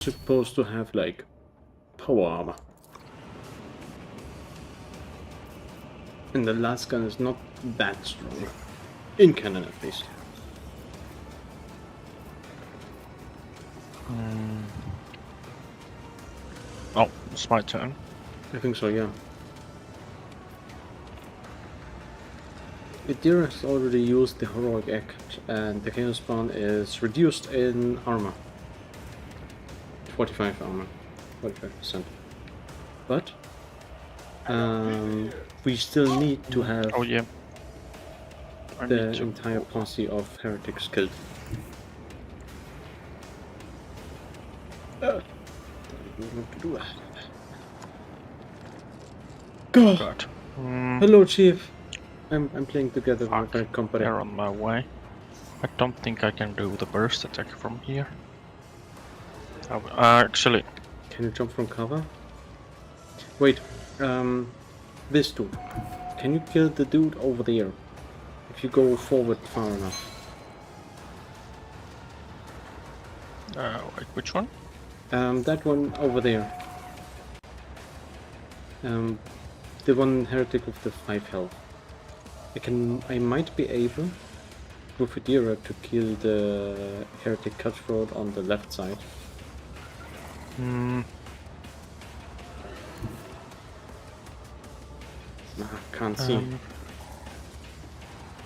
supposed to have like power armor. And the last gun is not that strong. In canon at least. Oh, it's my turn. I think so, yeah. Idira has already used the heroic act, and the chaos spawn is reduced in armor. 45 armor, 45%. But we still need to have Oh yeah. I the need to- entire posse of heretics killed. Don't even want to do that. God. God. Hello, Chief. I'm playing together Fuck. with my company. They're on my way. I don't think I can do the burst attack from here. Actually, Can you jump from cover? Wait, this dude. Can you kill the dude over there? If you go forward far enough. wait, which one? That one over there. The one heretic with the 5 health. I might be able with Idira to kill the heretic cutthroat on the left side. Can't see.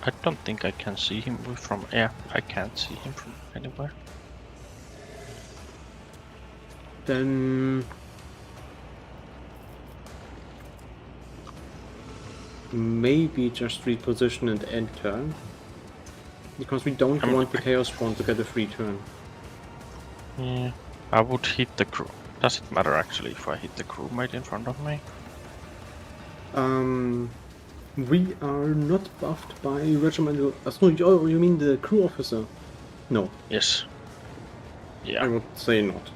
I don't think I can see him from air. I can't see him from anywhere. Then maybe just reposition and end turn, because we don't want the chaos spawn to get a free turn. Yeah, I would hit the crew. Does it matter actually if I hit the crewmate in front of me? We are not buffed by regimental. Oh, you mean the crew officer? No. Yes. Yeah. I would say not.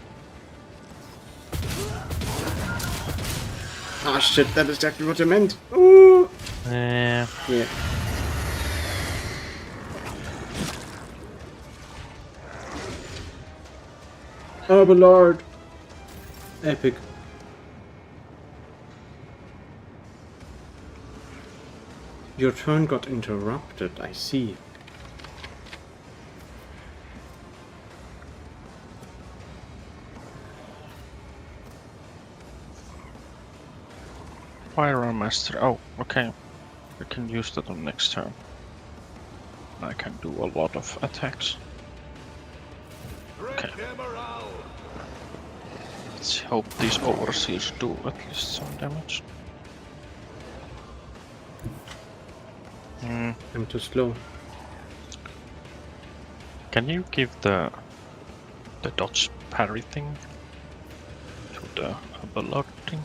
Ah shit, that is exactly what I meant. Ooh. Yeah. Yeah. Oh, my lord. Epic. Your turn got interrupted, I see. Fire Master. Oh, okay. I can use that on next turn. I can do a lot of attacks. Okay. Let's hope these overseers do at least some damage. I'm too slow. Can you give the dodge parry thing to the blood thing?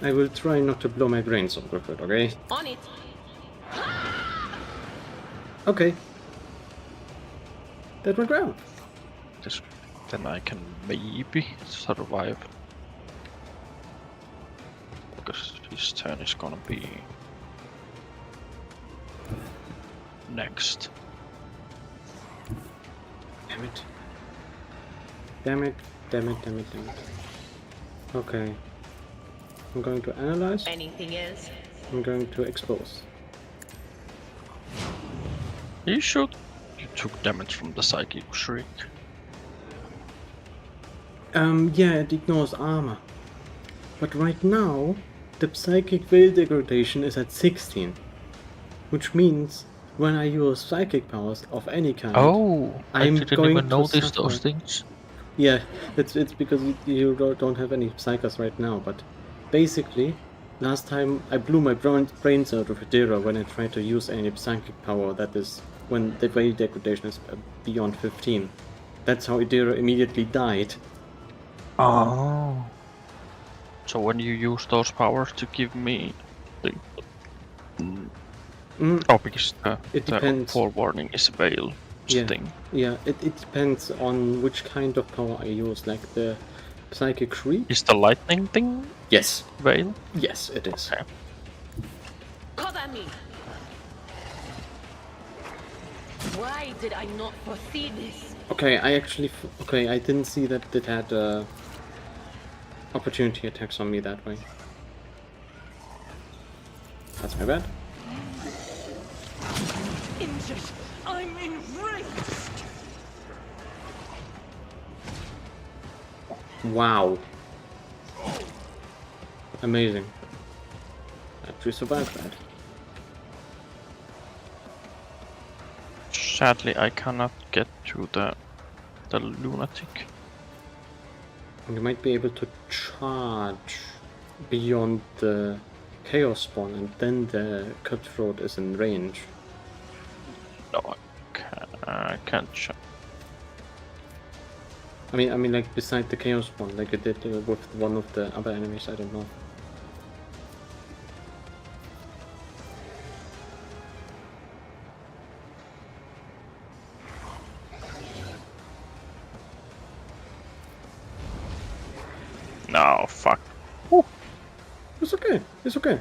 I will try not to blow my brains out with it, okay? On it. Okay. That went well. Then I can maybe survive. Because his turn is gonna be next. Damn it. Damn it, damn it, damn it, damn it. Okay. I'm going to analyze. Anything else? I'm going to expose. You should. You took damage from the psychic shriek. Yeah, it ignores armor. But right now, the psychic veil degradation is at 16. Which means when I use psychic powers of any kind, Oh, I'm I didn't going even to notice suffer. those things. Yeah, it's because you don't have any psychers right now, but basically, last time I blew my brains out of Idira when I tried to use any psychic power, that is, when the veil degradation is beyond 15. That's how Idira immediately died. Oh. So when you use those powers to give me the... Oh, because It the depends. forewarning is a veil thing. Yeah, it depends on which kind of power I use, like the psychic shriek. Is the lightning thing Yes. veil? Yes, it is. Okay. Cover me. Why did I not foresee this? Okay, I actually... Okay, I didn't see that it had opportunity attacks on me that way. That's my bad. Injured. I'm enraged. Wow. Amazing. Actually survived that. Sadly, I cannot get to the lunatic. You might be able to charge beyond the chaos spawn, and then the cutthroat is in range. No, I can't. I mean, like beside the chaos spawn, like it did with one of the other enemies. I don't know. No, fuck. Oh, it's okay. It's okay.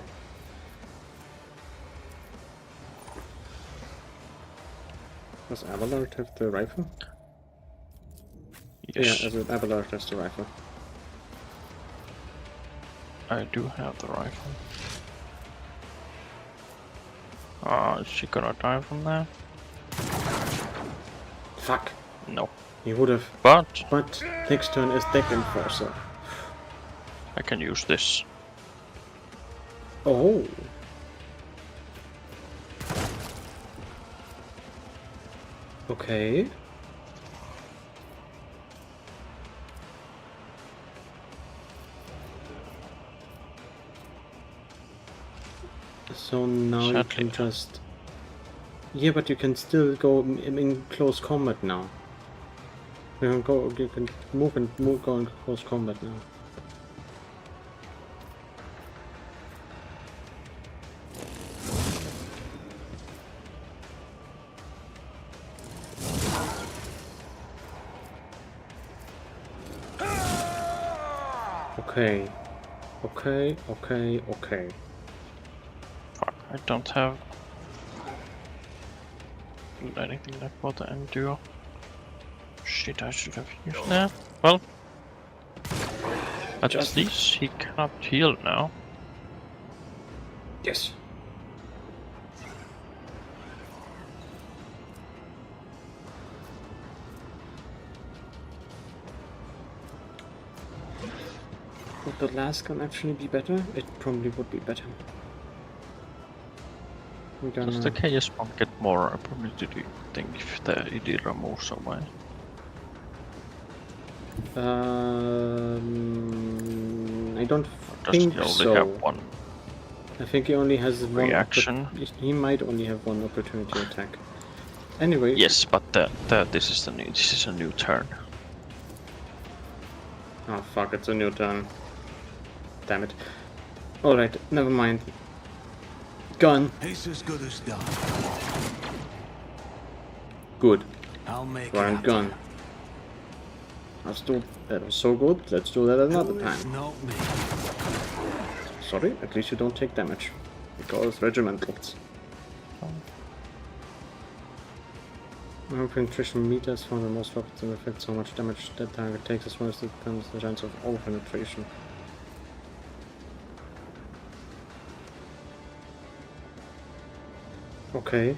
Does Abelard have the rifle? Yes, Yeah, as Abelard has the rifle. I do have the rifle. Is she gonna die from that? Fuck. No. He would have. But But next turn is deck enforcer. I can use this. Oh. Okay. So now you Sadly. can just... Yeah, but you can still go in close combat now. You can go. You can move, go in close combat now. Okay. Okay. Fuck, I don't have anything left for the endure. Shit, I should have used that. Well, at least he cannot heal now. Yes. Would the last gun actually be better? It probably would be better. Does the chaos bomb get more ability, do you think, if the Idira moves away? I don't Does think he only so. have one I think he only has reaction? He might only have one opportunity attack. Anyway. Yes, but this is a new turn. Oh fuck! It's a new turn. Damn it. All right, never mind. Gun. It's as good as done. Good. I'll make Ryan it gun. Let's do that. Was so good. Let's do that another Who is time. not me? Sorry, at least you don't take damage. Because regimentals. Penetration meters found the most weapons and affect so much damage that target takes, as well as the chance of all penetration. Okay.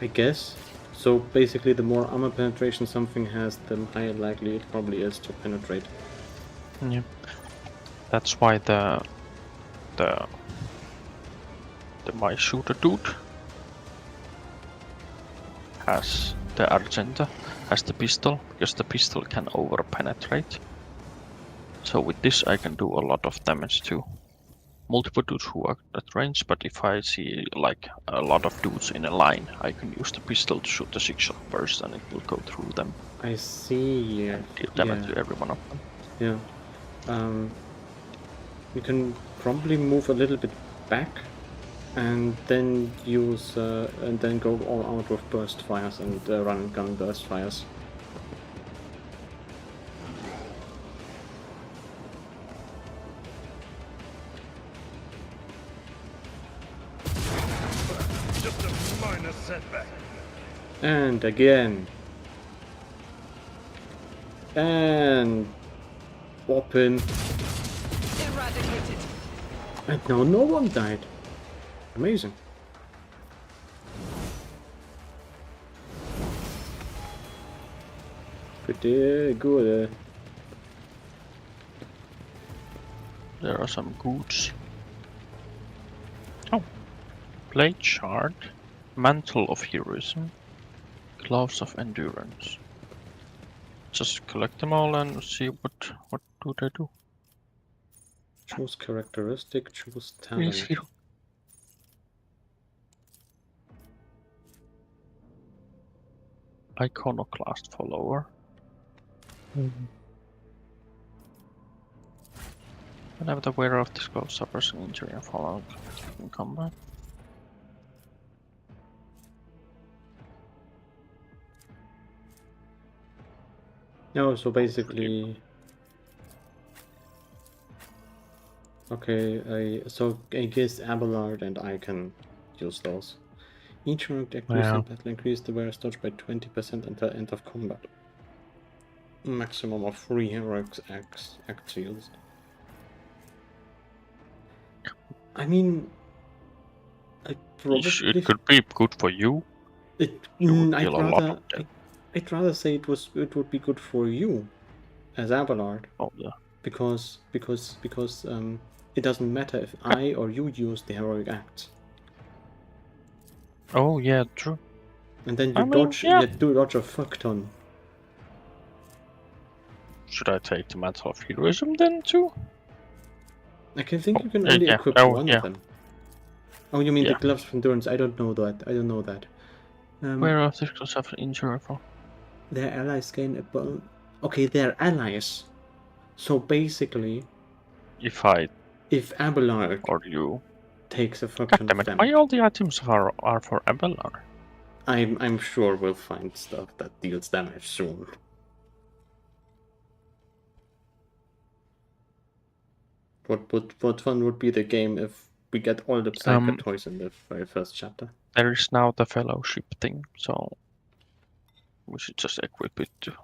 I guess. So basically the more armor penetration something has, the higher likely it probably is to penetrate. Yeah. That's why the my shooter dude has the Argenta, has the pistol, because the pistol can over penetrate. So with this I can do a lot of damage to multiple dudes who are at range, but if I see like a lot of dudes in a line, I can use the pistol to shoot the 6-shot burst and it will go through them. I see. And deal damage to every one of them. Yeah. You can probably move a little bit back and then use and then go all out with burst fires and run and gun burst fires. setback. And again. And open. Eradicated. And now no one died. Amazing. Pretty good. There are some goods. Oh, blade shard, mantle of heroism, gloves of endurance. Just collect them all and see what do they do. Choose characteristic, choose Please, talent. hero. Iconoclast follower. Whenever the wearer of this glove suffers an injury and falls in combat. No, so basically. Okay, so I guess Abelard and I can use those. Each rank accuracy in battle increase the wearer's dodge by 20% until end of combat. Maximum of 3 heroic acts used. I mean, I probably It could be good for you. I'd rather say it would be good for you as Abelard. Oh yeah. Because it doesn't matter if I or you use the heroic act. Oh yeah, true. And then you dodge a fuck ton. Should I take the mantle of heroism then too? I can think you can only equip one of them. Oh, you mean the gloves of endurance? I don't know that. Where are these gloves have an injury for? Their allies gain a bonus. Okay, they're allies. So basically, If Abelard or you takes a fuck ton of damage. Why all the items are for Abelard? I'm sure we'll find stuff that deals damage soon. What fun would be the game if we get all the Psycho toys in the very first chapter? There is now the fellowship thing, so we should just equip it to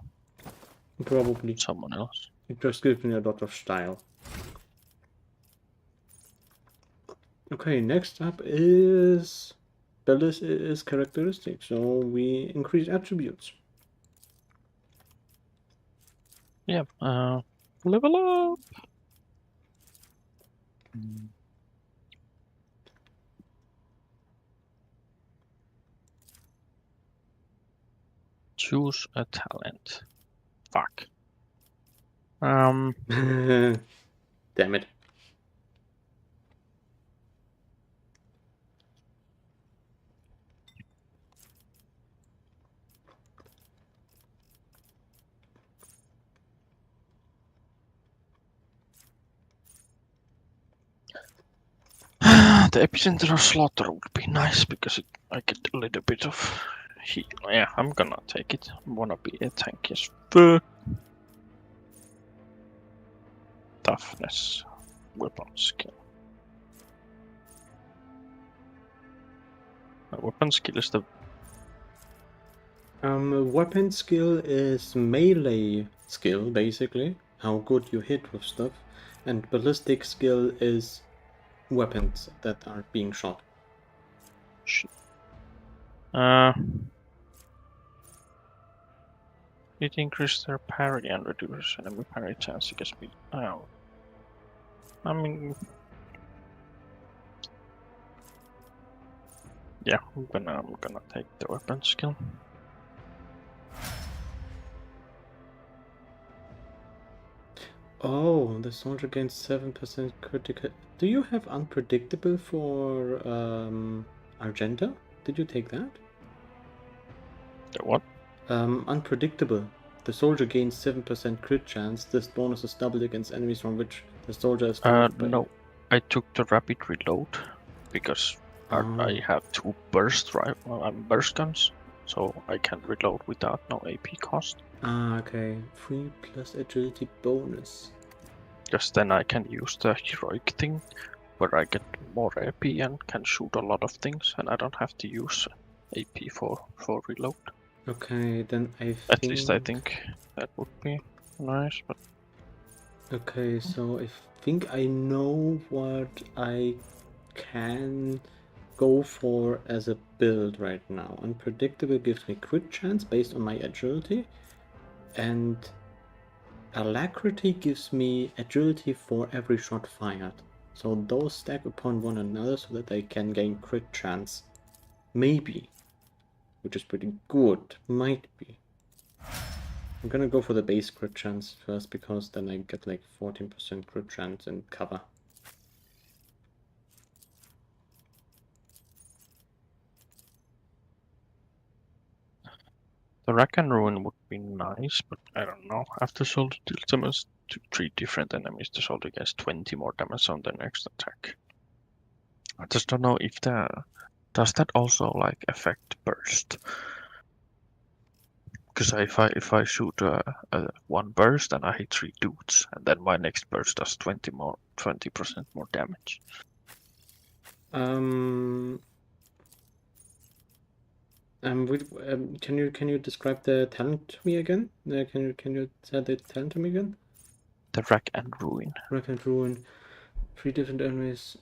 probably someone else. It just gives me a lot of style. Okay, next up is Bellis is characteristic, so we increase attributes. Yeah, level up. Choose a talent. Fuck. Damn it. The epicenter of slaughter would be nice because I get a little bit of heal. Yeah, I'm gonna take it. I wanna be a tank as fuck. Toughness, weapon skill. My weapon skill is the. Weapon skill is melee skill, basically. How good you hit with stuff. And ballistic skill is weapons that are being shot. It increases their parry and reduces enemy parry chance against me. Oh. I mean. Yeah, I'm gonna take the weapon skill. Oh, the soldier gains 7% critical. Do you have unpredictable for Argenta? Did you take that? The what? Unpredictable. The soldier gains 7% crit chance. This bonus is doubled against enemies from which the soldier is flanked by. No. I took the rapid reload because I have 2 burst guns, so I can reload without no AP cost. Okay. 3 plus agility bonus. Just then I can use the heroic thing, where I get more AP and can shoot a lot of things, and I don't have to use AP for reload. Okay, then I At least I think that would be nice, but Okay, so I think I know what I can go for as a build right now. Unpredictable gives me crit chance based on my agility, and alacrity gives me agility for every shot fired. So those stack upon one another so that I can gain crit chance. Maybe. Which is pretty good. Might be. I'm gonna go for the base crit chance first because then I get like 14% crit chance and cover. the Rack and Ruin would be nice, but I don't know. After Soldier deals damage to 3 different enemies, the Soldier gets 20 more damage on the next attack. I just don't know if does that also like affect burst? Because if I shoot one burst and I hit 3 dudes, and then my next burst does 20% more damage. Can you describe the talent to me again? Can you say the talent to me again? The Rack and Ruin. Rack and Ruin, 3 different enemies.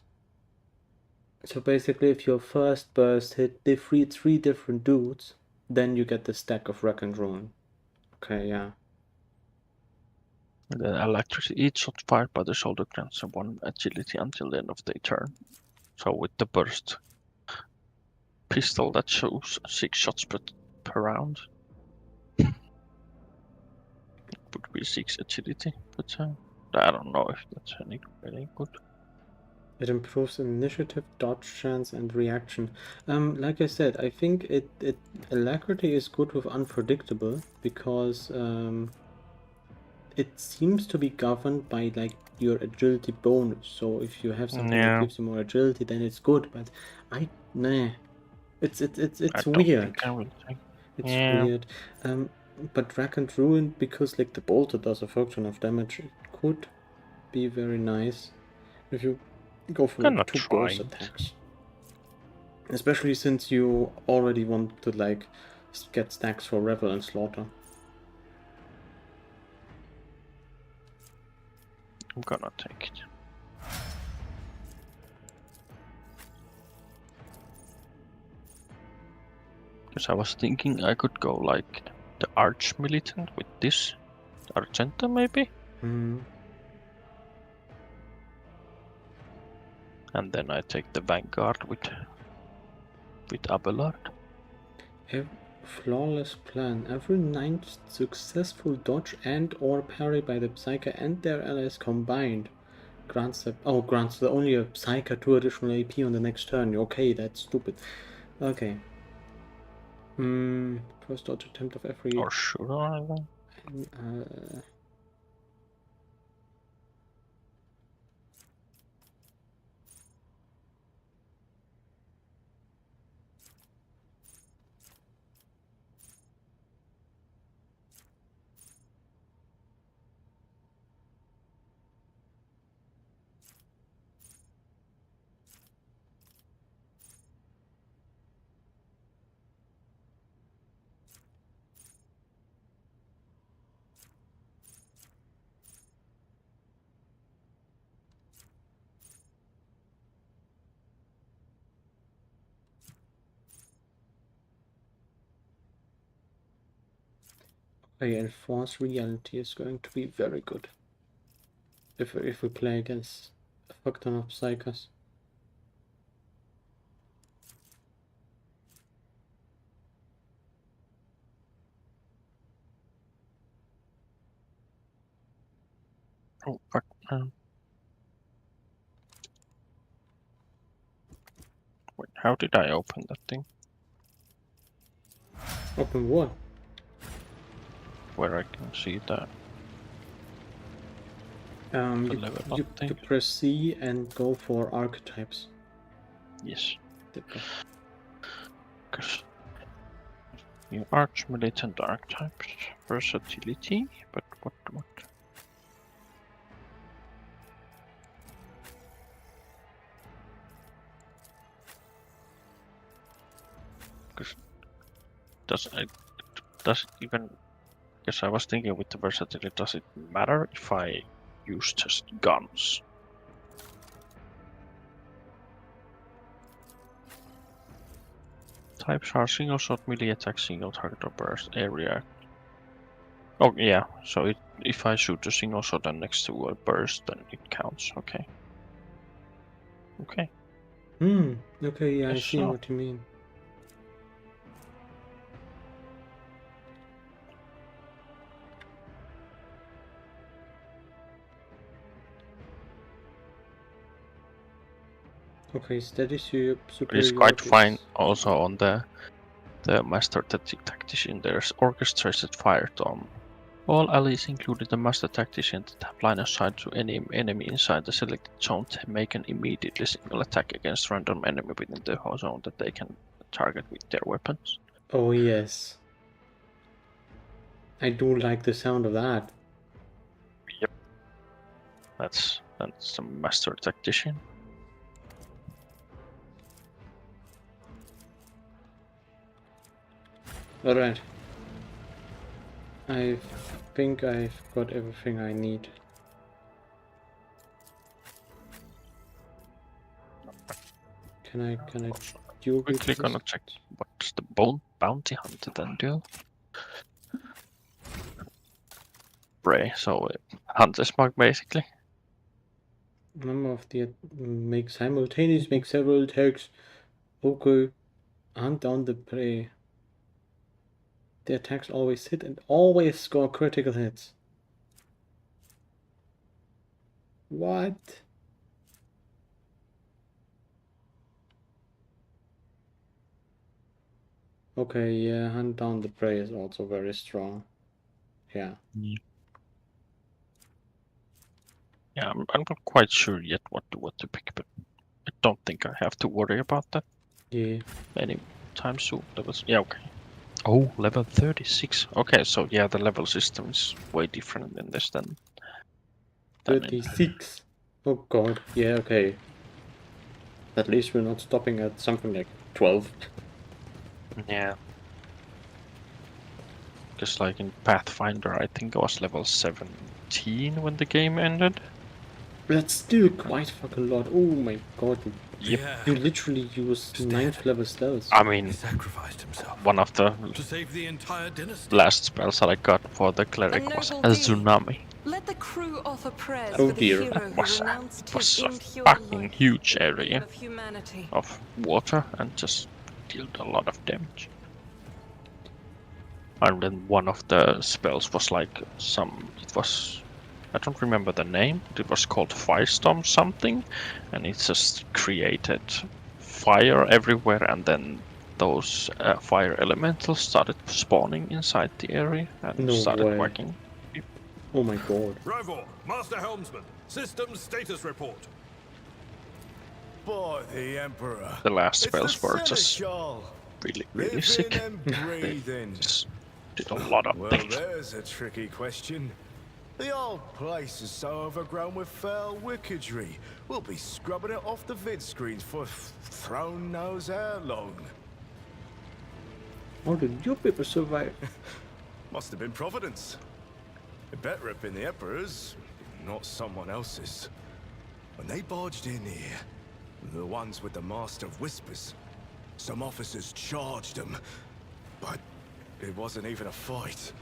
So basically, if your first burst hit the three different dudes, then you get the stack of Rack and Ruin. Okay, yeah. And then electricity. Each shot fired by the Soldier grants 1 agility until the end of their turn. So with the burst pistol, that shows 6 shots per round. It would be 6 agility, but I don't know if that's any really good. It improves initiative, dodge chance, and reaction. Like I said, I think alacrity is good with unpredictable because it seems to be governed by like your agility bonus. So if you have something that gives you more agility, then it's good. But it's I don't weird. think I will take. It's weird. But Rack and Ruin, because like the bolter does a fuck ton of damage, it could be very nice if you go for like 2 burst attacks. Especially since you already want to like get stacks for Revel and Slaughter. I'm gonna take it. Because I was thinking I could go like the Arch Militant with this. Argenta maybe? Mm. And then I take the Vanguard with Abelard. Flawless plan. Every 9th successful dodge and or parry by the Psyker and their allies combined grants only a Psyker 2 additional AP on the next turn. Okay, that's stupid. Okay. First dodge attempt of every... Or should I? Okay, Enforce Reality is going to be very good. If we play against a fuck ton of Psychers. Oh fuck. Wait, how did I open that thing? Open what? Where I can see that. You press C and go for archetypes. Yes. Okay. Because you Arch Militant archetypes, versatility, but what? Because does it even? Because I was thinking with the versatility, does it matter if I use just guns? Types are single shot, melee attack, single target or burst area. Oh yeah, so if I shoot a single shot and next to a burst, then it counts. Okay. Okay. Okay, yeah, I Yes, see so. what you mean. Okay, steady It's quite superiority. fine also on the master tactician. There's orchestrated fire tom. All allies, including the master tactician that have line of sight to any enemy inside the selected zone, make an immediately single attack against random enemy within the whole zone that they can target with their weapons. Oh yes. I do like the sound of that. Yep. That's a master tactician. Alright. I think I've got everything I need. Can I dual Quickly resist? gonna check what's the bounty hunter then do. Prey, so hunter's mark basically. Number of the make several attacks. Okay. Hunt down the prey. The attacks always hit and always score critical hits. What? Okay, yeah, hunt down the prey is also very strong. Yeah. Yeah, I'm not quite sure yet what to pick, but I don't think I have to worry about that Yeah. anytime soon. That was okay. Oh, level 36. Okay, so yeah, the level system is way different in this than 36. Oh god. Yeah, okay. At least we're not stopping at something like 12. Yeah. Just like in Pathfinder, I think I was level 17 when the game ended. That's still quite fucking lot. Oh my god. Yep. Yeah. You literally use 9th level spells. I mean, He sacrificed himself one of the to save the entire dynasty. last spells that I got for the cleric was a noble deed. tsunami. Let the crew offer prayers Oh for the dear. hero That who was renounced was his a impure fucking life huge in the name area of humanity. of water and just dealt a lot of damage. And then one of the spells was like I don't remember the name, it was called Firestorm something, and it just created fire everywhere, and then those fire elementals started spawning inside the area and No started way. working. Oh my god. Rivor, Master Helmsman, systems status report. By the Emperor. The last It's the spells were just Seneschal. really sick. Living and breathing. Just did a lot of Well, damage. there's a tricky question. The old place is so overgrown with foul wickedry. We'll be scrubbing it off the vid screens for throne knows how long. How did you people survive? Must have been Providence. It better have been the Emperor's, not someone else's. When they barged in here, the ones with the Master of Whispers, some officers charged them, but it wasn't even a fight.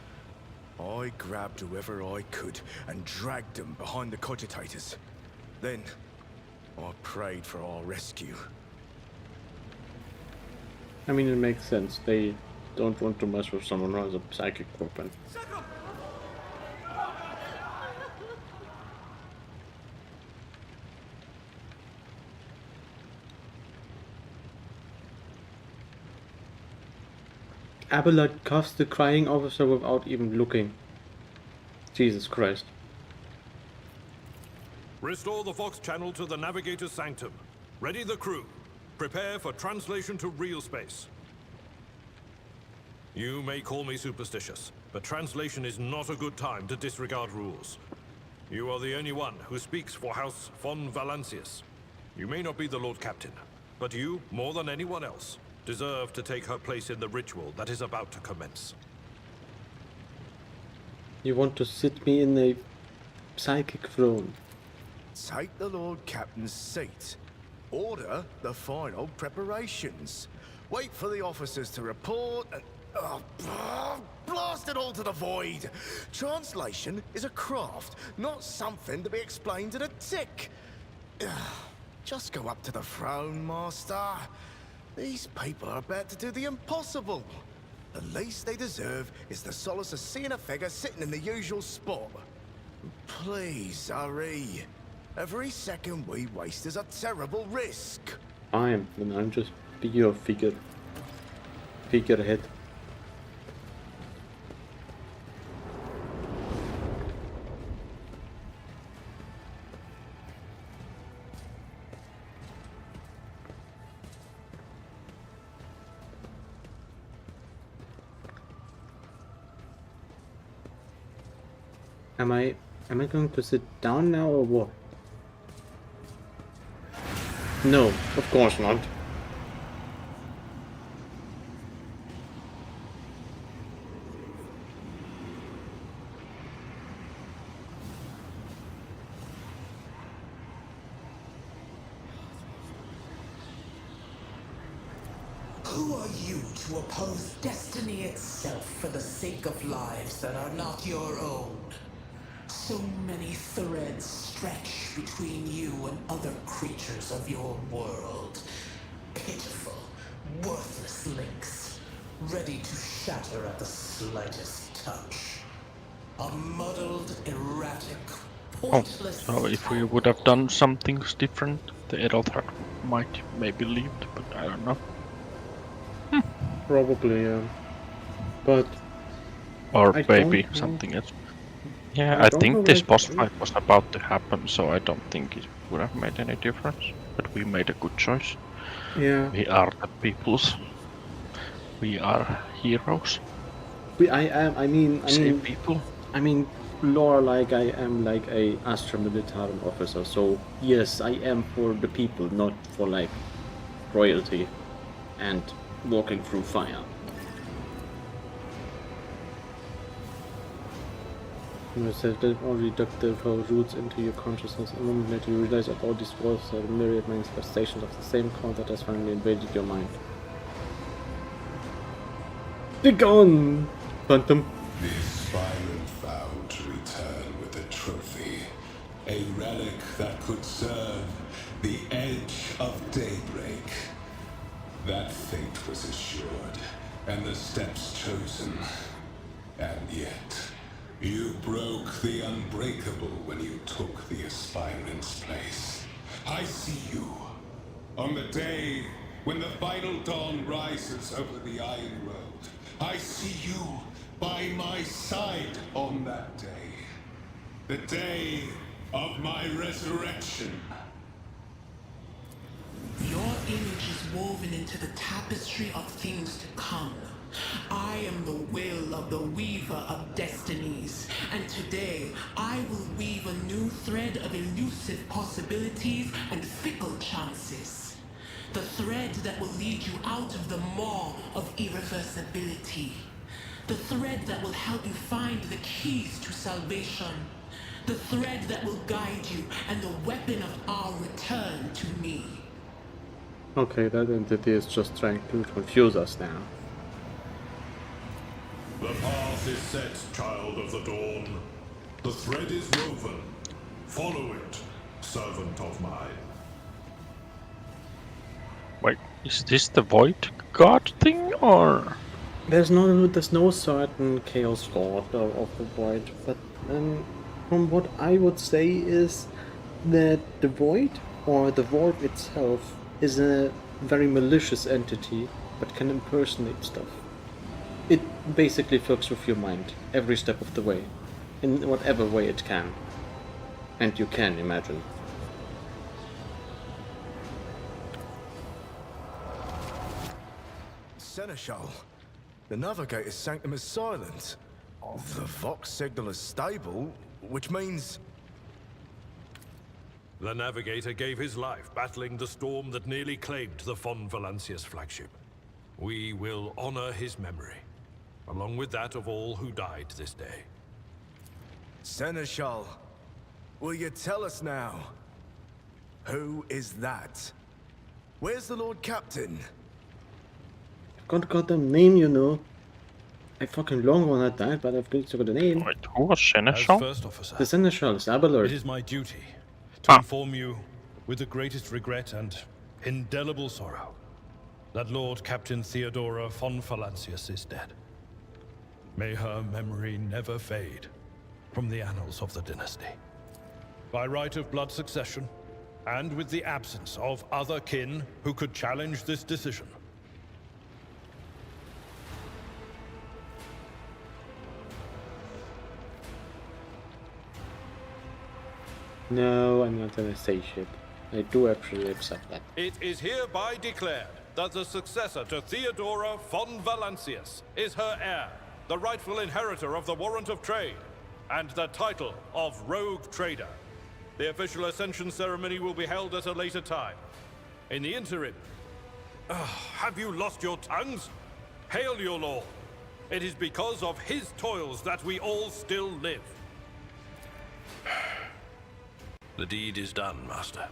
I grabbed whoever I could and dragged them behind the cogitators. Then, I prayed for our rescue. I mean, it makes sense. They don't want to mess with someone who has a psychic weapon. Abelard cuffs the crying officer without even looking. Jesus Christ. Restore the Vox channel to the Navigator's Sanctum. Ready the crew. Prepare for translation to real space. You may call me superstitious, but translation is not a good time to disregard rules. You are the only one who speaks for House von Valancius. You may not be the Lord Captain, but you, more than anyone else, deserve to take her place in the ritual that is about to commence. You want to sit me in a psychic throne? Take the Lord Captain's seat. Order the final preparations. Wait for the officers to report and... blast it all to the void! Translation is a craft, not something to be explained in a tick. Just go up to the throne, Master. These people are about to do the impossible. The least they deserve is the solace of seeing a figure sitting in the usual spot. Please, hurry. Every second we waste is a terrible risk. Fine, then I'll just be your figurehead. Am I going to sit down now or what? No, of course not. Who are you to oppose destiny itself for the sake of lives that are not your own? So many threads stretch between you and other creatures of your world. Pitiful, worthless links, ready to shatter at the slightest touch. A muddled, erratic, pointless... So if we would have done some things different, the Edelthard might maybe lived, but I don't know. Probably, yeah. But Or I maybe don't know. something else. Yeah, I I don't think know, this like- boss fight was about to happen, so I don't think it would have made any difference. But we made a good choice. Yeah, We are the peoples. We are heroes. I Save people. lore like I am like a Astra Militarum officer, so yes, I am for the people, not for like royalty and walking through fire. You said that already dug their roots into your consciousness. A moment later you realize that all these walls are the myriad manifestations of the same code that has finally invaded your mind. Be gone, Phantom! The aspirant vowed to return with a trophy, a relic that could serve the edge of daybreak. That fate was assured, and the steps chosen. And yet, you broke the unbreakable when you took the aspirant's place. I see you. On the day when the final dawn rises over the Iron World, I see you by my side on that day. The day of my resurrection. Your image is woven into the tapestry of things to come. I am the will of the weaver of destinies, and today I will weave a new thread of elusive possibilities and fickle chances. The thread that will lead you out of the maw of irreversibility. The thread that will help you find the keys to salvation. The thread that will guide you and the weapon of our return to me. Okay, that entity is just trying to confuse us now. The path is set, child of the dawn. The thread is woven. Follow it, servant of mine. Wait, is this the Void God thing, or...? There's no certain chaos god of the void, but from what I would say is that the void or the vault itself is a very malicious entity, but can impersonate stuff. It basically fucks with your mind every step of the way, in whatever way it can, and you can imagine. Seneschal, the navigator's sanctum is silent. The Vox signal is stable, which means... The navigator gave his life battling the storm that nearly claimed the Von Valancius flagship. We will honor his memory, along with that of all who died this day. Seneschal, will you tell us now? Who is that? Where's the Lord Captain? Got a goddamn name, you know. I fucking long when I died, but I've got the name. Wait, who was As Seneschal? first officer, The Seneschal, Sabalord. it is my duty to Ah. inform you, with the greatest regret and indelible sorrow, that Lord Captain Theodora von Valancius is dead. May her memory never fade from the annals of the dynasty. By right of blood succession, and with the absence of other kin who could challenge this decision, No, I'm not gonna say shit. I do actually accept that. it is hereby declared that the successor to Theodora von Valancius is her heir, the rightful inheritor of the warrant of trade, and the title of Rogue Trader. The official ascension ceremony will be held at a later time. In the interim, have you lost your tongues? Hail your lord. It is because of his toils that we all still live. The deed is done, Master.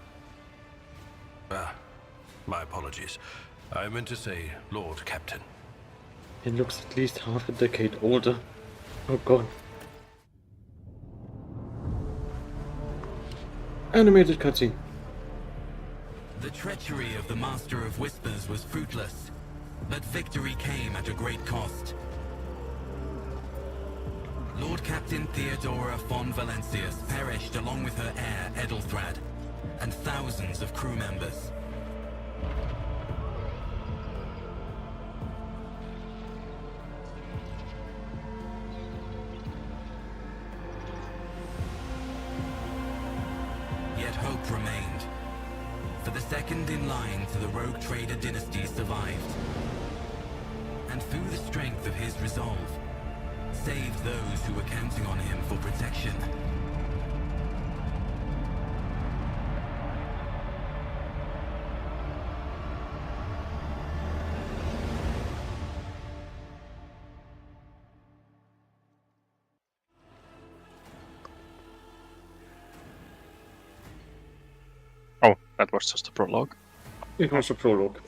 My apologies. I meant to say Lord Captain. He looks at least half a decade older. Oh god. Animated cutscene. The treachery of the Master of Whispers was fruitless, but victory came at a great cost. Lord Captain Theodora von Valancius perished along with her heir Edelthrad, and thousands of crew members. Yet hope remained, for the second in line to the Rogue Trader dynasty survived, and through the strength of his resolve, saved those who were counting on him for protection. Oh, that was just a prologue. It was a prologue.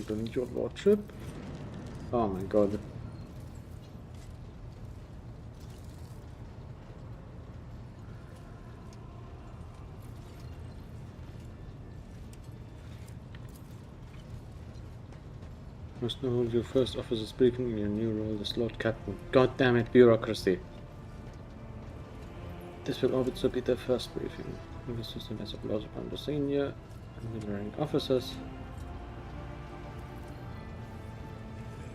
Don't your lordship? Oh my god. Must now hold your first officer speaking in your new role as Lord Captain. God damn it, bureaucracy. This will also be the first briefing. The system has uploaded upon the senior and middle rank officers.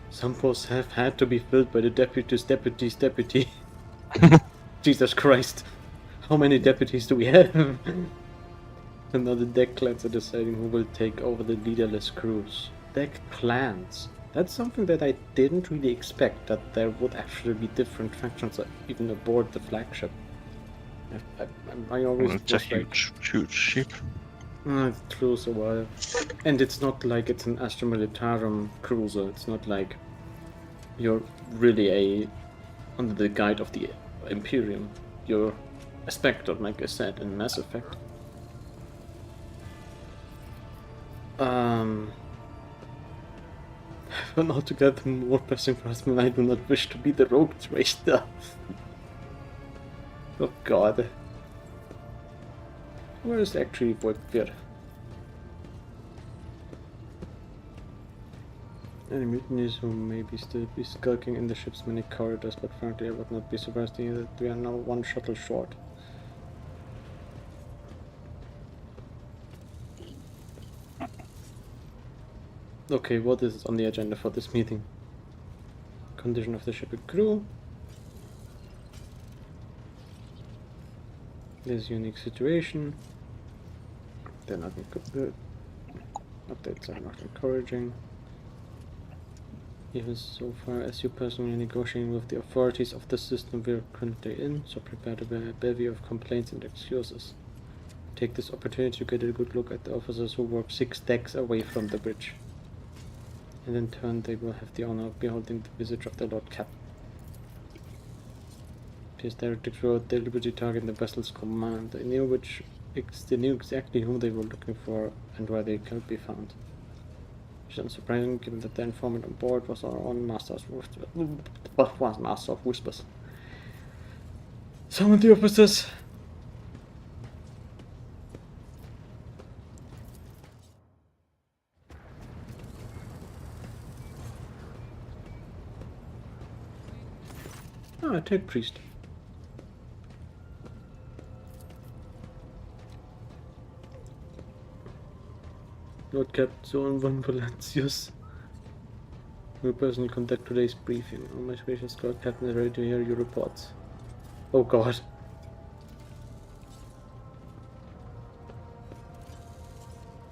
Some posts have had to be filled by the deputy's deputy's deputy. Jesus Christ. How many deputies do we have? And now the deck clans are deciding who will take over the leaderless crews. Deck clans. That's something that I didn't really expect, that there would actually be different factions even aboard the flagship. I always It's a was like, huge ship. it's true, so and it's not like it's an Astra Militarum cruiser. It's not like you're really under the guide of the Imperium. You're a Spectre, like I said, in Mass Effect. But altogether more pressing for us, I do not wish to be the Rogue Trader. Oh god. Where is actually Voipir? Any mutinies who may be still be skulking in the ship's many corridors, but frankly I would not be surprised to hear that we are now one shuttle short. Okay, what is on the agenda for this meeting? Condition of the ship and crew. this unique situation. They're not good. Updates are not encouraging. Even so far as you personally negotiating with the authorities of the system we're currently in, so prepare to bear a bevy of complaints and excuses. Take this opportunity to get a good look at the officers who work 6 decks away from the bridge. And in turn they will have the honor of beholding the visage of the Lord Captain. Please directly through deliberately target the vessel's command. They knew exactly whom they were looking for and where they could be found. Which is unsurprising given that the informant on board was our own Master of Whispers. Summon the officers! Ah, tech priest. Lord Captain von Valancius will personally conduct today's briefing. Oh my gracious Lord Captain is ready to hear your reports. Oh god.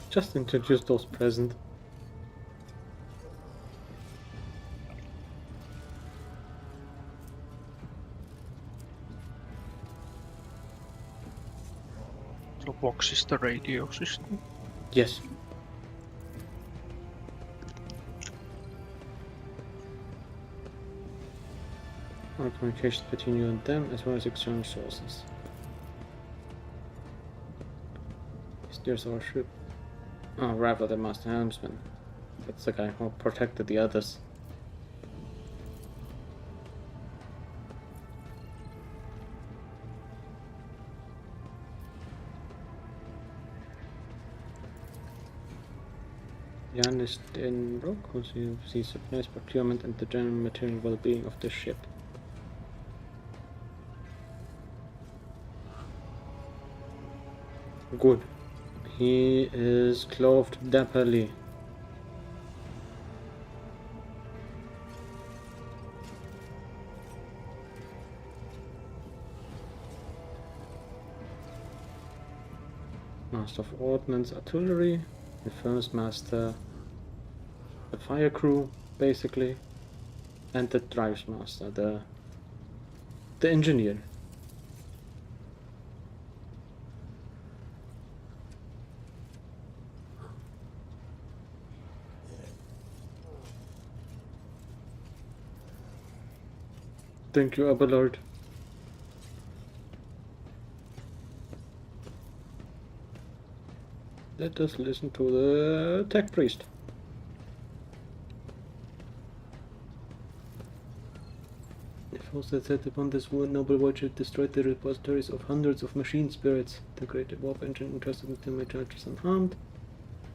Just introduce those present. So box is the radio system. Yes. Our communications between you and them, as well as external sources. He steers our ship. Oh, rather the master helmsman. That's the guy who protected the others. Jan is in Rock, who sees supplies, procurement, and the general material well-being of the ship. Good. He is clothed dapperly. Master of Ordnance Artillery, the first master, the fire crew, basically, and the drives master, the engineer. Thank you, Abelard. Let us listen to the tech priest. The force that set upon this noble voyage destroyed the repositories of hundreds of machine spirits. The great warp engine entrusted until my charge is unharmed.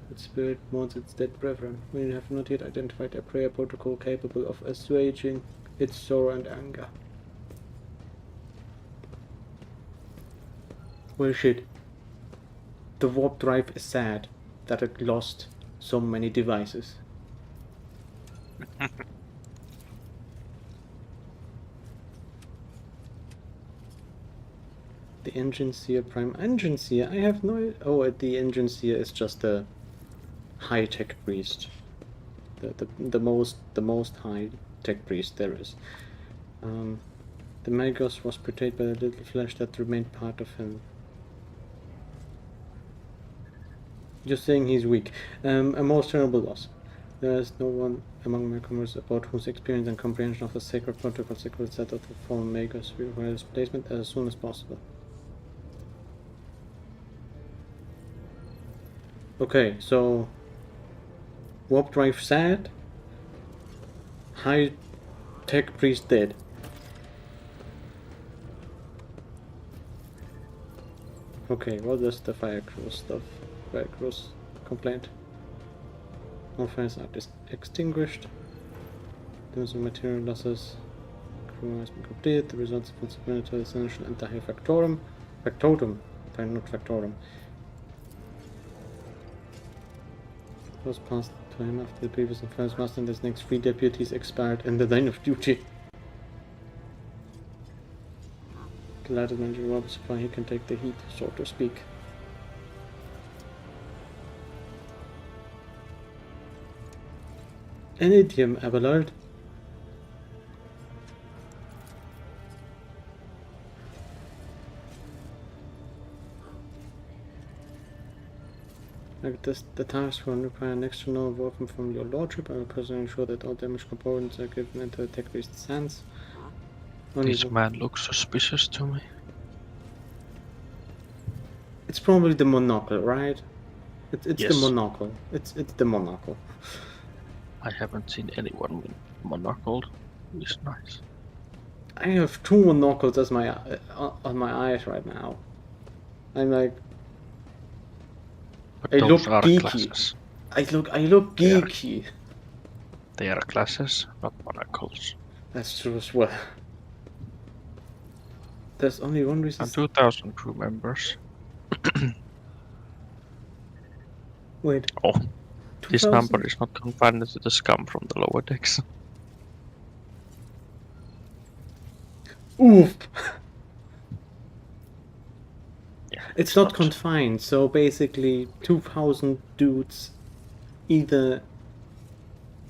Its spirit mourns its dead brethren. We have not yet identified a prayer protocol capable of assuaging its sorrow and anger. Well, shit. The warp drive is sad that it lost so many devices. The engine seer prime engine seer. I have no idea. Oh, the engine seer is just a high-tech priest. The most high-tech priest there is. The Magos was betrayed by the little flesh that remained part of him. You're saying he's weak. A most terrible loss. There is no one among my comrades about whose experience and comprehension of the sacred protocol sacred set of the fallen Magos require displacement as soon as possible. Okay, so warp drive sad, high tech priest dead. Okay, what is the fire crew stuff? Fire crew's complaint. All fires are extinguished. Those are material losses. Crew has been completed. The results of its planetary essential and the high factotum. Factotum, not factotum. Was passed time after the previous and first master and his next 3 deputies expired in the line of duty. The lighted energy warp supply, he can take the heat, so to speak. An idiom, Abelard. Like this, the task will require an external weapon from your lordship. I will personally ensure that all damaged components are given into the tech-based hands. This man looks suspicious to me. It's probably the monocle, right? It's Yes. the monocle. It's the monocle. I haven't seen anyone with monocled. It's nice. I have 2 monocles as my on my eyes right now. I'm like, But I those look are geeky. classes. I look geeky. They are classes, not monocles. That's true as well. There's only one reason. And 2,000 crew members. Wait. Oh, this 2000? number is not confined to the scum from the lower decks. Oof. Yeah, It's not confined, so basically 2,000 dudes, either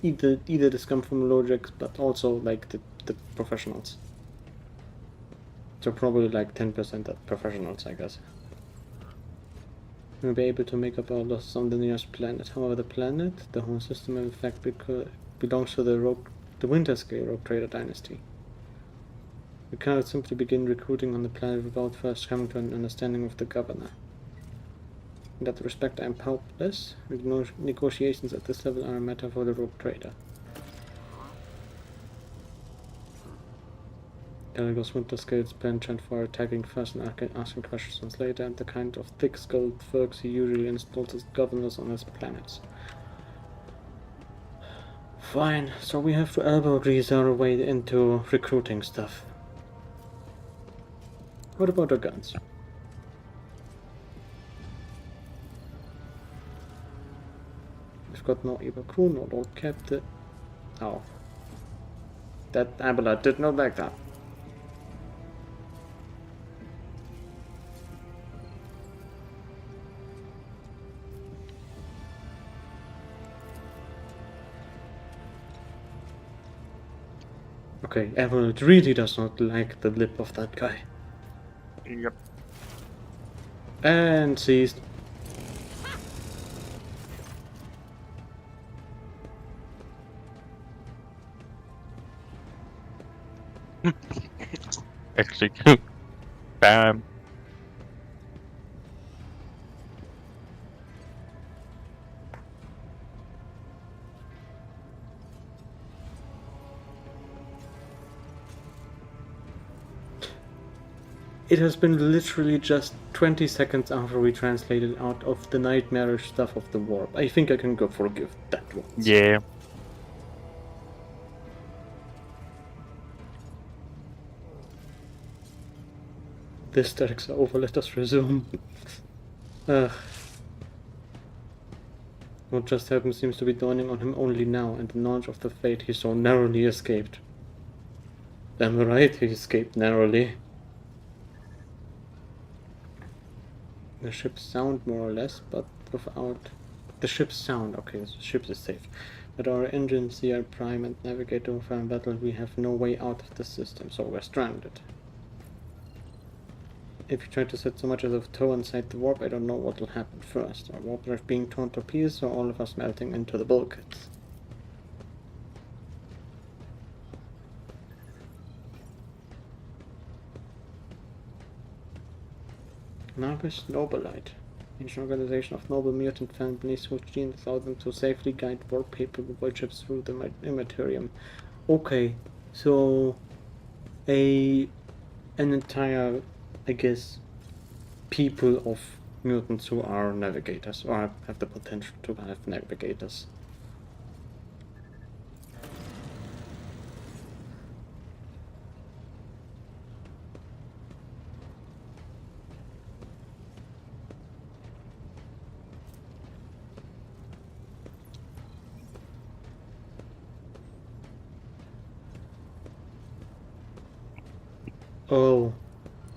the scum from Logic, but also like the professionals. So probably like 10% of professionals, I guess. We'll be able to make up our losses on the nearest planet. However, the planet, the whole system, in fact, belongs to the Winter Scale Rogue Trader dynasty. We cannot simply begin recruiting on the planet without first coming to an understanding of the governor. In that respect, I am powerless. Negotiations at this level are a matter for the Rogue Trader. Elagos Winter Scale's penchant for attacking first and asking questions later, and the kind of thick-skulled thugs he usually installs as governors on his planets. Fine, so we have to elbow grease our way into recruiting stuff. What about our guns? We've got no evil crew, no Lord Captain. Oh. That Abelard did not like that. Okay, Abelard really does not like the lip of that guy. Yep. And seized. Execute. Bam. It has been literally just 20 seconds after we translated out of the nightmarish stuff of the warp. I think I can go forgive that one. Yeah. The statics are over, let us resume. Ugh. What just happened seems to be dawning on him only now, and the knowledge of the fate he so narrowly escaped. Am I right? He escaped narrowly. The ship's sound, more or less, but without... The ship's sound, okay, the ship is safe. But our engines, CR Prime and Navigator were in battle, we have no way out of the system, so we're stranded. If you try to set so much as a toe inside the warp, I don't know what will happen first. Our warp drive being torn to pieces, or all of us melting into the bulkheads. Narbis Nobilite. Ancient organization of noble mutant families whose genes allow them to safely guide warp-capable voyages through the Immaterium. Okay, so an entire, I guess, people of mutants who are navigators, or have the potential to have navigators. Oh,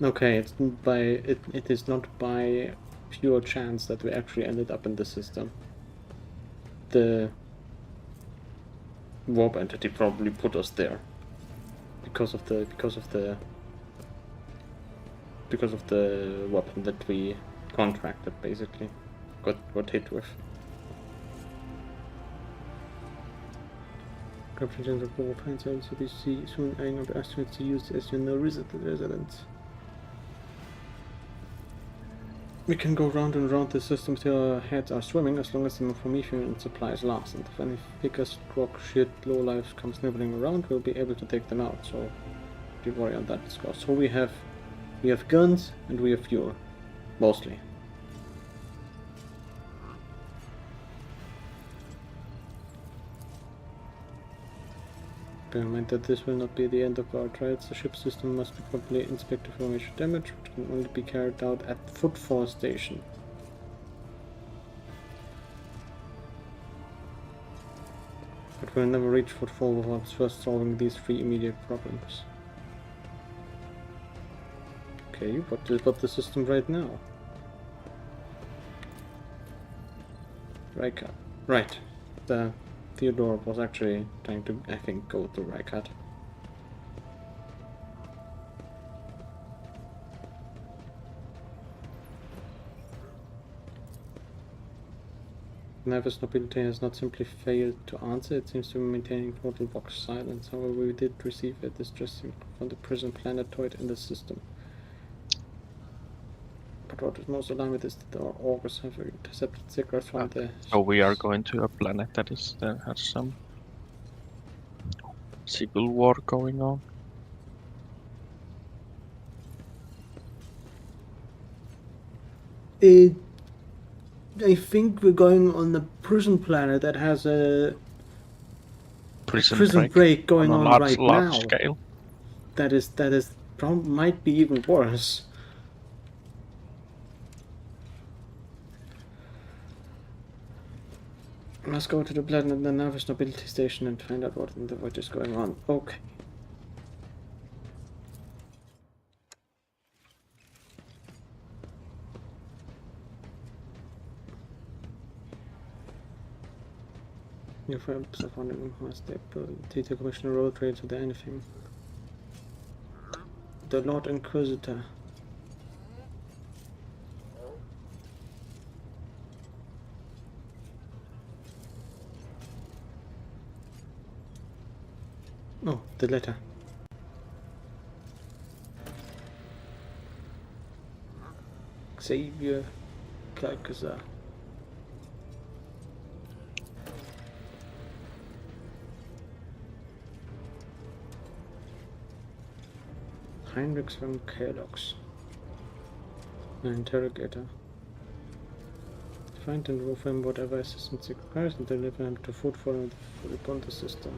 Okay, it's by it is not by pure chance that we actually ended up in the system. The warp entity probably put us there because of the weapon that we contracted, basically got hit with. Representative of global fans and CBC soon eyeing up estimates to use as you know residents. We can go round and round the system till our heads are swimming as long as the information and supplies last, and if any figures, squawk, shit, lowlifes come sniveling around, we'll be able to take them out, so don't worry on that score. So we have guns and we have fuel. Mostly. Bear in mind that this will not be the end of our trials. The ship system must be properly inspected for major damage, which can only be carried out at Footfall Station. But we'll never reach Footfall without first solving these 3 immediate problems. Okay, what is the system right now? Riker. Right. The Theodore was actually trying to, I think, go to Rykard. Navis nobility has not simply failed to answer, it seems to be maintaining total box silence. However, we did receive a distress signal from the prison planetoid in the system. But what is most alarming is that our augurs have intercepted signals from the... So we are going to a planet that has some civil war going on. I think we're going on the prison planet that has a prison break going on right now. Scale. That is might be even worse. Let's go to the planet and the Navis nobility station and find out what is going on. Okay. Your friends are wondering how step Tita Commissioner road trades with anything. The Lord Inquisitor. Oh, the letter. Xavier Kalkazar. Heinrich von Kellogg's. An interrogator. Find and remove him whatever assistance he requires and deliver him to Footfall and the Ponte system.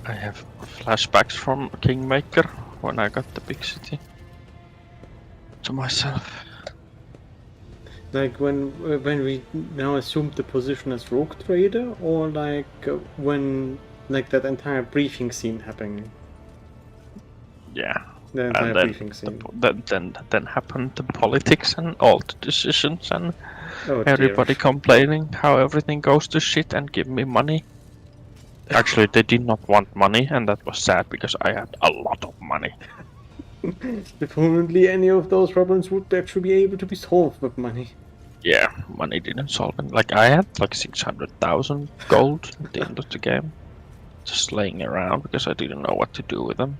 I have flashbacks from Kingmaker when I got the big city to myself. Like when we now assumed the position as rogue trader, or like when like that entire briefing scene happening. Yeah. The entire briefing scene. Then happened the politics and all the decisions and everybody dear. complaining how everything goes to shit and give me money. Actually, they did not want money, and that was sad because I had a lot of money. If only any of those problems would actually be able to be solved with money. Yeah, money didn't solve it. Like I had like 600,000 gold at the end of the game, just laying around because I didn't know what to do with them.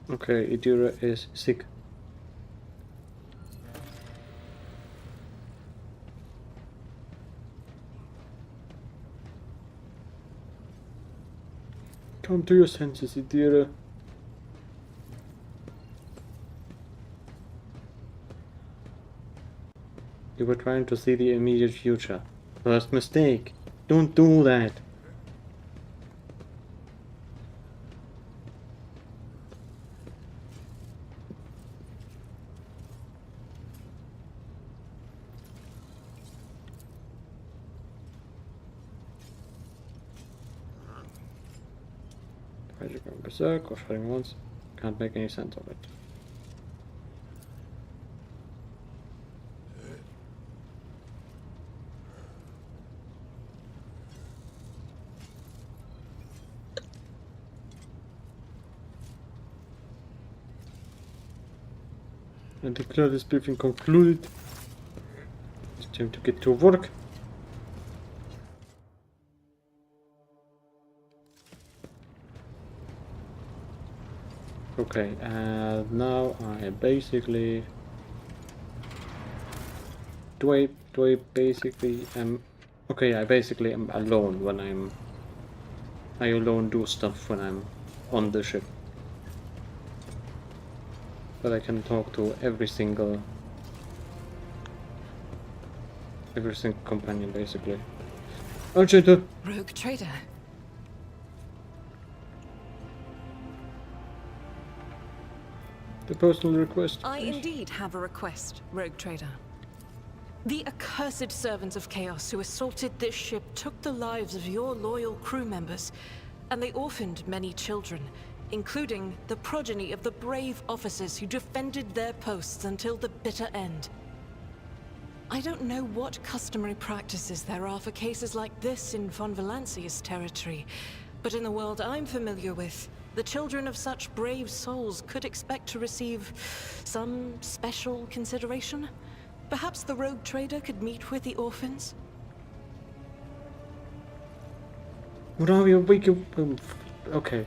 Okay, Idura is sick. Come to your senses, Idira. You were trying to see the immediate future. First mistake. Don't do that. Try to go berserk or fighting once. Can't make any sense of it. I declare this briefing concluded. It's time to get to work. Okay, now I basically... Do I basically am... Okay, I basically am alone when I alone do stuff when I'm on the ship. But I can talk to every single companion basically. Argento! Rogue trader. The personal request. I please. indeed have a request, Rogue trader. The accursed servants of chaos who assaulted this ship took the lives of your loyal crew members, and they orphaned many children, including the progeny of the brave officers who defended their posts until the bitter end. I don't know what customary practices there are for cases like this in Von Valancius territory, but in the world I'm familiar with, the children of such brave souls could expect to receive some special consideration. Perhaps the rogue trader could meet with the orphans? What are you waking? Okay.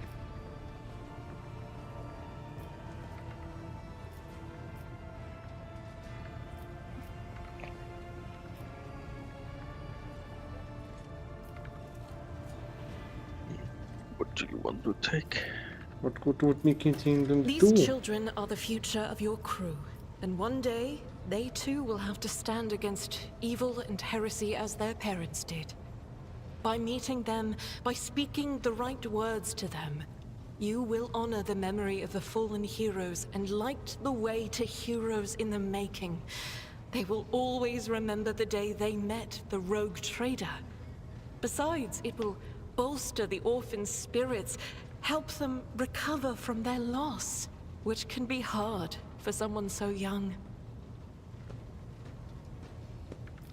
What do you want to take? What good would making them These do? children are the future of your crew, and one day, they too will have to stand against evil and heresy as their parents did. By meeting them, by speaking the right words to them, you will honor the memory of the fallen heroes and light the way to heroes in the making. They will always remember the day they met the rogue trader. Besides, it will bolster the orphans' spirits, help them recover from their loss, which can be hard for someone so young.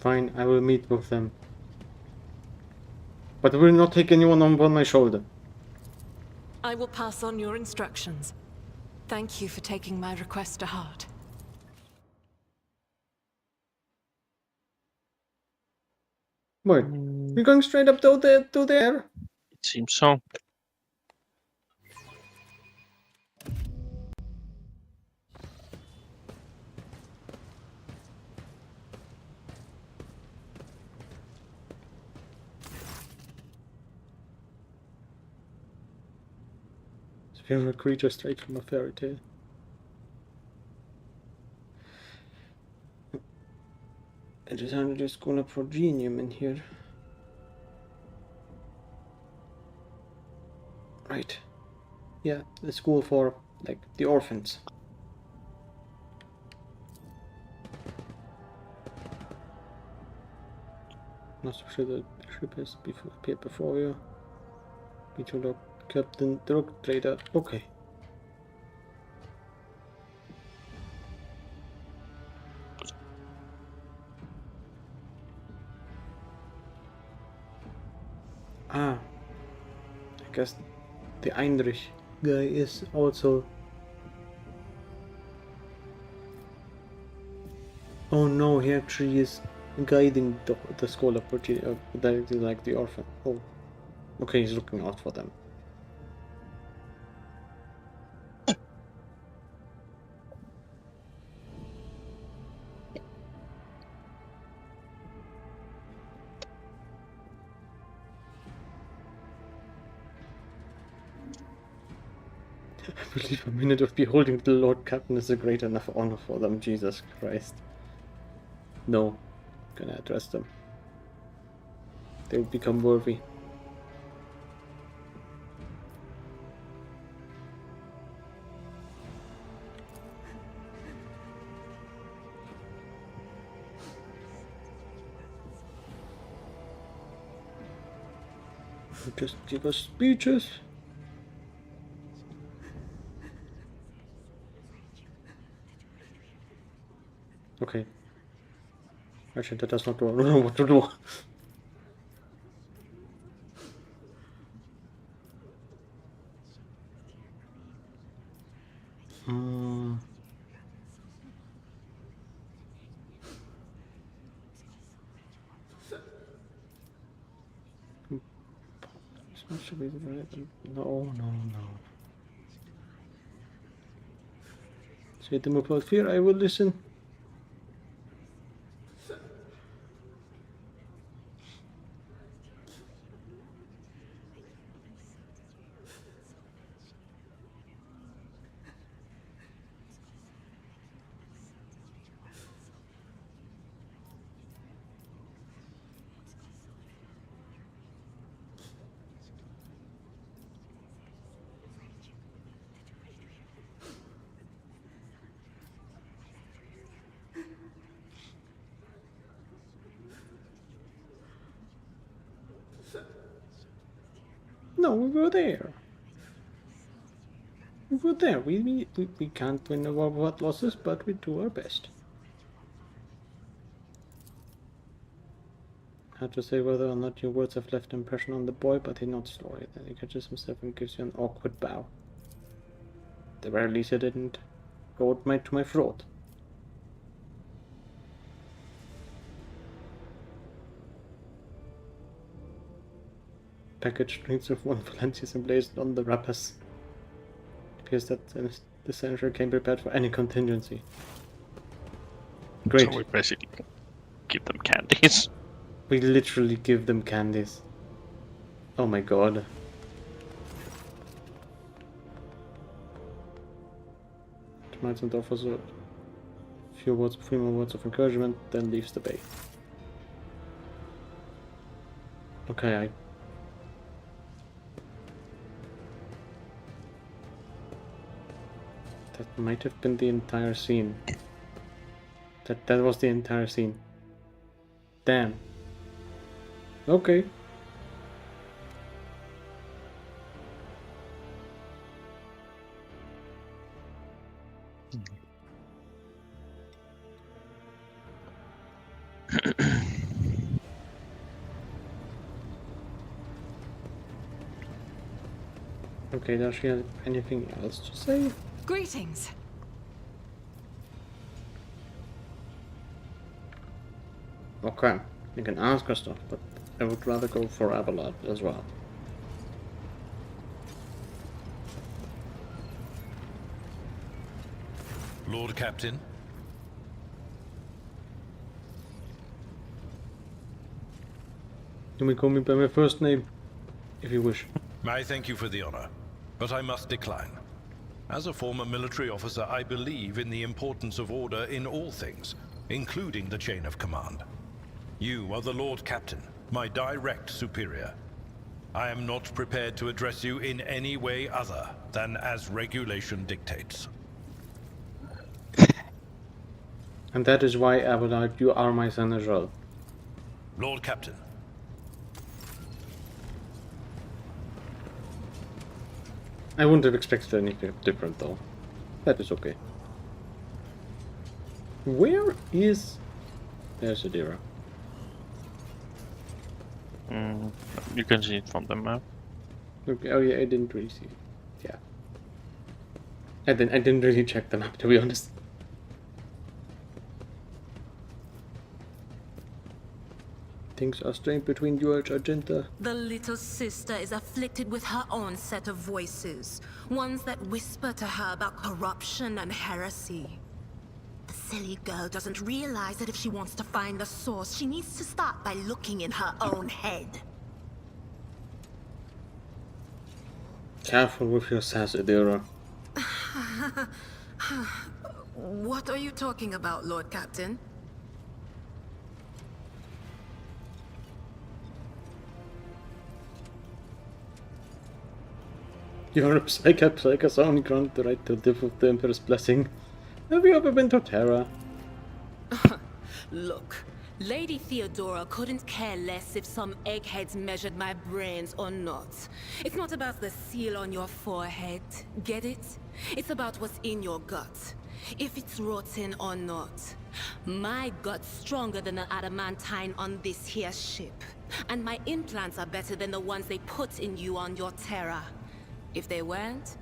Fine, I will meet with them. But I will not take anyone on my shoulder. I will pass on your instructions. Thank you for taking my request to heart. Wait, we're going straight up to there? It seems so. Feeling a creature straight from a fairy tale. I decided to school up for genium in here. Right. Yeah, the school for, like, the orphans. Not so sure the ship has appeared before you. Be to look Captain Drug Trader. Okay. Ah. I guess the Heinrich guy is also... Oh no, he actually is guiding the school of Virginia, like the orphan. Oh. Okay, he's looking out for them. I believe a minute of beholding the Lord Captain is a great enough honor for them, Jesus Christ. No, gonna address them. they will become worthy. Just give us speeches. Okay. Actually, that does not do. I don't know what to do. No. Say them about fear, I will listen. No, we were there. We were there. We can't win a war without losses, but we do our best. Hard to say whether or not your words have left an impression on the boy, but he nods slowly. Then he catches himself and gives you an awkward bow. At the very least, I didn't go to my throat. Package strings of one Valencius emblazoned on the wrappers. It appears that the senator came prepared for any contingency. Great. So we basically give them candies. We literally give them candies. Oh my god. Smiles and offers a few more words of encouragement, then leaves the bay. Okay, that might have been the entire scene. That was the entire scene. Damn. Okay. Okay, does she have anything else to say? Greetings. Okay, you can ask her stuff, but I would rather go for Abelard as well. Lord Captain? You may call me by my first name, if you wish. I thank you for the honor, but I must decline. As a former military officer, I believe in the importance of order in all things, including the chain of command. You are the Lord Captain, my direct superior. I am not prepared to address you in any way other than as regulation dictates. And that is why, Abelard, you are my son as well. Lord Captain. I wouldn't have expected anything different, though. That is okay. Where is... There's Adira. You can see it from the map. Okay, oh yeah, I didn't really see it. Yeah. I didn't really check the map, to be honest. Things are strained between you and Argenta. The little sister is afflicted with her own set of voices, ones that whisper to her about corruption and heresy. The silly girl doesn't realize that if she wants to find the source, she needs to start by looking in her own head. Careful with your sass, Adira. What are you talking about, Lord Captain? You're a psychos only granted the right to live with the Emperor's blessing. Have you ever been to Terra? Look, Lady Theodora couldn't care less if some eggheads measured my brains or not. It's not about the seal on your forehead, get it? It's about what's in your gut. If it's rotten or not. My gut's stronger than the adamantine on this here ship. And my implants are better than the ones they put in you on your Terra. If they weren't,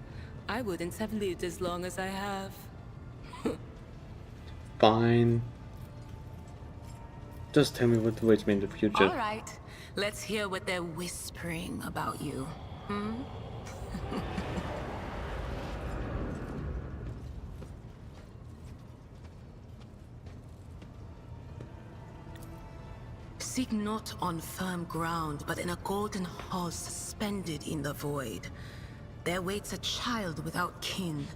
I wouldn't have lived as long as I have. Fine. Just tell me what to wait me in the future. All right, let's hear what they're whispering about you. Seek not on firm ground, but in a golden hall suspended in the void. There waits a child without kin,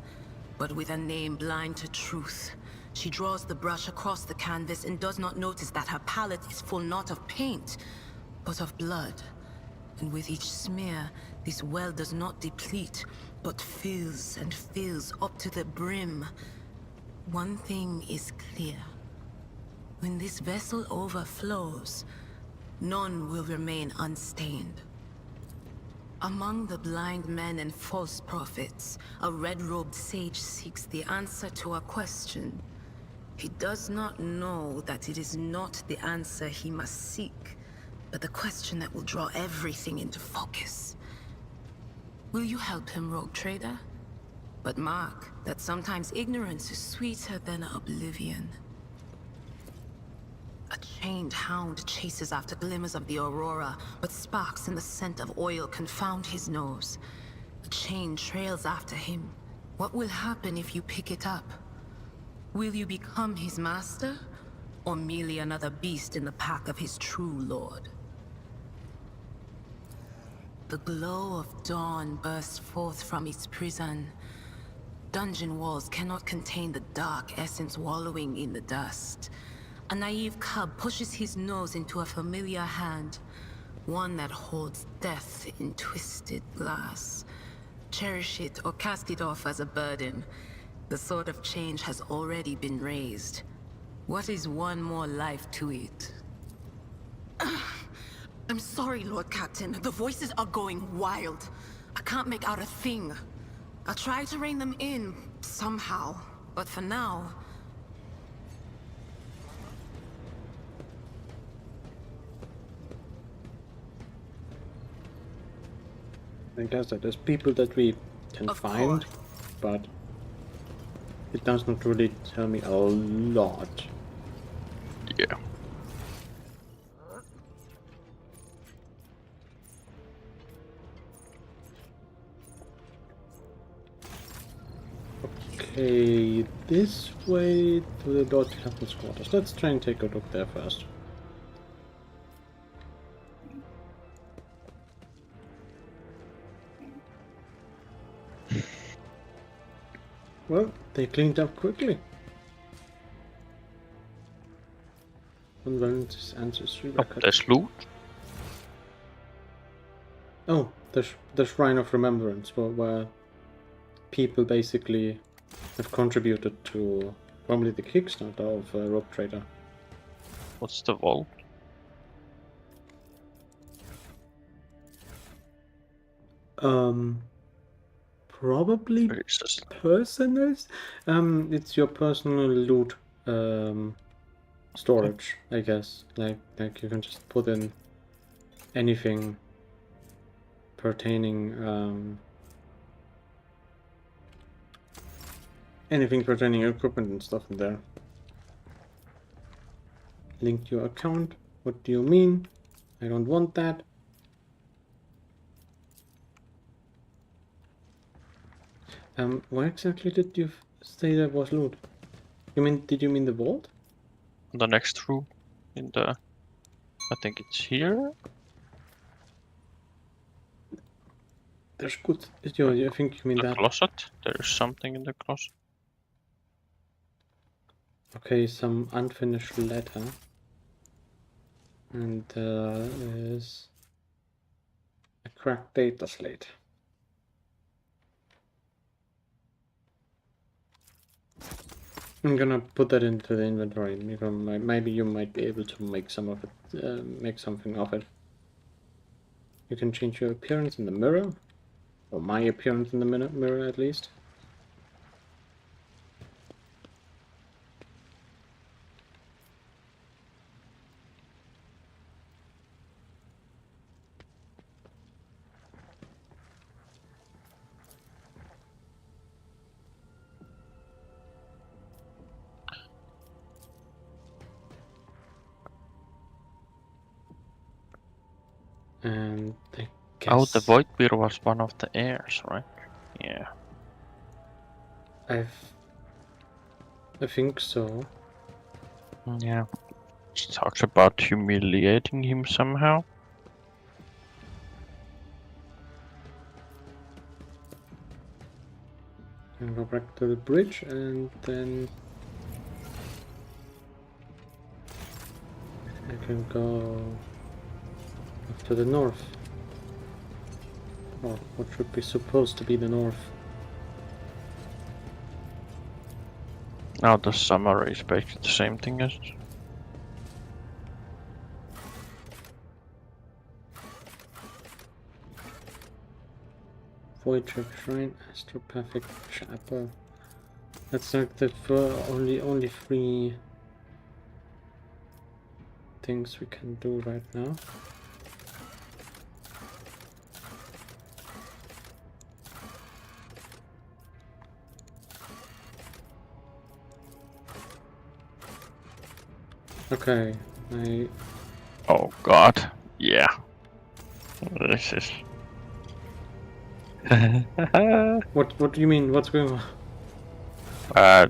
but with a name blind to truth. She draws the brush across the canvas and does not notice that her palette is full not of paint, but of blood. And with each smear, this well does not deplete, but fills and fills up to the brim. One thing is clear. When this vessel overflows, none will remain unstained. Among the blind men and false prophets, a red-robed sage seeks the answer to a question. He does not know that it is not the answer he must seek, but the question that will draw everything into focus. Will you help him, rogue trader? But mark that sometimes ignorance is sweeter than oblivion. A chained hound chases after glimmers of the aurora, but sparks in the scent of oil confound his nose. A chain trails after him. What will happen if you pick it up? Will you become his master, or merely another beast in the pack of his true lord? The glow of dawn bursts forth from its prison. Dungeon walls cannot contain the dark essence wallowing in the dust. A naive cub pushes his nose into a familiar hand, one that holds death in twisted glass. Cherish it or cast it off as a burden. The sword of change has already been raised. What is one more life to it? I'm sorry, Lord Captain. The voices are going wild. I can't make out a thing. I'll try to rein them in, somehow. But for now... I guess that there's people that we can Of find, course. but it does not really tell me a lot. Yeah. Okay, this way to the Lord Captain's quarters. Let's try and take a look there first. Well, they cleaned up quickly. Unvalence's ancestry. Oh, there's loot. Oh, the Shrine of Remembrance, where people basically have contributed to probably the Kickstarter of Rogue Trader. What's the vault? Probably Where is this? personal. It's your personal loot storage, I guess. Like you can just put in anything pertaining equipment and stuff in there. Link to your account. What do you mean? I don't want that. Where exactly did you say there was loot? Did you mean the vault? The next room. In the... I think it's here. There's good. I think you mean The that. closet. There's something in the closet. Okay, some unfinished letter. And is a cracked data slate. I'm gonna put that into the inventory. Maybe you might be able to make some of it, make something of it. You can change your appearance in the mirror, or my appearance in the mirror at least. And I guess... Oh, the Void Beer was one of the heirs, right? Yeah. I think so. Yeah. It talks about humiliating him somehow. And go back to the bridge, and then I can go off to the north. Or what should be supposed to be the north. Now the summary is basically the same thing as... Void Trip Shrine, Astropathic Chapel. That's like the only 3 things we can do right now. Okay, Oh god, yeah. This is... What do you mean? What's going on? I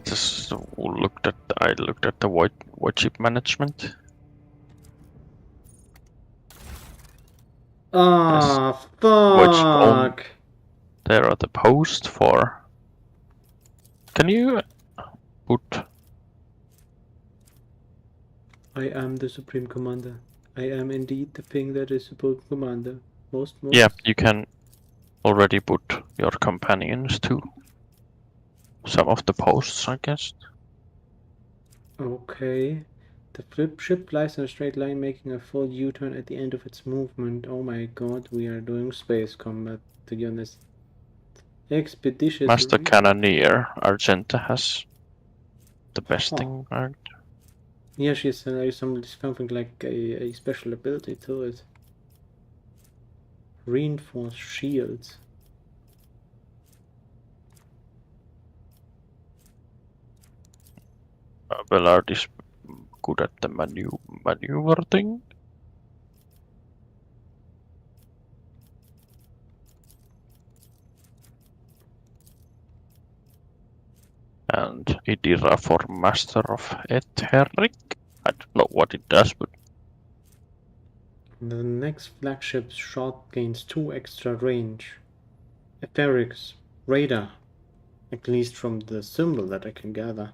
looked at the void chip management. Ah, Void chip fuck! There are the posts for... Can you put... I am the Supreme Commander. I am indeed the thing that is Supreme Commander. Most. Yeah, you can already put your companions to some of the posts, I guess. Okay. The flip ship lies in a straight line, making a full U-turn at the end of its movement. Oh my god, we are doing space combat, to be honest. Expeditious... Master Cannoneer Argenta has the best thing, right? Yeah, she's something like a special ability to it. Reinforced shields. Bellard is good at the maneuver thing. And Idira for Master of Etheric. I don't know what it does, but... The next flagship shot gains 2 extra range. Etheric's radar. At least from the symbol that I can gather.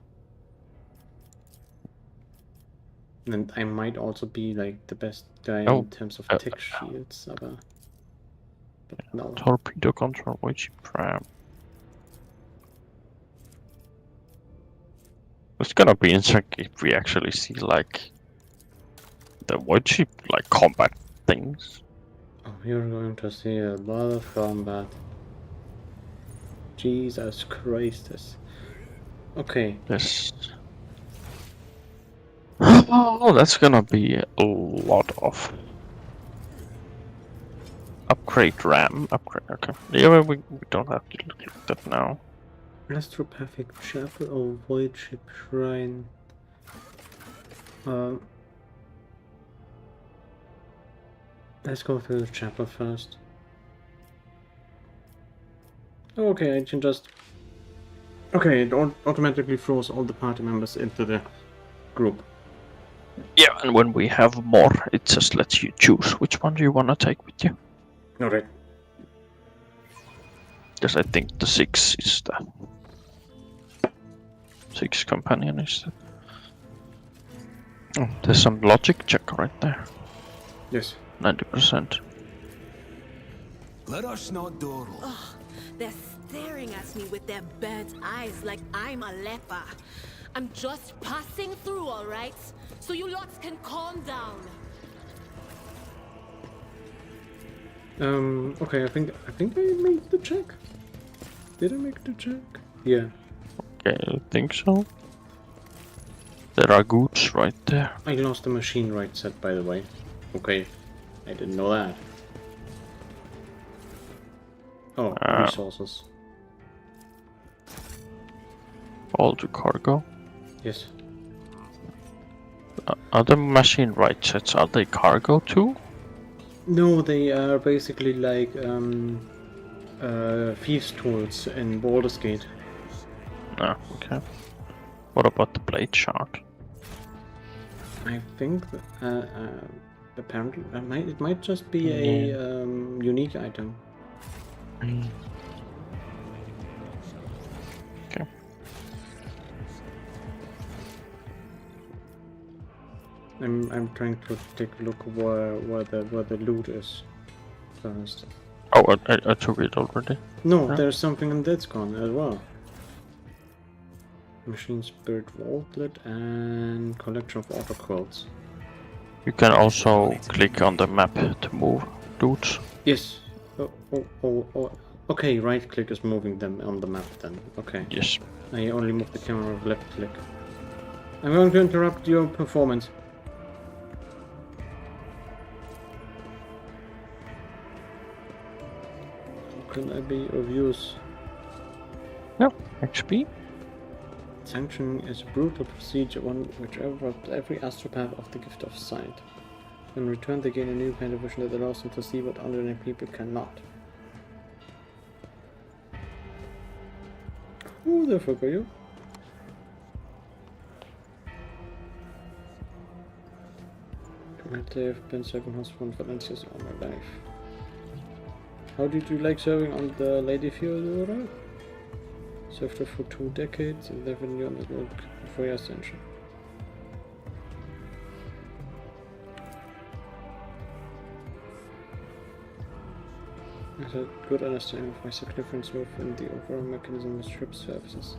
And I might also be like the best guy in terms of tech shields, but no. Torpedo control, which pram. It's gonna be interesting if we actually see like the void ship like combat things. Oh, you're going to see a lot of combat. Jesus Christ. Okay. Yes. Oh, that's gonna be a lot of upgrade RAM. Okay. Yeah, we don't have to look at that now. Astropathic Chapel or Void Ship Shrine. Let's go through the chapel first. Okay, I can just... Okay, it automatically throws all the party members into the group. Yeah, and when we have more, it just lets you choose which one do you want to take with you. Alright. Because I think the 6 is the... 6 companion is the... Oh, there's some logic check right there. Yes. 90%. Let us not dawdle. They're staring at me with their bird's eyes like I'm a leper. I'm just passing through, all right? So you lots can calm down. Okay, I think I made the check. Did I make the check? Yeah. Okay, I think so. There are goods right there. I lost the machine right set, by the way. Okay. I didn't know that. Oh, resources. All to cargo. Yes. Are the machine right sets, are they cargo too? No, they are basically like thieves' tools in Baldur's Gate. Ah, okay. What about the blade shard? I think apparently it might just be a unique item. Okay. I'm trying to take a look where the loot is first. Oh, I took it already. No, Huh? there's something in Deadscon as well. Machine Spirit Wallet and collection of auto quotes. You can also click on the map to move dudes. Yes. Oh. Okay, right click is moving them on the map then. Okay. Yes. I only move the camera with left click. I'm going to interrupt your performance. How can I be of use? No, XP. Sanctioning is a brutal procedure, one which overlaps every astropath of the gift of sight. In return, they gain a new kind of vision that allows them to see what ordinary people cannot. Who the fuck are you? I have been serving hospital in Valencia all my life. How did you like serving on the Lady Theodora? Served her for 2 decades, 11 years before your ascension. I had a good understanding of my significance within the overall mechanism of ship services.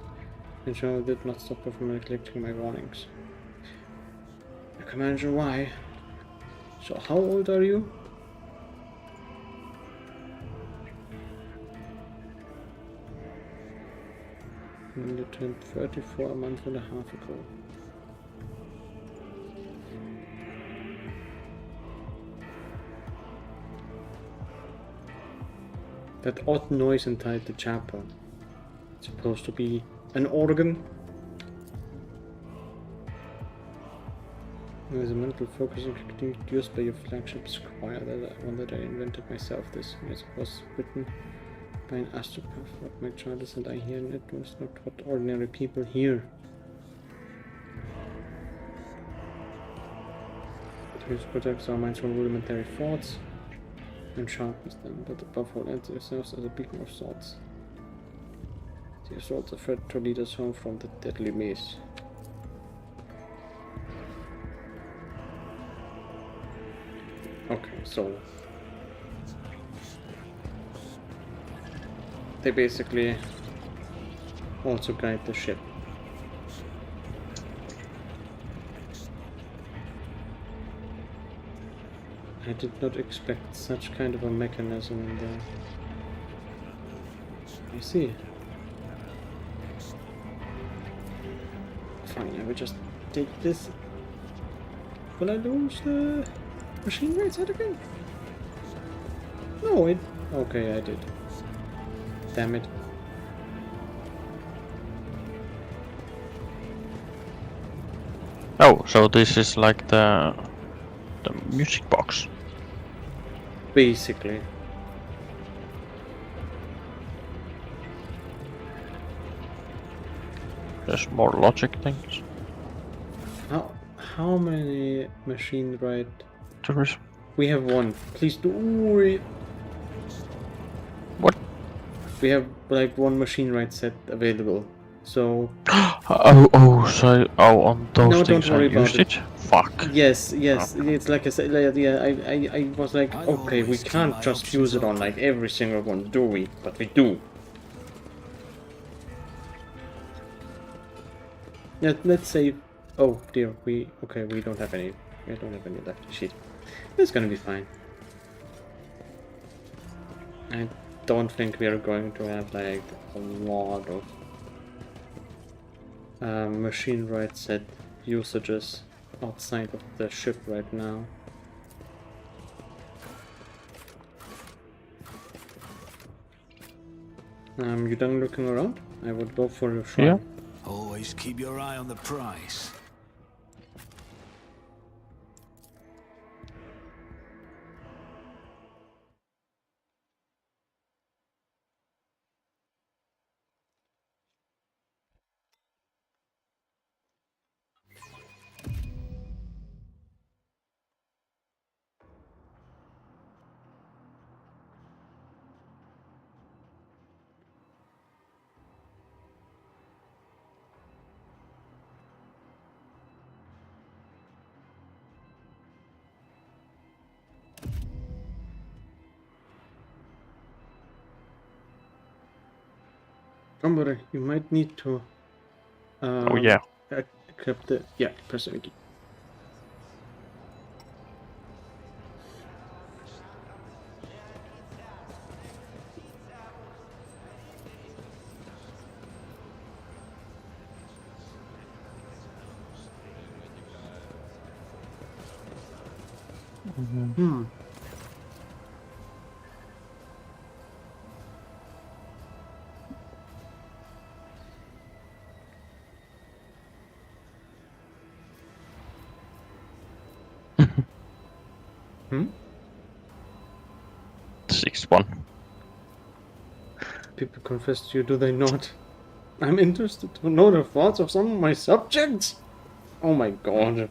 In general, did not stop her from neglecting my warnings. I can imagine why. So, how old are you? You turned 34 a month and a half ago. That odd noise inside the chapel. It's supposed to be an organ. There's a mental focusing technique used by your flagship squire that I invented myself. This music was written by an astropath. What my child is and I hear in it was not what ordinary people hear. It helps protect our minds from rudimentary thoughts and sharpens them, but above all else it serves as a beacon of thoughts. The assault's a threat to lead us home from the deadly maze. Okay, so they basically also guide the ship. I did not expect such kind of a mechanism in there. I see. Fine, I will just take this. Will I lose the machine right side again? No, it... Okay, I did. Damn it. Oh, so this is like the music box. Basically. There's more logic things. How many machine right? There is. We have one. Please do. What? We have like one machine right set available. So. On those No, things don't worry I about used it. Fuck. Yes. It's like I said. Yeah, I was like, okay, we can't just use it on like every single one, do we? But we do. Yeah, let's say. Oh dear, we don't have any. We don't have any left. Shit. It's gonna be fine. I don't think we are going to have like a lot of machine right set usages outside of the ship right now. You done looking around? I would go for a shrine. Yeah. Always keep your eye on the prize. Somebody, you might need to. Oh yeah. Equip the person key. Hmm. Hmm? 6-1. People confess to you, do they not? I'm interested to know the thoughts of some of my subjects. Oh my god.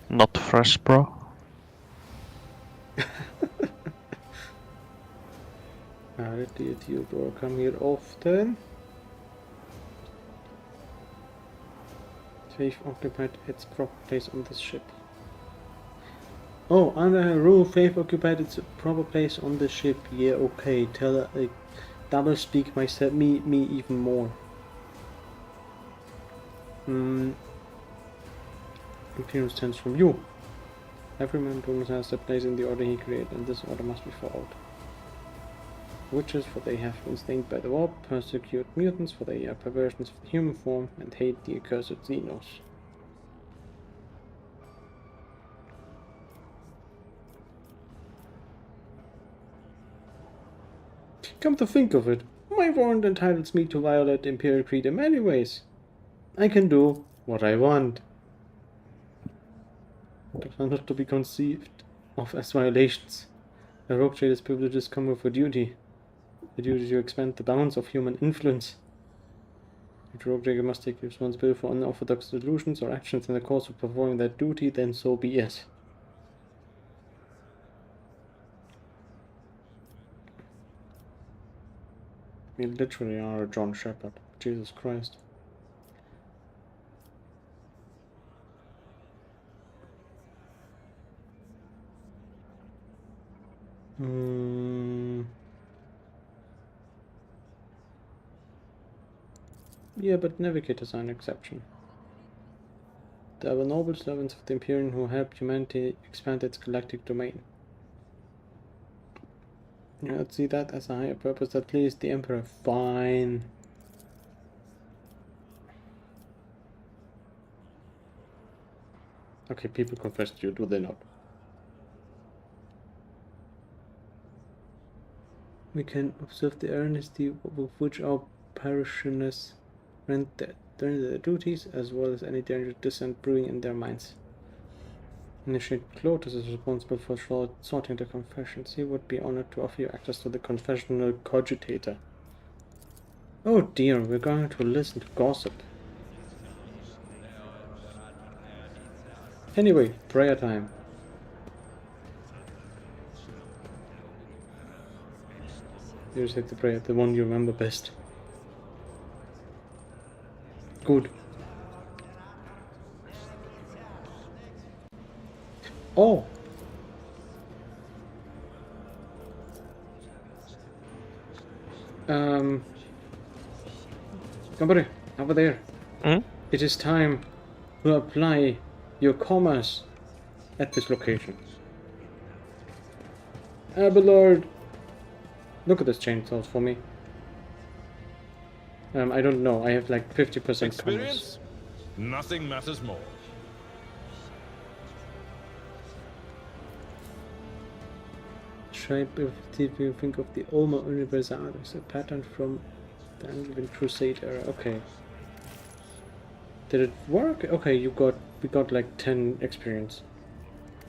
Not fresh, bro. Did Theodore come here often? Faith occupied its proper place on this ship. Oh, under her roof, Faith occupied its proper place on the ship. Yeah, okay. Tell her, like, double speak myself, me even more. Imperium stands from you. Every man has their place in the order he created, and this order must be followed. Witches, for they have been stained by the warp, persecute mutants, for they are perversions of the human form, and hate the accursed Xenos. Come to think of it, my warrant entitles me to violate the Imperial Creed in many ways. I can do what I want. Those are not to be conceived of as violations. A rogue trader's privileges come with a duty. The duty to expand the bounds of human influence. If the rogue trader must take responsibility for unorthodox solutions or actions in the course of performing that duty, then so be it. We literally are a John Shepherd. Jesus Christ. Yeah, but navigators are an exception. There were noble servants of the Imperium who helped humanity expand its galactic domain. I'd see that as a higher purpose that pleased the Emperor. Fine. Okay, people confess to you, do they not? We can observe the earnesty with which our parishioners render their duties, as well as any dangerous dissent brewing in their minds. Initiate Clotus is responsible for sorting the confessions. He would be honored to offer you access to the confessional cogitator. Oh dear, we're going to listen to gossip. Anyway, prayer time. You just have to pray the one you remember best. Good. Oh! Company, Over there. Hmm? It is time to apply your commerce at this location. Abelard! Look at this chainsaw for me. I don't know. I have like 50% commerce. Experience? Nothing matters more. Tribe of you think of the Oma Universalis, a pattern from the Anglican Crusade era. Okay. Did it work? Okay, we got like 10 experience.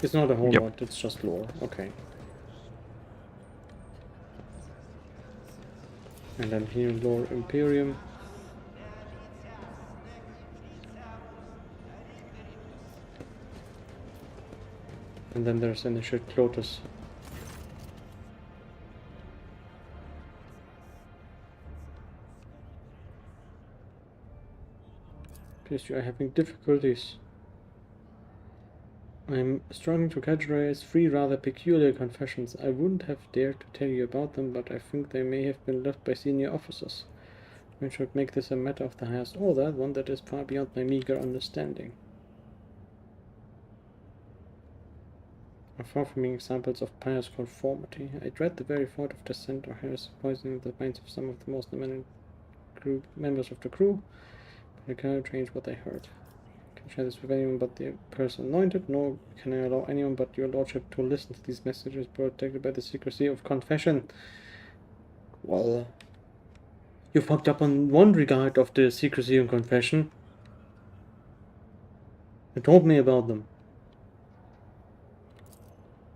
It's not a whole lot, it's just lore. Okay. And then here lore Imperium. And then there's Initiate Clotus. Please, you are having difficulties. I'm struggling to categorize 3 rather peculiar confessions. I wouldn't have dared to tell you about them, but I think they may have been left by senior officers. We should make this a matter of the highest order, one that is far beyond my meager understanding. Are far from being examples of pious conformity. I dread the very thought of dissent or heresy poisoning the minds of some of the most eminent members of the crew, but I cannot change what I heard. I can share this with anyone but the person anointed, nor can I allow anyone but your lordship to listen to these messages protected by the secrecy of confession. Well, you fucked up on one regard of the secrecy of confession. You told me about them.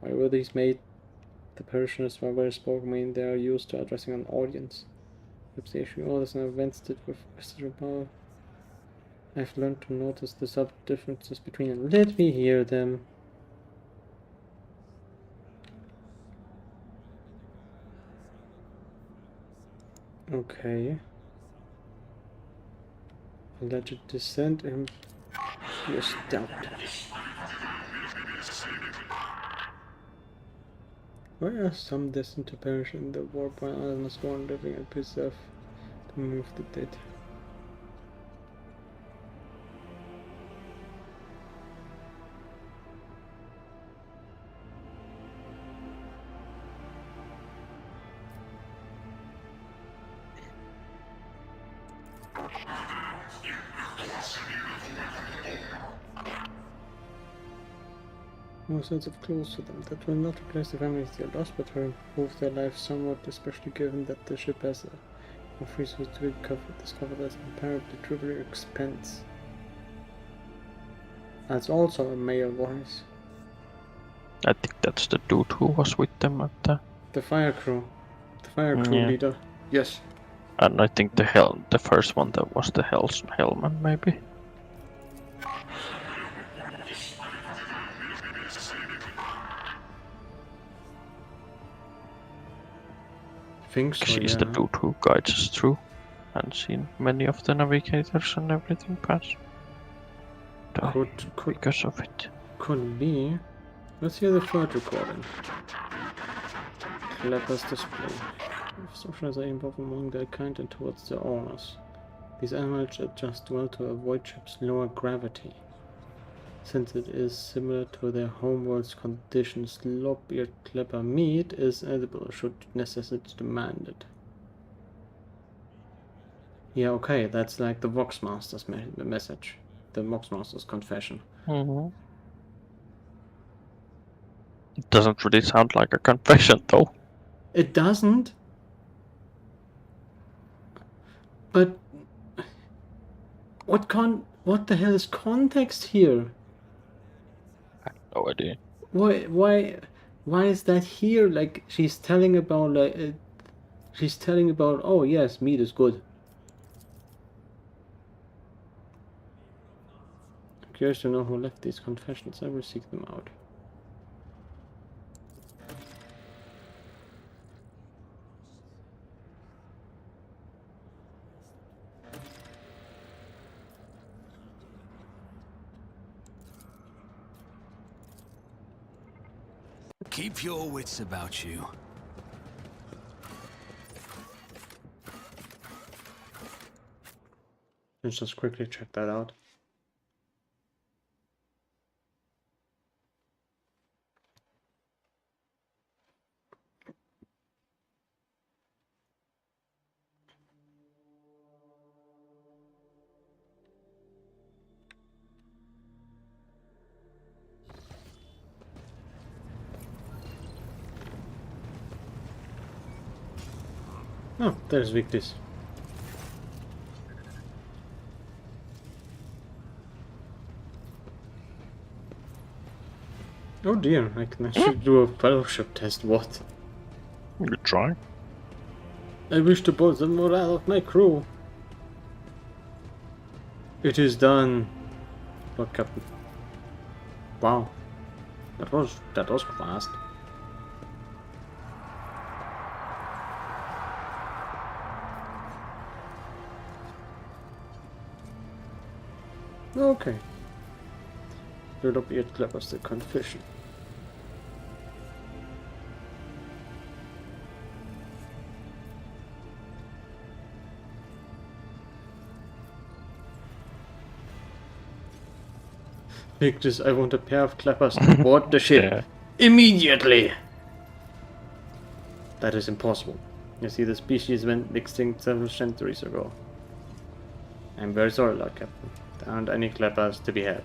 Why were these made? The parishioners were very spoken when they are used to addressing an audience. If they issue orders and events did with residual power, I've learned to notice the subtle differences between them. Let me hear them. Okay. Alleged descent and was stopped. Why are some destined to perish in the war while others must go on living and preserve the memory of the dead? No sense of close to them. That will not replace the families they lost, but will improve their lives somewhat, especially given that the ship has enough resources to discover that's comparatively trivial expense. That's also a male voice. I think that's the dude who was with them at the fire crew. The fire crew leader. Yes. And I think the first one that was the Hellman, maybe. Think so, She's the dude who guides us through and seen many of the navigators and everything pass. Could because of it. Could be. Let's hear the third recording. Clever's display. Socials are involved among their kind and towards their owners. These animals adjust well to avoid ship's lower gravity. Since it is similar to their homeworld's conditions, lop-eared clever meat is edible should necessity demand it. Yeah, okay, that's like the Voxmaster's message. The Voxmaster's confession. It doesn't really sound like a confession, though. It doesn't? But what the hell is context here? I have no idea. Why is that here? Like she's telling about oh yes, meat is good. I'm curious to know who left these confessions. I will seek them out. Keep your wits about you. Let's just quickly check that out. Oh, there's Victis. Oh dear, I can actually do a fellowship test. What? You try. I wish to boost the morale of my crew. It is done. Lord Captain. Wow. That was fast. Okay. Build up yet clever's the confession. Victus, I want a pair of clappers to board the ship. Yeah. Immediately! That is impossible. You see, the species went extinct several centuries ago. I'm very sorry, Lord Captain. There aren't any clappers to be had.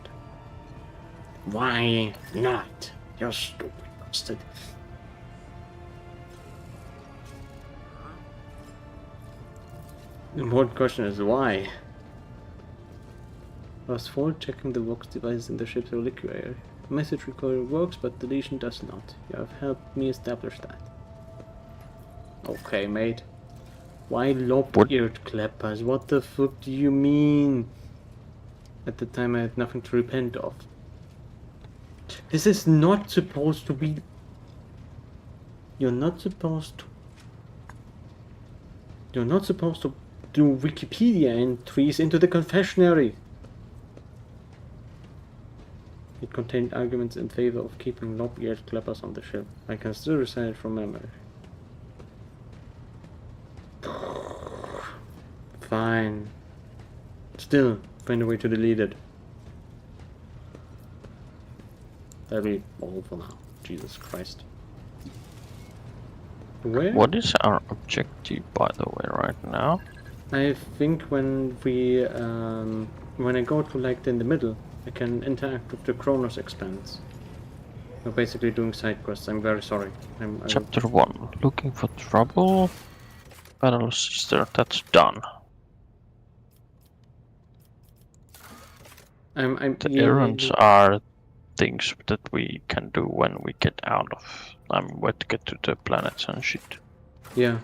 Why not? You stupid bastard. The important question is why? I was forward checking the Vox devices in the ship's reliquary. The message recorder works, but deletion does not. You have helped me establish that. Okay, mate. Why lop-eared clappers? What the fuck do you mean? At the time I had nothing to repent of. This is not supposed to be... You're not supposed to do Wikipedia entries into the confessionary. It contained arguments in favor of keeping lop-eared clappers on the ship. I can still recite it from memory. Fine. Still, find a way to delete it. That'll be all for now. Jesus Christ. Where? What is our objective, by the way, right now? I think when we, when I go to like in the middle, I can interact with the Kronos expanse. We're basically doing side quests. I'm very sorry. Chapter 1. Looking for trouble. Battle sister. That's done. The errands are things that we can do when we get out of. Where to get to the planets and shit. Yeah.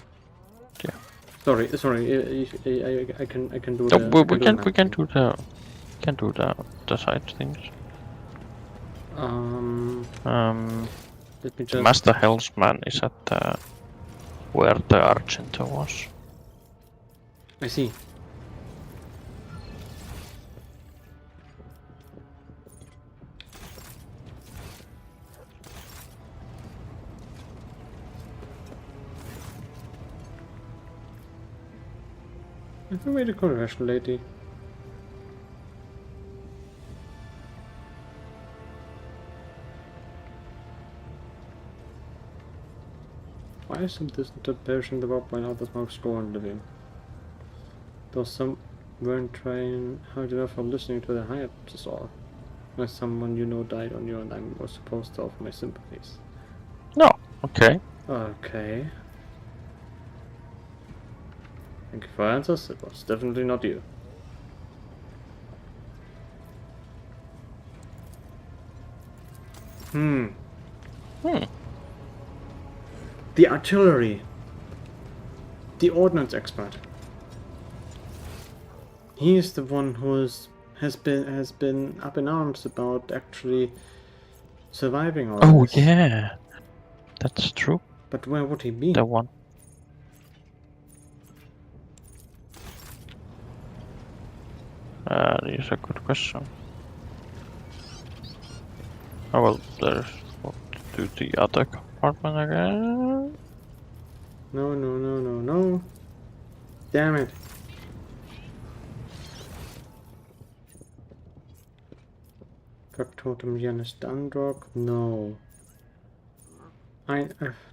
Yeah. Sorry. I can do No, the. we can do the side things. Let me just. Master Hellsman is at the where the Argento was. I see. Have you made a conversion lately? Why is some distant perishing the warp while others more explore and living? Though some weren't trying hard enough for listening to the hype or when someone you know died on you and I was supposed to offer my sympathies. No, okay. Okay. Thank you for answers. It was definitely not you. The artillery. The ordnance expert. He is the one who has been up in arms about actually surviving all Oh this. yeah, that's true. But where would he be? The one. That is a good question. Oh well, there's what to do the other compartment again. No. Damn it. Factotum Janus Dundrock? No.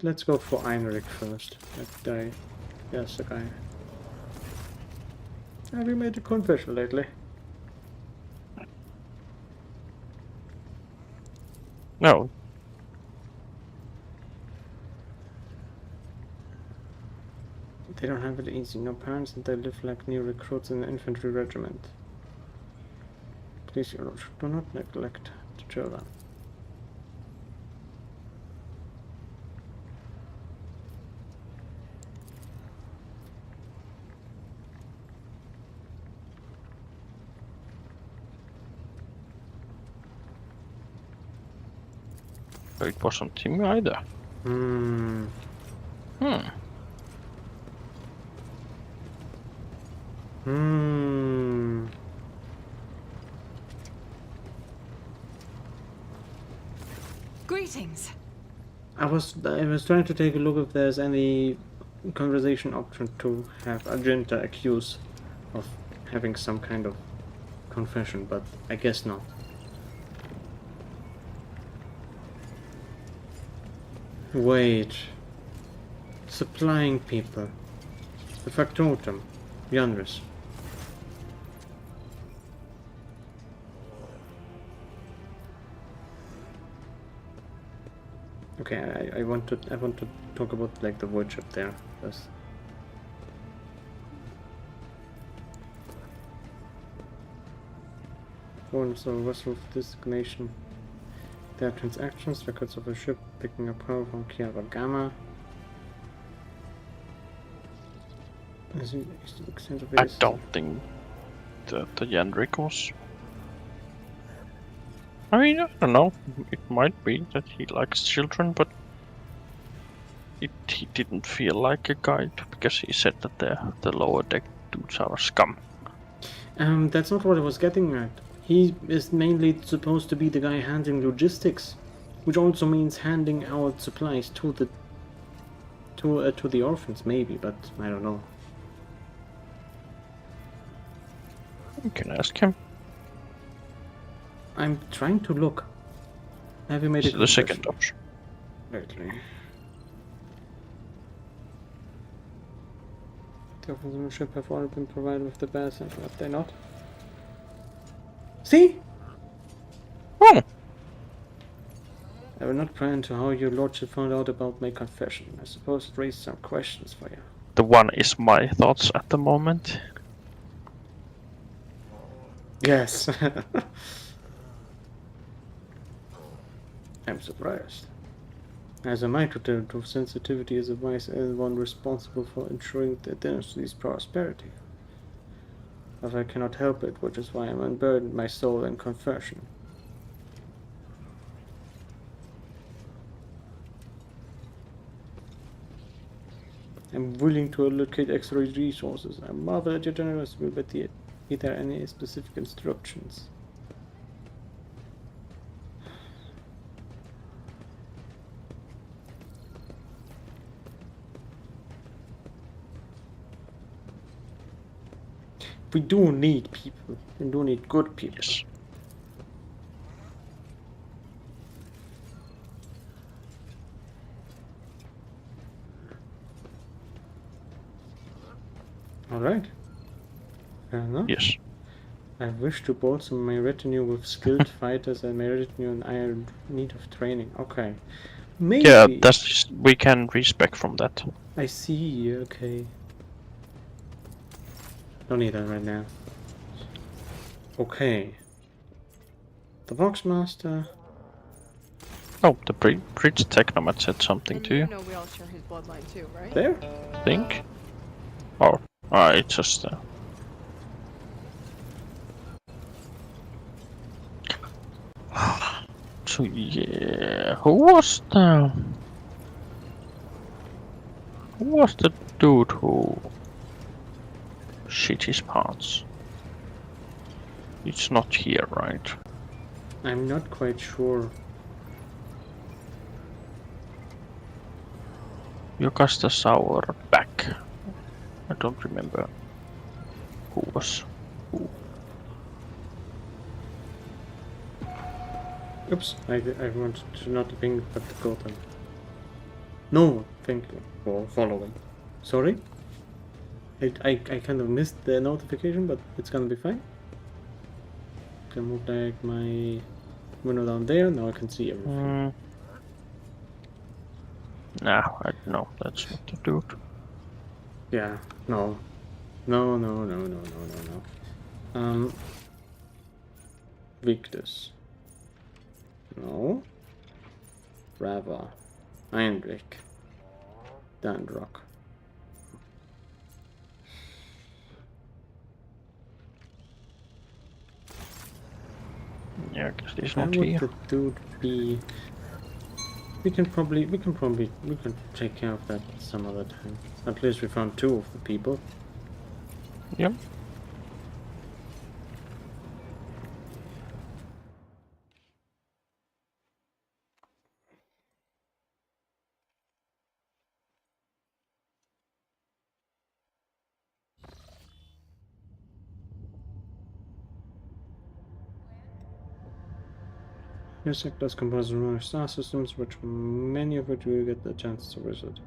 Let's go for Einrich first. That guy. Yes, the guy. Have you made a confession lately? No. They don't have it easy. No parents, and they live like new recruits in an infantry regiment. Please, Your Lordship, do not neglect the children. It wasn't him either. Hmm. Hmm. Hmm. Greetings. I was trying to take a look if there's any conversation option to have Argenta accused of having some kind of confession, but I guess not. Wait. Supplying people. The factotum. Janus. Okay, I want to talk about like the void ship there first. Bonus or vessel designation. There are transactions, records of a ship picking up power from Kiara Gamma. I don't think that the Yanrick was. I mean, I don't know. It might be that he likes children, but he didn't feel like a guide because he said that the lower deck dudes are scum. That's not what I was getting at. He is mainly supposed to be the guy handling logistics, which also means handing out supplies to the orphans, maybe, but I don't know. You can ask him. I'm trying to look. Have you made It's a the confession? second option. Lately. The orphans on the ship have already been provided with the best, and have they not? See? Oh! I will not pry into how your lordship found out about my confession. I suppose it raised some questions for you. The one is my thoughts at the moment. Yes. I'm surprised. As am I to sensitivity as a vice and one responsible for ensuring the dynasty's prosperity. But I cannot help it, which is why I'm unburdened my soul in confession. I'm willing to allocate extra resources. I marvel at your generosity, but are there any specific instructions? We do need people. We do need good people. Yes. Alright. Fair enough. Yes. I wish to bolster my retinue with skilled fighters and my retinue and I are in need of training. Okay. Maybe. Yeah, that's we can respec from that. I see, okay. Don't need that right now. Okay. The Voxmaster. Oh, the bridge technomat said something to you. You know we all share his bloodline too, right? There? I think. Oh, it's just. So yeah, who was the dude who shit his pants? It's not here, right? I'm not quite sure. You cast a sour back. I don't remember who was who. Oops, I wanted to not to ping, but to go then. No, thank you for following. Sorry? I kind of missed the notification, but it's gonna be fine. Can move like my window down there, now I can see everything. Nah, no, that's not the dude. Yeah, no. No, no, no, no, no, no, no. Victus. No. Rava. Heinrich. Dandrock. Yeah, I guess he's Where not would here. the dude be? We can take care of that some other time. At least we found 2 of the people. Yep. Your sectors compose of star systems, which many of which we will get the chance to visit.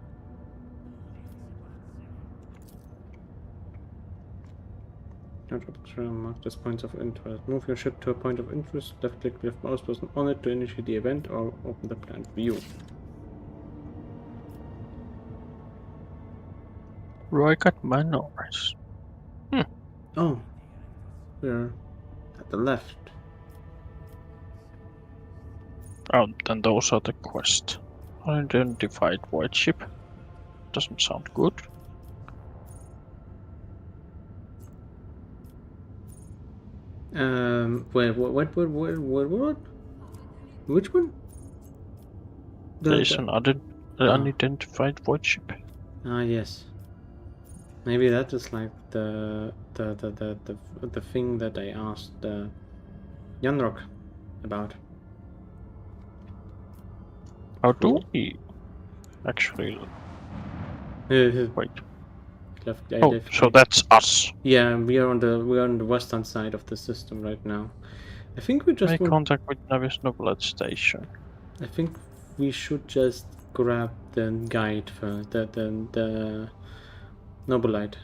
Mark as points of interest. Move your ship to a point of interest. Left click with mouse button on it to initiate the event or open the planned view. Right at my nose. Oh, we're at the left. Oh, then those are the quests. Unidentified white ship. Doesn't sound good. Wait, what? Which one? There's an unidentified white ship. Ah, yes. Maybe that is like the thing that I asked Yanrock about. How do we actually wait? Oh, so that's us. Yeah, we are on the western side of the system right now. I think we just Make contact with Navis Nobulat Station. I think we should just grab the guide for the Nobolite.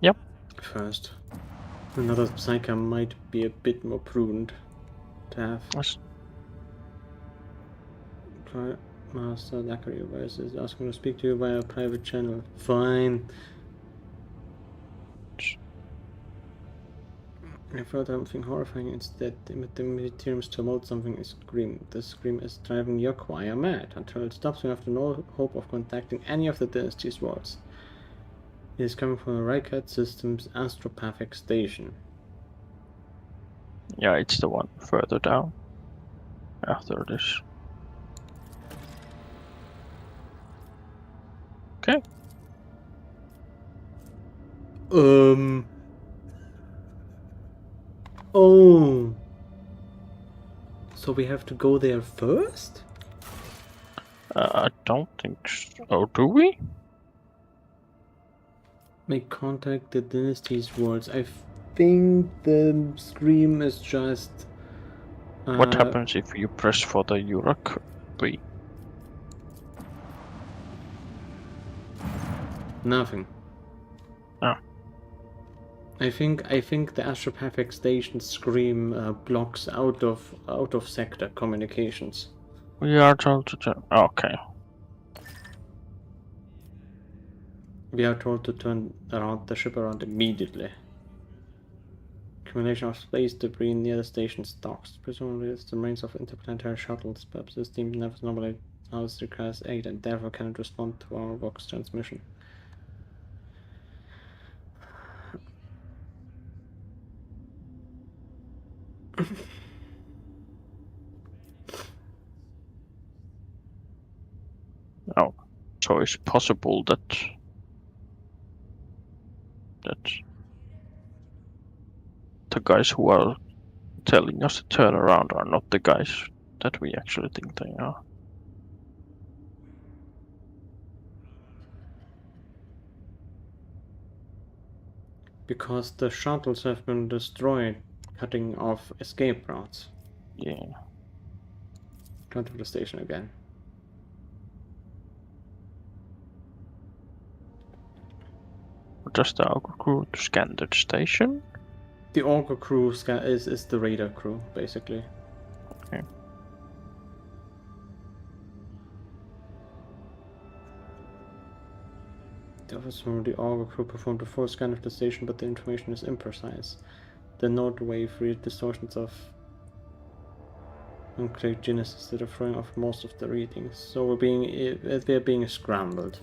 Yep. First. Another Psyker might be a bit more prudent to have. Yes. Master Zachary Weiss is asking to speak to you via a private channel. Fine. I thought something horrifying instead. The Mediterium's tumult, something is scream. The scream is driving your choir mad. Until it stops, you have no hope of contacting any of the dynasty's wards. It is coming from the Rykard Systems astropathic station. Yeah, it's the one further down. After this. Okay. Oh. So we have to go there first? I don't think so. Oh, do we? Make contact the dynasty's wards. I think the scream is just... What happens if you press for the Yurak B? Nothing. Ah. I think the astropathic station scream blocks out of sector communications. We are told to turn. Okay. We are told to turn the ship around immediately. Accumulation of space debris near the station's docks. Presumably it's the remains of interplanetary shuttles, but this team never normally house requires aid and therefore cannot respond to our Vox transmission. Oh, so it's possible that the guys who are telling us to turn around are not the guys that we actually think they are. Because the shuttles have been destroyed, cutting off escape routes. Yeah. front of the station again. Just the Augur crew to scan the station. The Augur crew is the radar crew, basically. Okay. The officer from the Augur crew performed a full scan of the station, but the information is imprecise. The node wave read distortions of unclear genesis that are throwing off most of the readings. So we're being scrambled.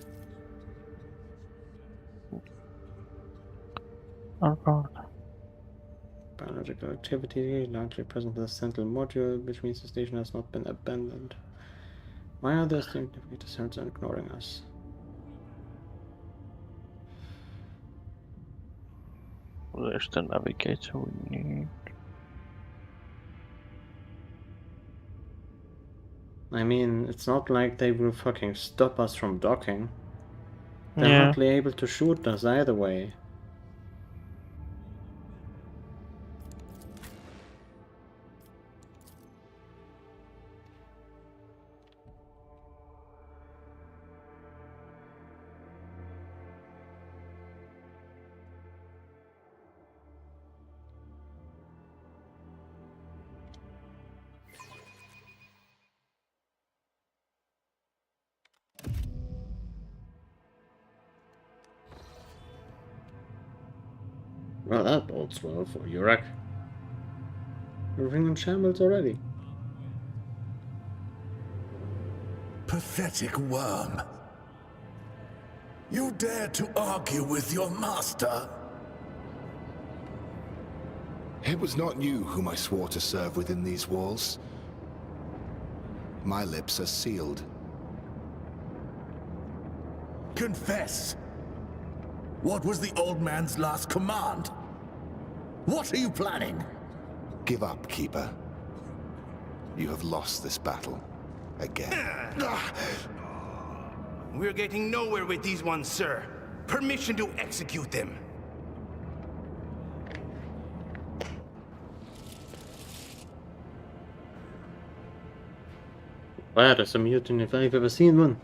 Oh god. Biological activity largely present in the central module, which means the station has not been abandoned. Why are the navigator sensors ignoring us? There's the navigator we need. I mean, it's not like they will fucking stop us from docking. They're Yeah. hardly able to shoot us either way. Well, that bodes well for Urek. Everything in shambles already. Pathetic worm. You dare to argue with your master? It was not you whom I swore to serve within these walls. My lips are sealed. Confess! What was the old man's last command? What are you planning? Give up, Keeper. You have lost this battle. Again. We're getting nowhere with these ones, sir. Permission to execute them. Wow, there's a mutant if I've ever seen one.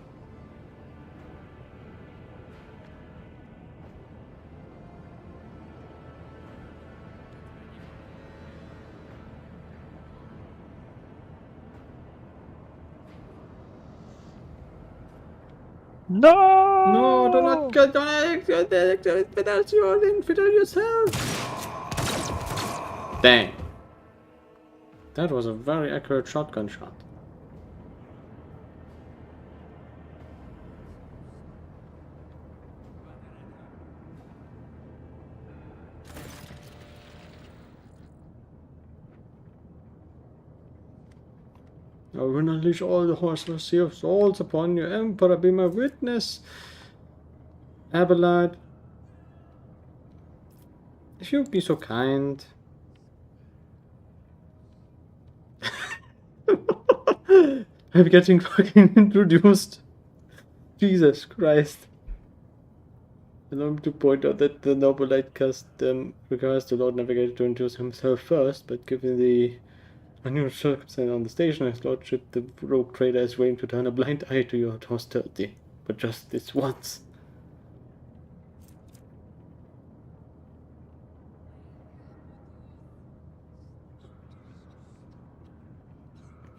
No! No, do not infidel yourself. Dang. That was a very accurate shotgun shot. I will unleash all the horses of souls upon you, Emperor, be my witness. Abelard, if you'd be so kind. I'm getting fucking introduced. Jesus Christ. Allow me to point out that the Nobolite cast requires the Lord Navigator to introduce himself first, but given the unusual circumstance on the station, His Lordship, the rogue trader, is willing to turn a blind eye to your hostility. But just this once.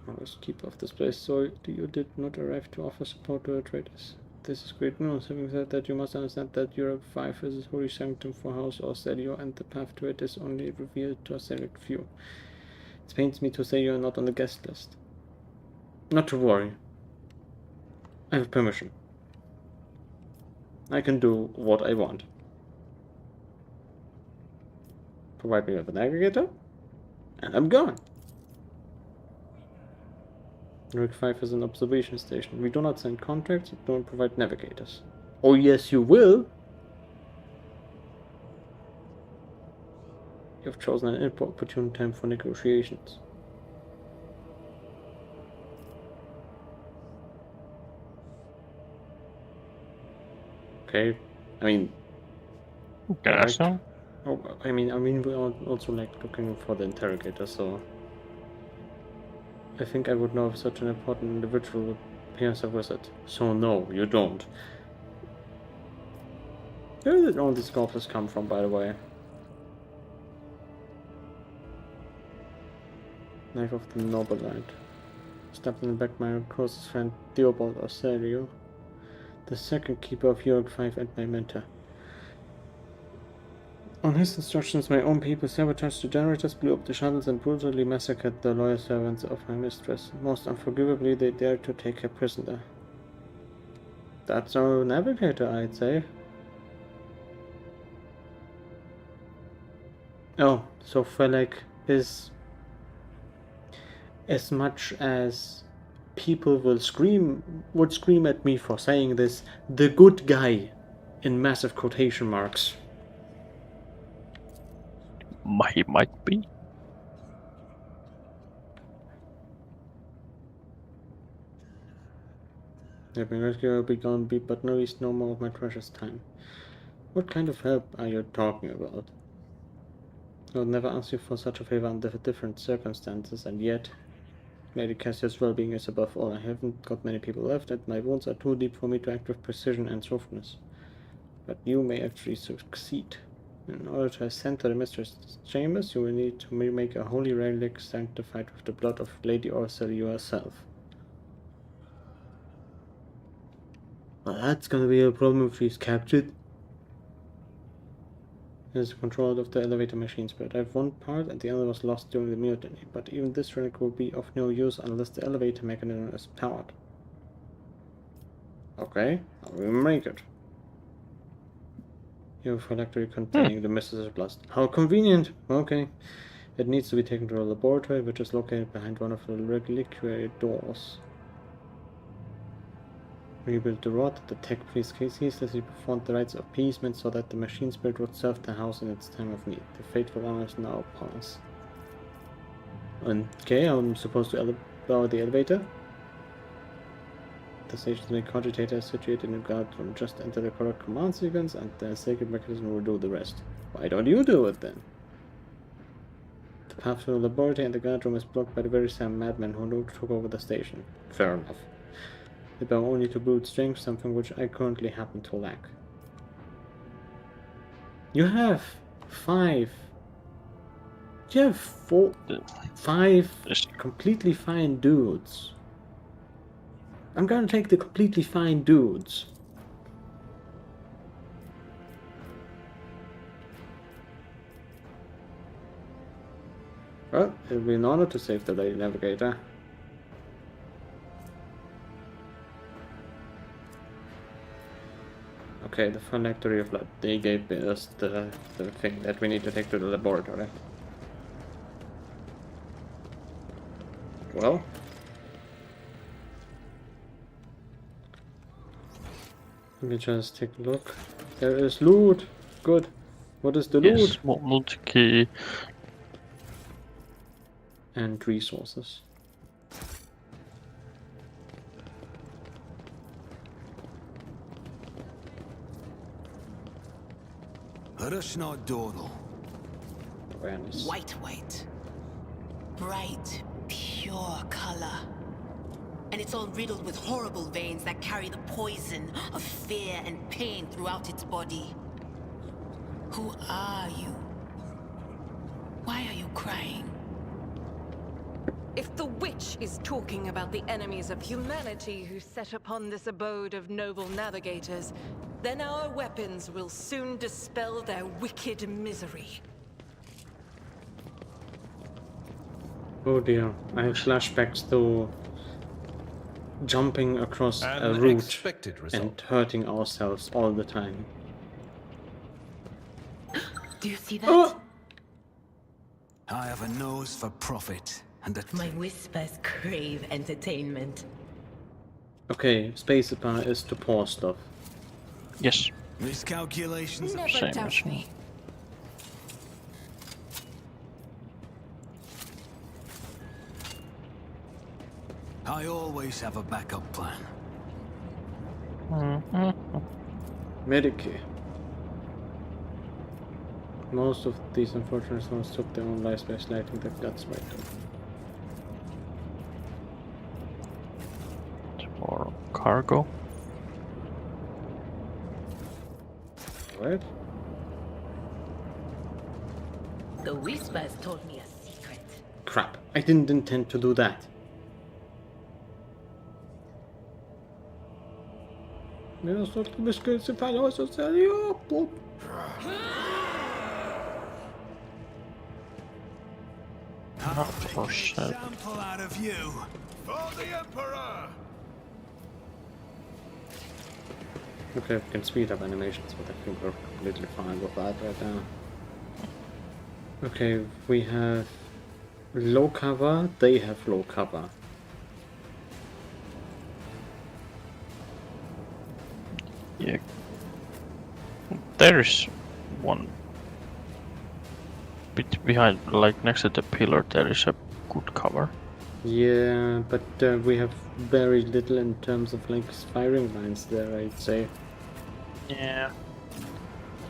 I was keeper of this place, so you did not arrive to offer support to the traders. This is great news. Having said that, you must understand that Europe 5 is a holy sanctum for House Austerio, and the path to it is only revealed to a select few. It pains me to say you are not on the guest list. Not to worry. I have permission. I can do what I want. Provide me with an aggregator, and I'm gone. Rook 5 is an observation station. We do not send contracts, we don't provide navigators. Oh yes, you will! You have chosen an inopportune time for negotiations. Okay, I mean... Guess so. Oh, I mean, we're also like looking for the interrogator, so... I think I would know if such an important individual appears a visit. So no, you don't. Where did all these goblins come from, by the way? Knife of the Nobilite. Stabbed in the back my closest friend Theobald Arcerio, the second keeper of York 5 and my mentor. On his instructions, my own people sabotaged the generators, blew up the shuttles, and brutally massacred the loyal servants of my mistress. Most unforgivably, they dared to take her prisoner. That's our navigator, I'd say. Oh, so Felek is... As much as people would scream at me for saying this, the good guy, in massive quotation marks. He might be. I've been rescued, I'll be gone, but no least no more of my precious time. What kind of help are you talking about? I would never ask you for such a favor under different circumstances, and yet... Lady Cassia's well-being is above all. I haven't got many people left, and my wounds are too deep for me to act with precision and swiftness. But you may actually succeed. In order to ascend to the mistress' chambers, you will need to make a holy relic sanctified with the blood of Lady Orcelio herself. Well, that's gonna be a problem if she's captured. There's control of the elevator machines, but I have one part and the other was lost during the mutiny. But even this relic will be of no use unless the elevator mechanism is powered. Okay, I'll remake it. You have a phylactery containing the mistress's blood. How convenient! Okay. It needs to be taken to a laboratory, which is located behind one of the reliquary doors. Rebuild the rod. The tech priest ceaselessly performed the rites of appeasement so that the machine spirit would serve the house in its time of need. The fateful honor is now upon us. Okay, I'm supposed to power the elevator. The station's main cogitator is situated in the guard room. Just enter the correct command sequence and the sacred mechanism will do the rest. Why don't you do it then? The path to the laboratory and the guard room is blocked by the very same madman who took over the station. Fair enough. They bow only to brute strength, something which I currently happen to lack. You have 5. You have 5 completely fine dudes. I'm gonna take the completely fine dudes. Well, it'll be an honor to save the Lady Navigator. Okay, the phylactery of blood. They gave us the thing that we need to take to the laboratory. Well. Let me just take a look. There is loot! Good. What is the loot? Yes, multi-key. And resources. Rush not dawdle. Awareness. White. Bright, pure color. And it's all riddled with horrible veins that carry the poison of fear and pain throughout its body. Who are you? Why are you crying? If the witch is talking about the enemies of humanity who set upon this abode of noble navigators, then our weapons will soon dispel their wicked misery. Oh dear, I have flashbacks to jumping across a route and hurting ourselves all the time. Do you see that? I have a nose for profit, and My whispers crave entertainment. Okay, spacebar is to pause stuff. Yes. Miscalculations. Never doubt me. I always have a backup plan. Medicare. Most of these unfortunate souls took their own lives by sliding their guts right through. cargo. Right? The Whispers told me a secret. Crap, I didn't intend to do that. Menos que se falou sucedió. Oh shit. Example out of you. For the Emperor! Okay, we can speed up animations, but I think we're completely fine with that right now. Okay, we have low cover, they have low cover. Yeah. There's one bit behind, like next to the pillar, there is a good cover. Yeah, but we have very little in terms of like firing lines there, I'd say. Yeah.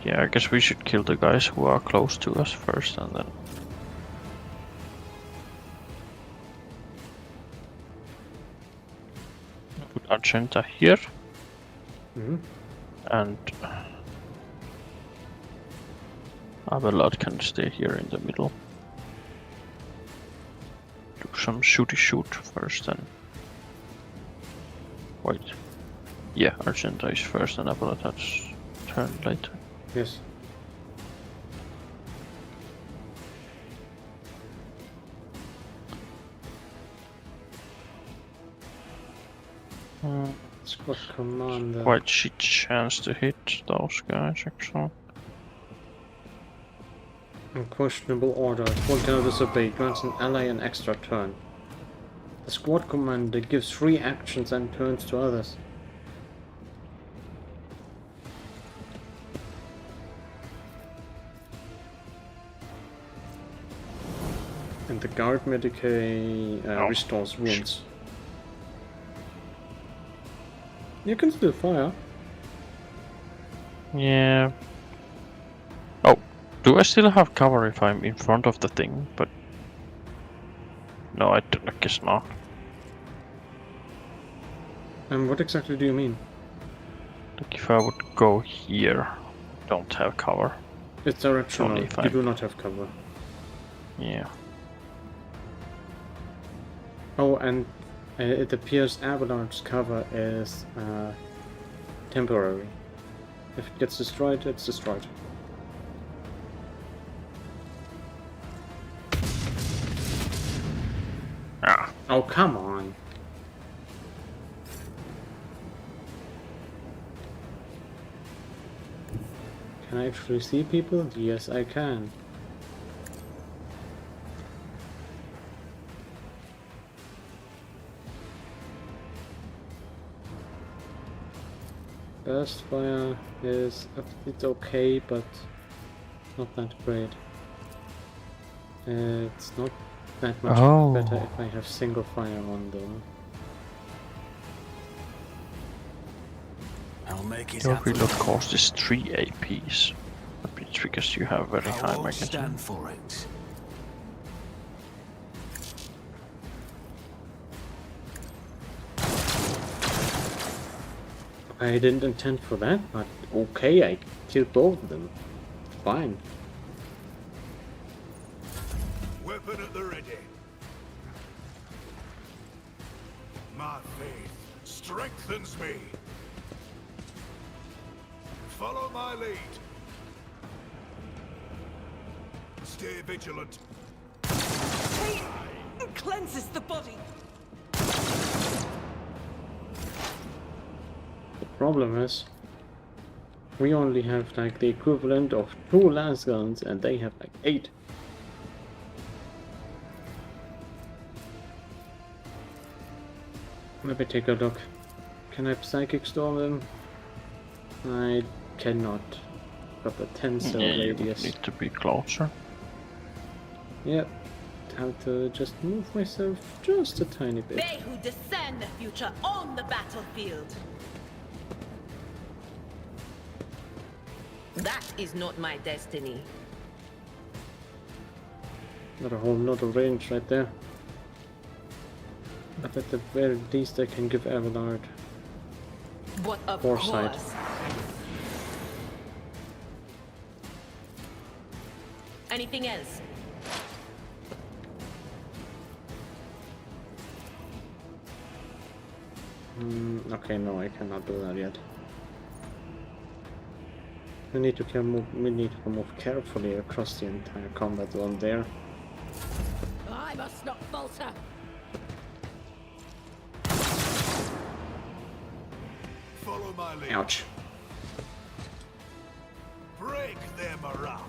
Yeah, I guess we should kill the guys who are close to us first and then... Put Argenta here. Mm-hmm. And... Abelard can stay here in the middle. Do some shooty shoot first then. Wait. Yeah, Argenta is first and Abelard has turn later. Yes. Squad commander. Quite shit chance to hit those guys actually. Unquestionable order. Squad cannot disobey. Grants an ally an extra turn. The squad commander gives free actions and turns to others. And the guard medicate restores wounds. You can still fire. Yeah. Oh, do I still have cover if I'm in front of the thing? But no, I guess not. And what exactly do you mean? Like if I would go here, don't have cover. It's directional. Only if You I- do not have cover. Yeah. Oh, and it appears Abelard's cover is temporary. If it gets destroyed, it's destroyed. Ah. Oh, come on. Can I actually see people? Yes, I can. Burst fire is it's okay, but not that great. It's not that much better if I have single fire on though. I'll make it Your happen. reload cost is 3 APs. It's because you have very I high won't magazine. stand for it. I didn't intend for that, but okay, I killed both of them. Fine. Weapon at the ready. My faith strengthens me. Follow my lead. Stay vigilant. Pain cleanses the body. The problem is, we only have like the equivalent of 2 las guns and they have like 8. Maybe take a look. Can I psychic storm them? I cannot. Got the 10 cell Yeah, you radius. need to be closer. Yep. Have to just move myself just a tiny bit. They who discern the future on the battlefield. That is not my destiny. Not a whole lot of range right there. But at the very least I can give Abelard What of Foresight. course. Anything else? Okay, no, I cannot do that yet. We need to move carefully across the entire combat zone there. I must not falter. Follow my lead. Ouch. Break them around.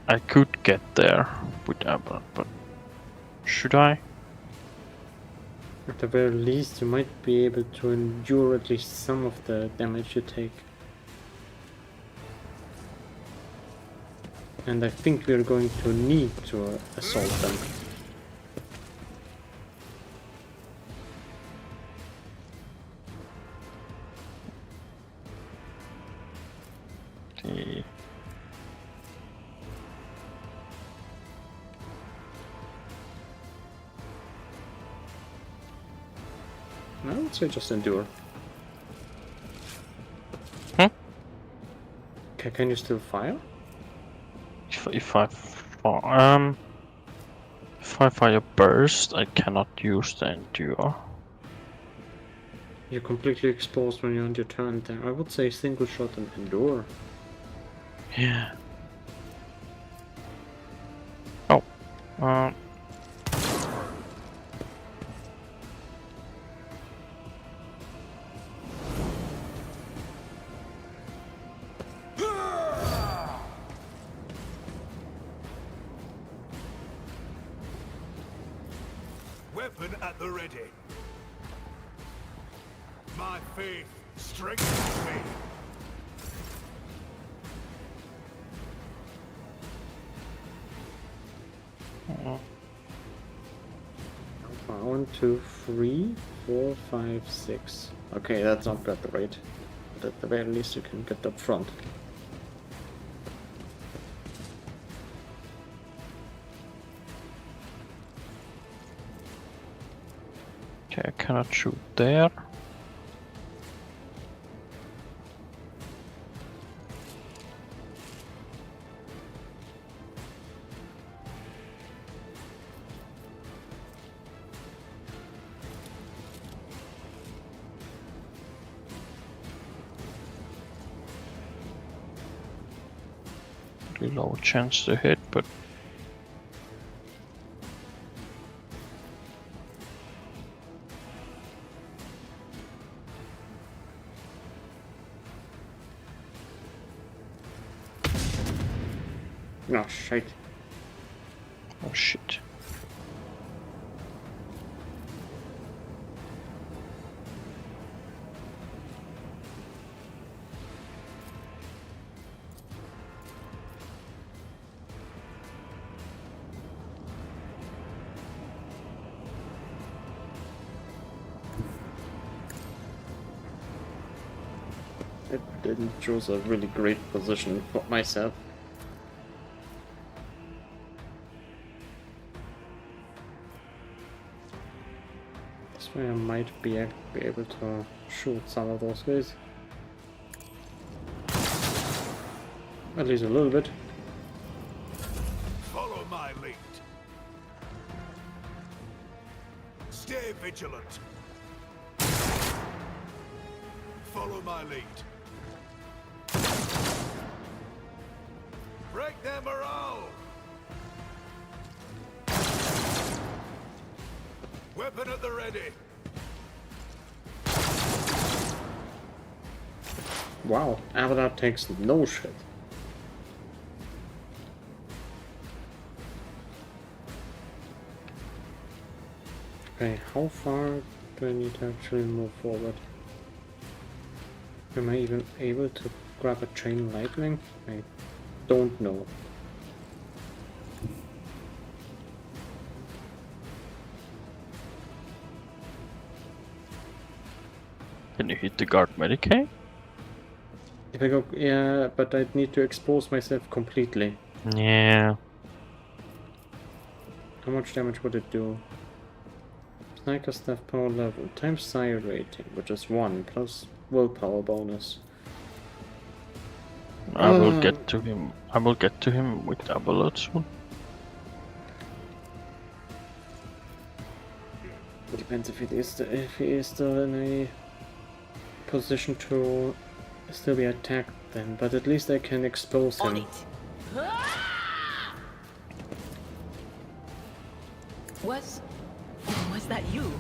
I could get there with Abba, but should I? At the very least, you might be able to endure at least some of the damage you take. And I think we're going to need to assault them. Okay. I would say just endure. Can you still fire? If I fire burst, I cannot use the endure. You're completely exposed when you're on your turn there. I would say single shot and endure. Yeah. Oh. Weapon at the ready. My faith strengthens me. One, two, 3, 4, 5, 6. Okay, that's not at the rate. But at the very least you can get up front. Okay, I cannot shoot there. Really low chance to hit, but No, shite. oh shit. It didn't choose a really great position for myself. This way I might be able to shoot some of those guys. At least a little bit. Follow my lead. Stay vigilant. Follow my lead. Break their morale. Weapon at the ready. Wow, Avatar takes no shit. Okay, how far do I need to actually move forward? Am I even able to grab a chain lightning? I don't know. Can you hit the guard Medicaid? If I go, yeah, but I'd need to expose myself completely Yeah. How much damage would it do? Sniper staff power level times sire rating, which is 1 plus willpower bonus. I will get to him. I will get to him with Abalot soon. It depends if he is still in a position to still be attacked then, but at least I can expose him. On it. Was that you?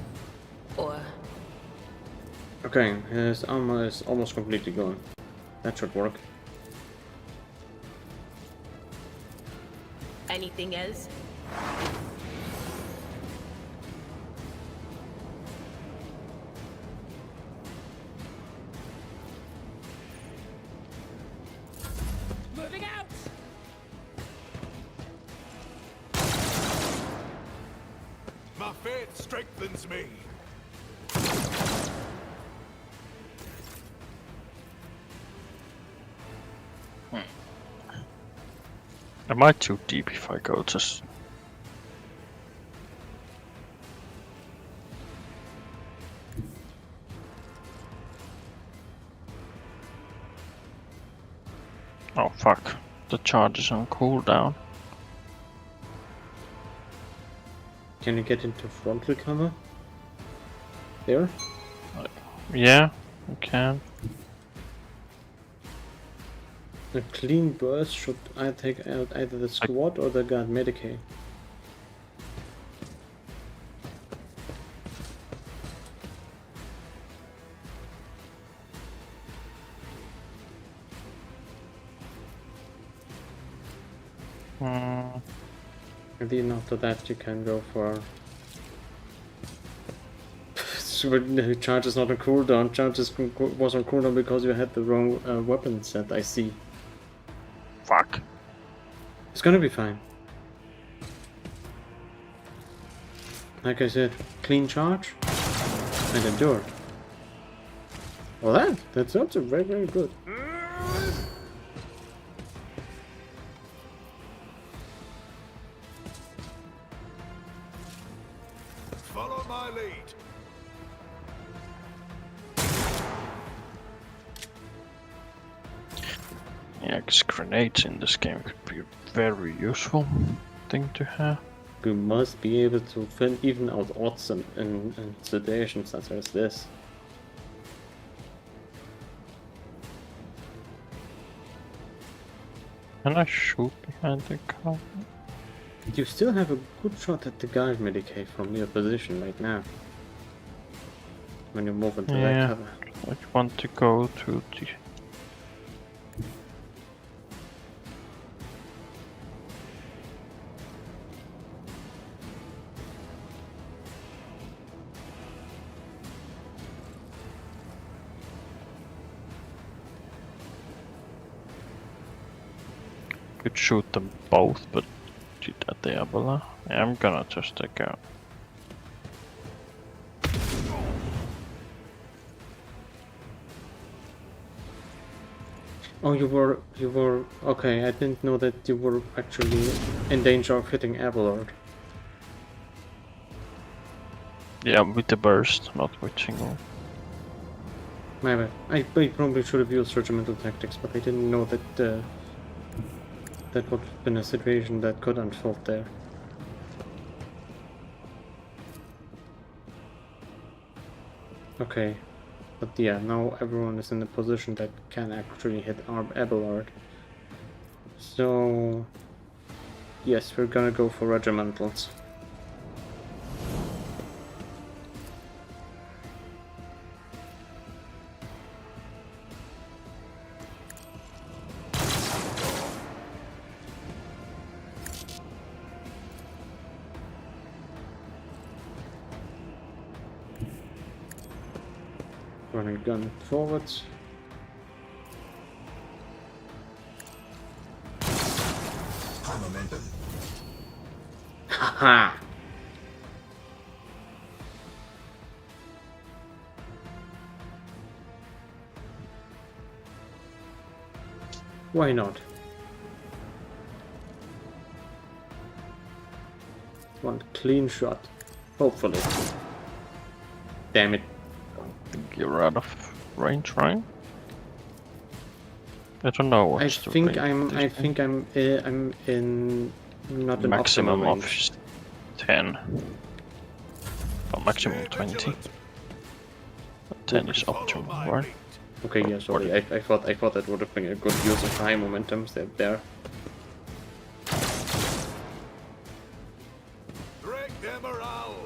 Or Okay, his armor is almost completely gone. That should work. anything else? Moving out! My faith strengthens me. Am I too deep if I go just... Oh fuck, the charge is on cooldown. Can you get into frontal cover? There? Yeah, I can. A clean burst should I take out either the squad or the guard Medicaid. And then after that you can go for... Charge is not on cooldown, charge was on cooldown because you had the wrong weapon set, I see. Fuck. It's gonna be fine. Like I said, clean charge and endure. Well that's also very, very good. Follow my lead. Yeah, because grenades in this game could be a very useful thing to have. You must be able to even out odds in situations such as this. Can I shoot behind the car? You still have a good shot at the guard Medicaid from your position right now. When you move into that cover. I want to go to the... Could shoot them both, but shoot at the Ebola. Yeah, I'm gonna just take out. Oh, you were okay. I didn't know that you were actually in danger of hitting Abelard. Yeah, with the burst, not with single. My bad. I probably should have used regimental tactics, but I didn't know that that would have been a situation that could unfold there. Okay, but yeah, now everyone is in a position that can actually hit Abelard. So yes, we're gonna go for regimentals. Running gun forwards. High momentum. Haha! Why not? clean shot. Hopefully. Damn it. I think you're out of range, right? I don't know what's the range I think I'm in not an maximum optimal of range. 10. Or maximum 20. 10 is optimal, right? Okay, yeah, sorry. I thought that would have been a good use of high momentum step there. Break their morale.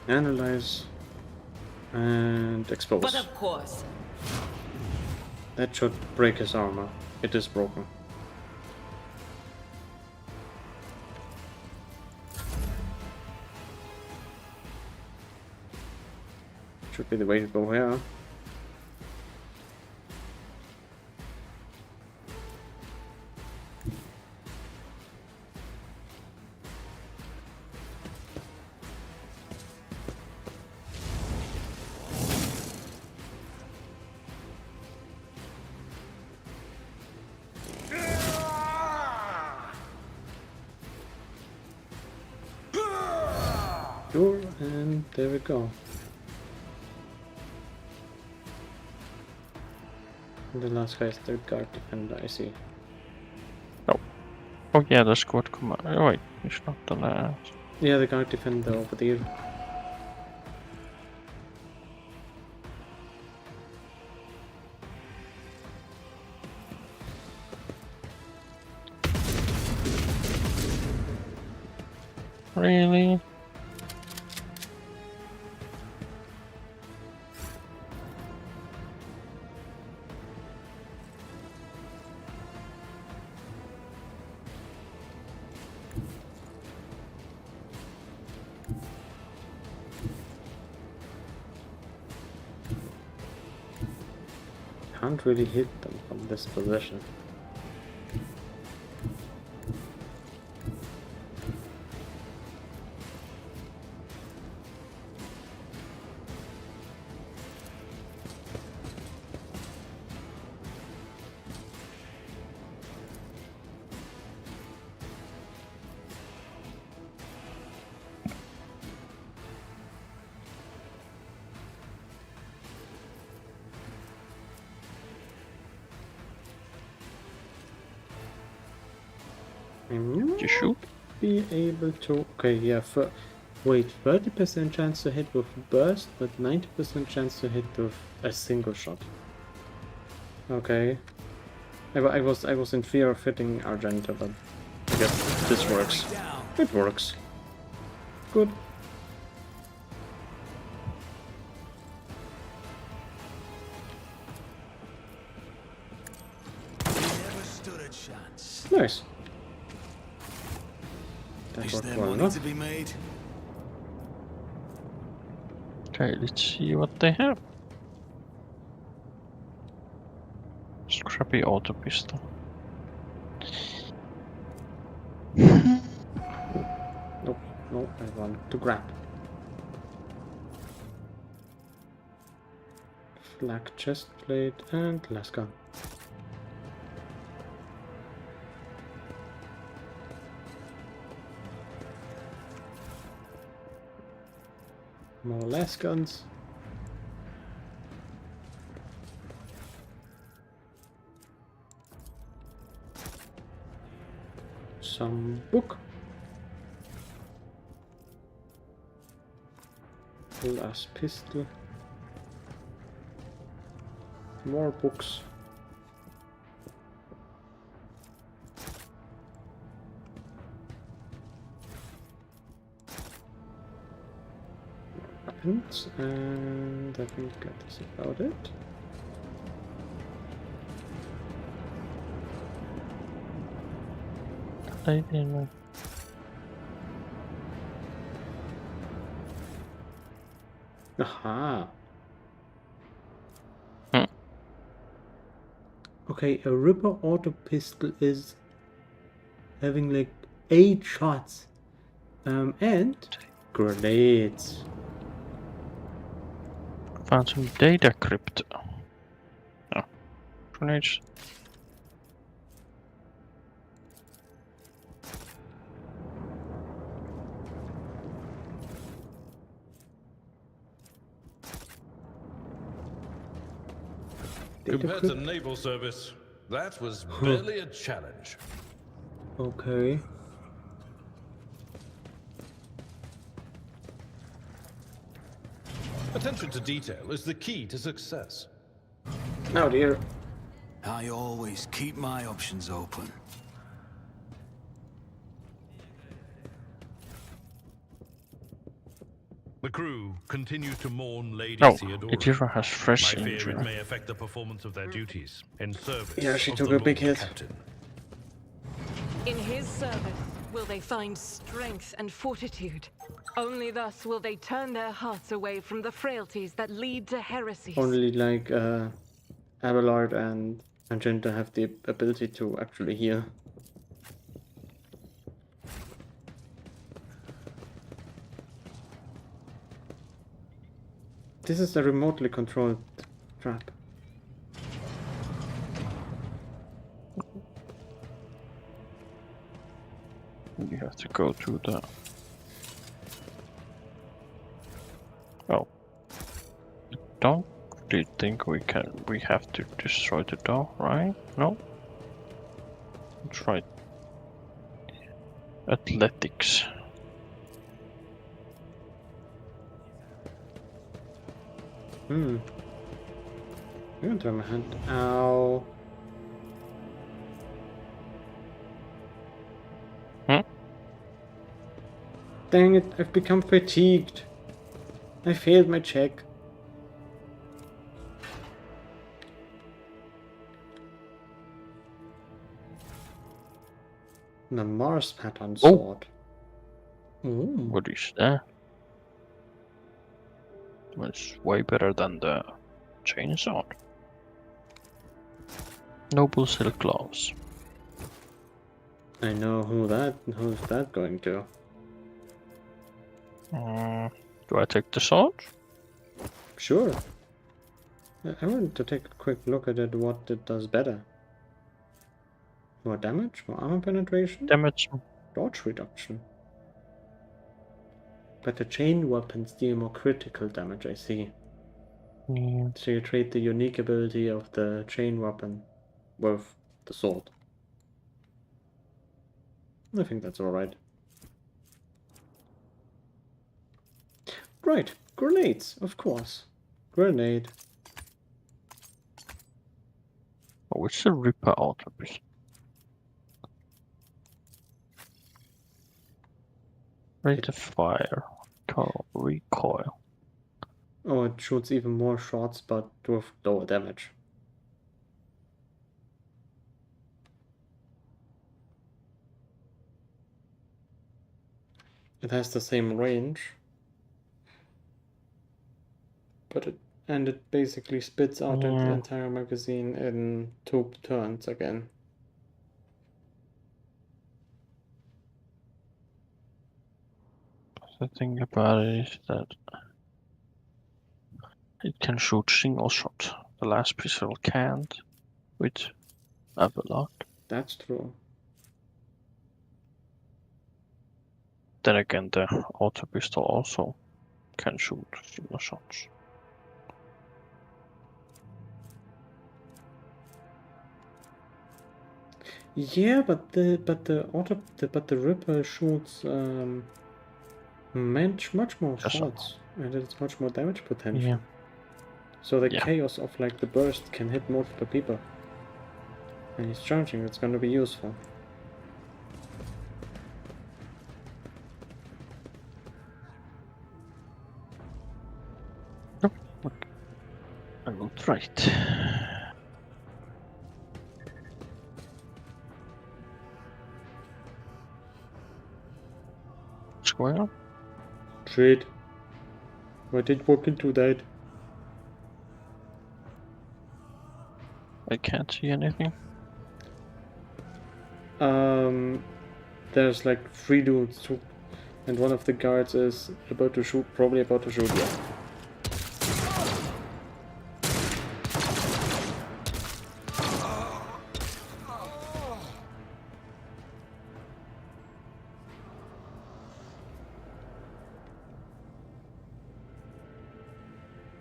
Analyze and expose. But of course. That should break his armor. It is broken. Should be the way to go here. Sure, and there we go. And the last guy is the guard defender, I see. Oh yeah, the squad commander. Oh, wait, it's not the last. Yeah, the guard defender over there. Really? Can't really hit them from this position. You shoot? Be able to. Okay, yeah. Wait, 30% chance to hit with burst, but 90% chance to hit with a single shot. Okay. I was in fear of hitting Argenta, but I guess this works. It works. Good. Never stood a chance. Nice. That Is worked there well money enough. to be made? Okay, let's see what they have. Scrappy auto pistol. Nope, no, I want to grab. Flak chest plate and last gun. More last guns. Some book. Last pistol. More books. Weapons, and I think that is about it. I didn't know. Aha. Hmm. Okay, a Ripper auto pistol is having like 8 shots. And grenades. Found some data crypt. Oh, grenades. Compared to naval service, that was barely a challenge. Okay. Attention to detail is the key to success. Oh dear. I always keep my options open. The crew continue to mourn Lady Oh, Theodora. Idira has fresh My fear injury. it may affect the performance of their duties in service Yeah, she of took the a big Lord hit. Captain. In his service, will they find strength and fortitude? Only thus will they turn their hearts away from the frailties that lead to heresies. Only like Abelard and Magenta have the ability to actually heal. This is a remotely controlled trap. You have to go to the... Oh. Don't really think we have to destroy the door, right? No? Let's try athletics. I'm gonna try my hand. Ow. Dang it, I've become fatigued. I failed my check. The Mars pattern sword. Ooh. What is that? It's way better than the chainsaw. Noble silk gloves. I know who's that going to? Do I take the sword? Sure. I want to take a quick look at it, what it does better. More damage? More armor penetration? Damage. Dodge reduction. But the chain weapons deal more critical damage, I see. Yeah. So you trade the unique ability of the chain weapon with the sword. I think that's alright. Right, grenades, of course. Grenade. Oh, it's a Ripper auto pistol. Rate of fire. Recoil. Oh, it shoots even more shots, but with lower damage. It has the same range, but it basically spits out its entire magazine in 2 turns again. The thing about it is that it can shoot single shot. The last pistol can't with Abelard. That's true. Then again, the auto pistol also can shoot single shots. Yeah, but the Ripper shoots much more shots, and it's much more damage potential. Yeah. So the chaos of like the burst can hit multiple people. And he's charging, it's gonna be useful. Oh, okay. I will try it. What's going on? Trade. I did walk into that. I can't see anything. There's like 3 dudes, and one of the guards is about to shoot, probably about to shoot, yeah.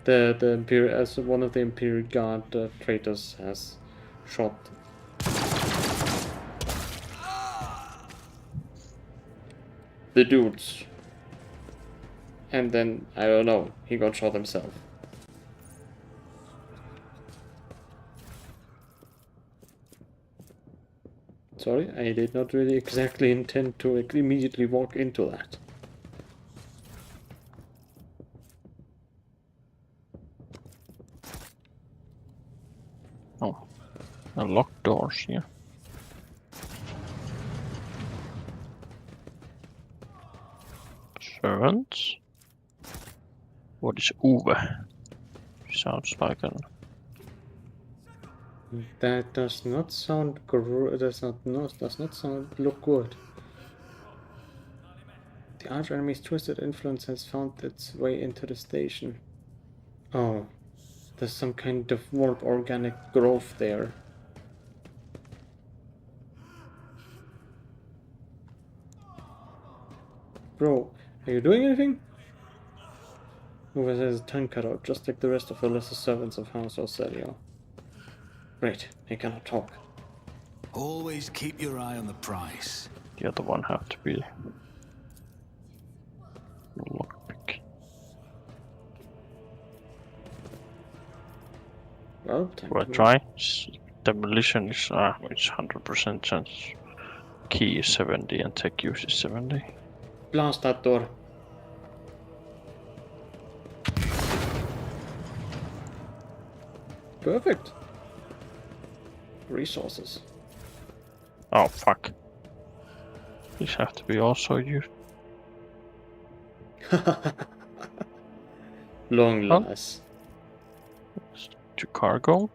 The Imperial, as one of the Imperial Guard traitors has shot the dudes, and then I don't know, he got shot himself. Sorry, I did not really exactly intend to immediately walk into that. Oh, a locked doors here. Servants. What is Uwe? Sounds like an. That does not sound does not sound look good. The arch enemy's twisted influence has found its way into the station. Oh, there's some kind of warp organic growth there. Bro, are you doing anything? Uwe has his tongue cut out, just like the rest of the lesser servants of House Orselio. Great, he cannot talk. Always keep your eye on the prize. The other one have to be lockpick. Well, Do I try? Demolition is it's 100% chance. Key is 70 and tech use is 70. Blast that door. Perfect. Resources. Oh fuck. These have to be also used. Long last. To cargo.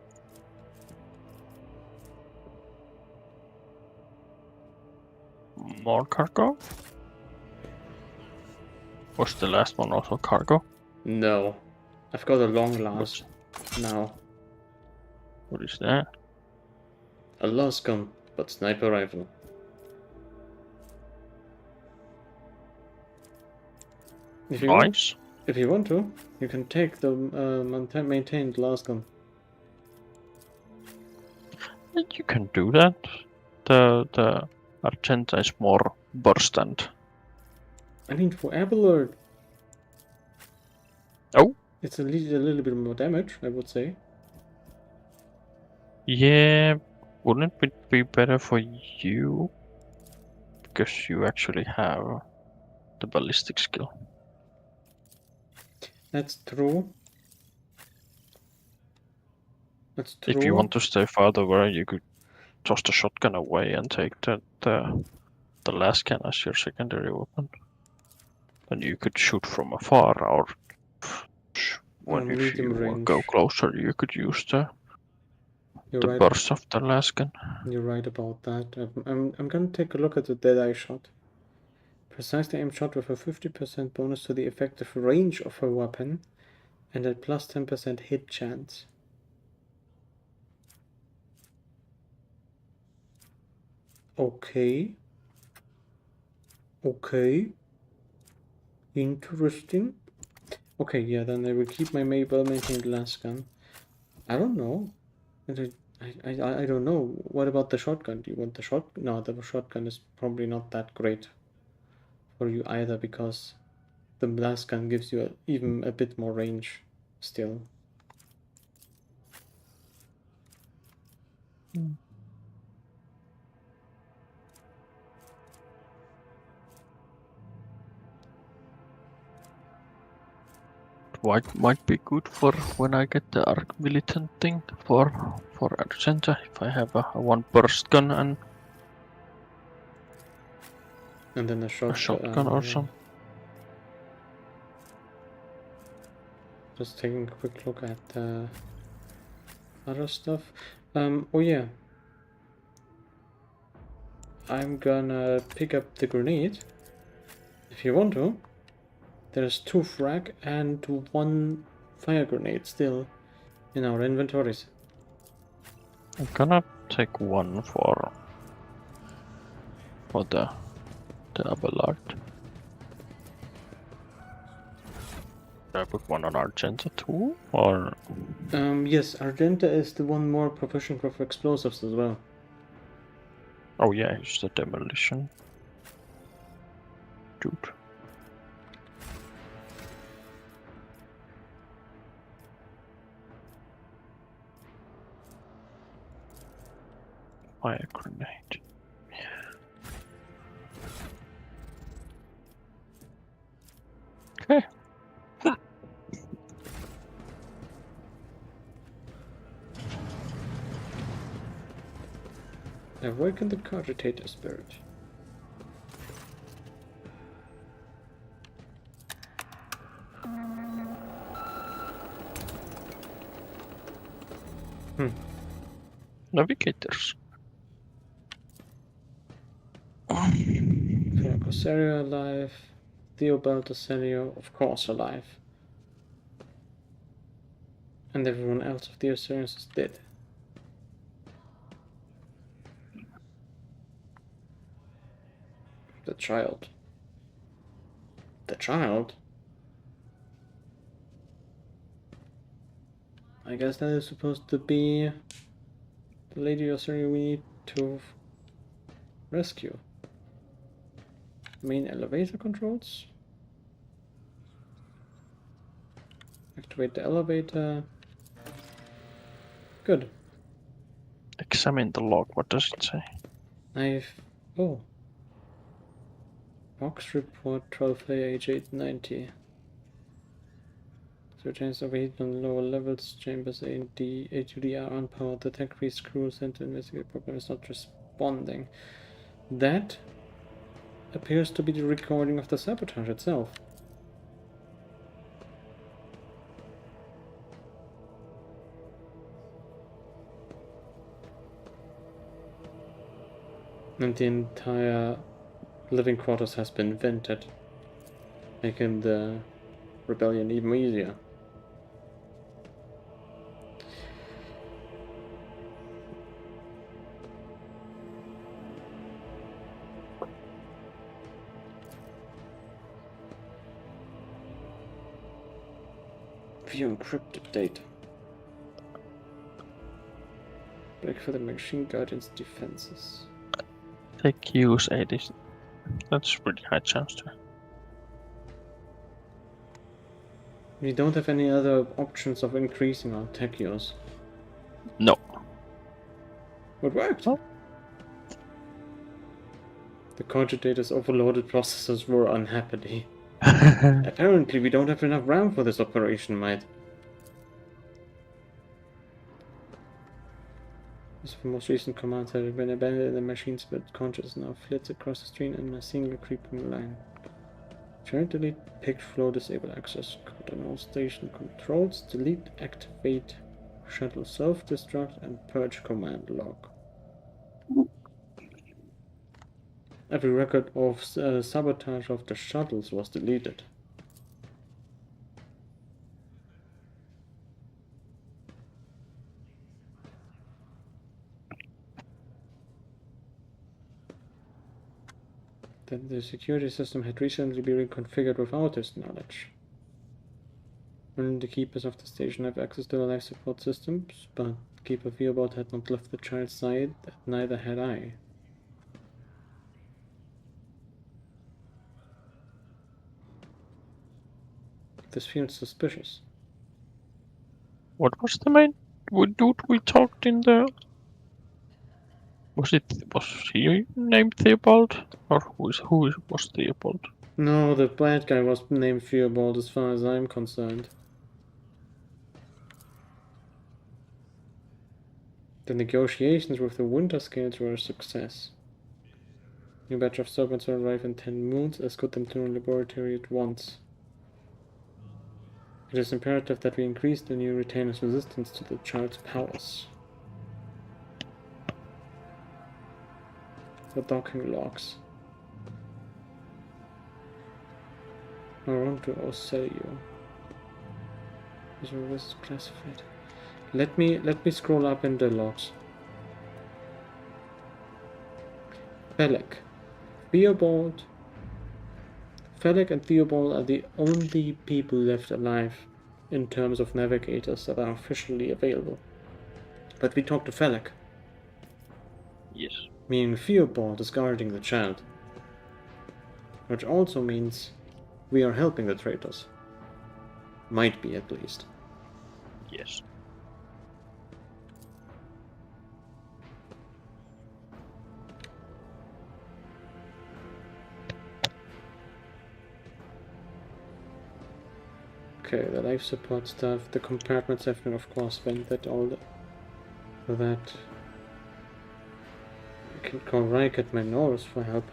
More cargo? Was the last one also cargo? No. I've got a long last now. What is that? A last gun, but sniper rifle. If you Nice. if you want to, you can take the maintained last gun. You can do that. The Argenta is more burst and. I mean, for Abelard, Oh. it's a little bit more damage, I would say. Yeah, wouldn't it be better for you? Because you actually have the ballistic skill. That's true. That's true. If you want to stay farther away, you could toss the shotgun away and take the lascan as your secondary weapon. Then you could shoot from afar, or when if you go closer, you could use the burst of the lascan. You're right about that. I'm gonna take a look at the Deadeye shot. Precisely aimed shot with a 50% bonus to the effective range of a weapon, and a plus 10% hit chance. Okay. Okay. Interesting. Okay, yeah, then I will keep my well-maintained lascan. I don't know. I don't know. What about the shotgun? Do you want the shotgun? No, the shotgun is probably not that great for you either, because the blast gun gives you even a bit more range still. Might be good for when I get the arc militant thing for Argenta, if I have a one burst gun and then a shotgun or something. Just taking a quick look at other stuff. Oh yeah. I'm gonna pick up the grenade. If you want to. There's 2 frag and 1 fire grenade still in our inventories. I'm gonna take one for the Abelard. Should I put one on Argenta too, or? Yes, Argenta is the one more proficient with explosives as well. Oh yeah, it's the demolition dude. Fire grenade. Okay. Awaken the cogitator spirit. Navigators. Ferracosario alive. Theobald Celio, of course, alive. And everyone else of the Osirians is dead. The child. The child? I guess that is supposed to be the Lady Osiria we need to rescue. Main elevator controls. Activate the elevator. Good. Examine the log. What does it say? Oh. Box report 12A H890. So chance overheat on lower levels. Chambers A and D, A to D are unpowered. The tech screw sent to investigate program is not responding. That appears to be the recording of the sabotage itself. And the entire living quarters has been vented, making the rebellion even easier. View encrypted data. Break for the machine guardian's defenses. Take use 80. That's pretty high chance to. We don't have any other options of increasing our tech use. No. It worked. Oh. The cogitator's overloaded processors were unhappy. Apparently we don't have enough RAM for this operation, mate. This the most recent command had been abandoned. The machine's conscious now flits across the screen in a single creeping line. Turn, delete, pick, flow, disable access code on all station controls, delete, activate, shuttle self-destruct, and purge command log. Every record of sabotage of the shuttles was deleted. That the security system had recently been reconfigured without his knowledge. Only the keepers of the station have access to the life support systems, but Keeper Theobald had not left the child's side, and neither had I. This feels suspicious. What was the main dude we talked in there? Was he named Theobald? Or who was Theobald? No, the bad guy was named Theobald as far as I'm concerned. The negotiations with the Winter Scales were a success. New batch of servants will arrive in 10 moons. Escort them to the laboratory at once. It is imperative that we increase the new retainer's resistance to the child's powers. The docking logs. I want to sell you. This is classified. Let me scroll up in the logs. Felek. Theobald. Felek and Theobald are the only people left alive in terms of navigators that are officially available. But we talked to Felek. Yes. Meaning Theobald is guarding the child. Which also means we are helping the traitors. Might be, at least. Yes. Okay, the life support stuff, the compartments have been of course vented, all that. I can call Reich at my nose for help.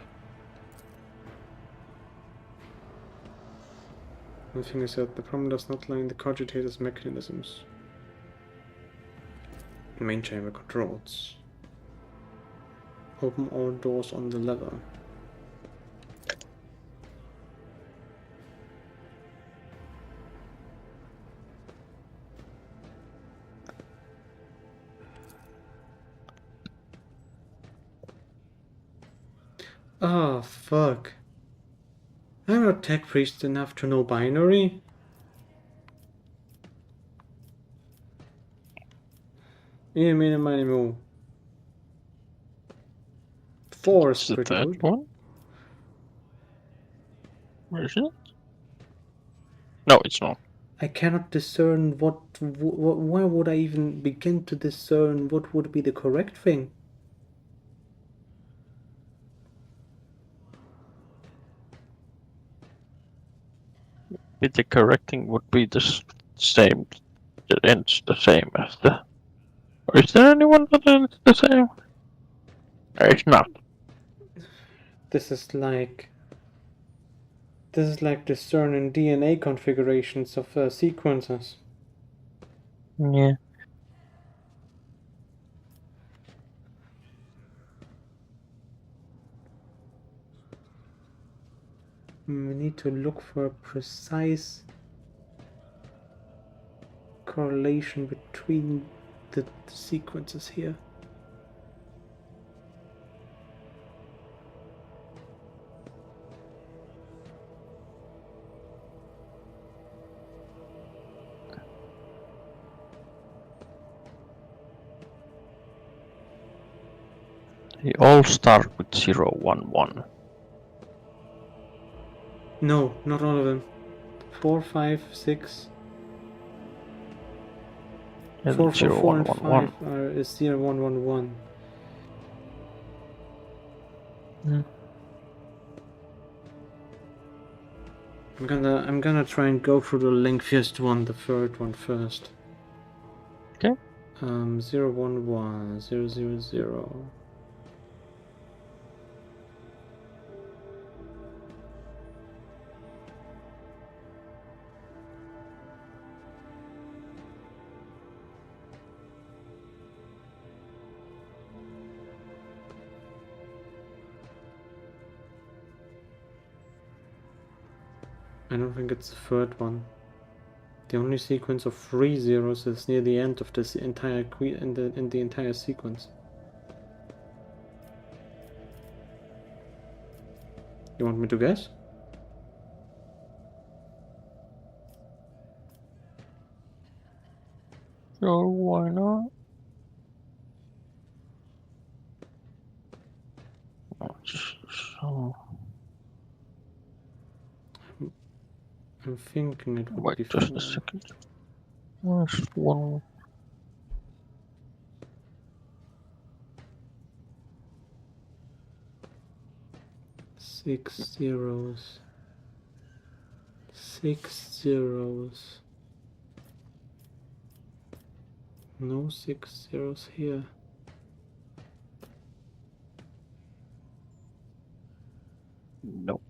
One thing is that the problem does not lie in the cogitator's mechanisms. Main chamber controls. Open all doors on the lever. Oh, fuck. I'm not tech priest enough to know binary. Minimal. 4 is It's the pretty third good. one? Where is it? No, it's not. I cannot discern where would I even begin to discern what would be the correct thing? The correcting would be the same. It ends the same as the. Or is there anyone that ends the same? It's not. This is like discerning DNA configurations of sequences. Yeah. We need to look for a precise correlation between the sequences here. They all start with 0, 1, 1. No, not all of them. 4, 5, 6. Yeah, 4, 4, 0, 4, 1, and 1, 5 1. is 0, 1, 1, 1. I'm gonna try and go through the lengthiest one, the third one first. Okay. 0, 1, 1, 0, 0, 0. I don't think it's the third one. The only sequence of 3 zeros is near the end of this entire in the entire sequence. You want me to guess? Sure, why not? So, I'm thinking it would wait be just 4. a second. Where's 1? 6 zeros. 6 zeros. No 6 zeros here. Nope.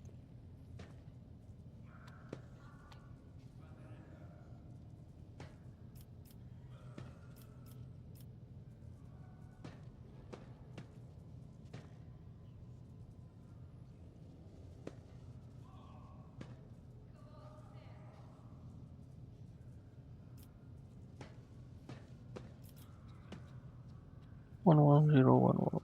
11011.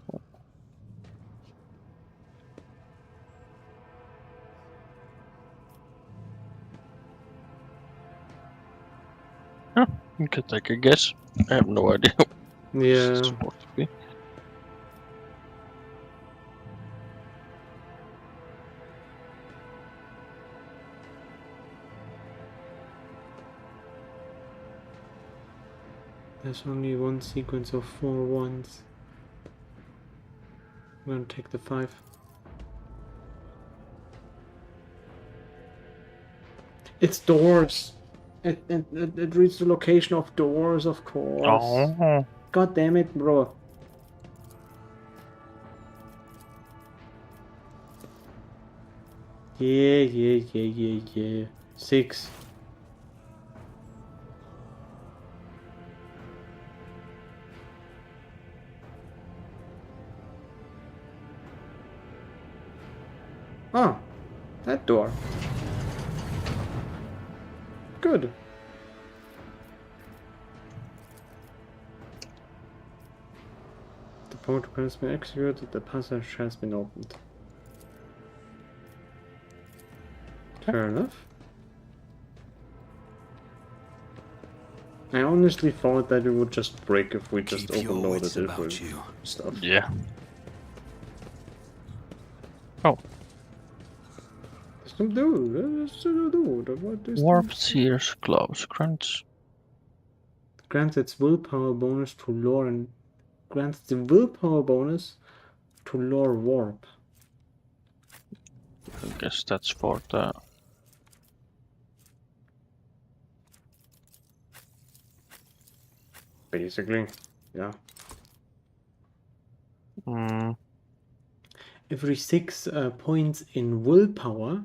Huh, you can take a guess. I have no idea what Yeah. it's supposed to be. There's only one sequence of 4 ones. I'm gonna take the 5. It's doors. It reads the location of doors, of course. Oh, God damn it, bro. Yeah. 6. Oh, that door. Good. The protocol has been executed, the passage has been opened. Fair enough. I honestly thought that it would just break if we just Keep your overloaded wits it about with you. stuff. yeah. Oh, What is warp this? sears gloves grants. Grants its willpower bonus to lore and grants the willpower bonus to lore warp. I guess that's for the Basically, yeah. Every 6 points in willpower.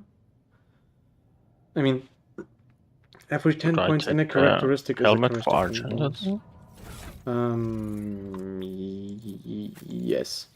I mean, every 10 Should I points in a take the characteristic is a helmet for corresponding Argent? bonus. Yes.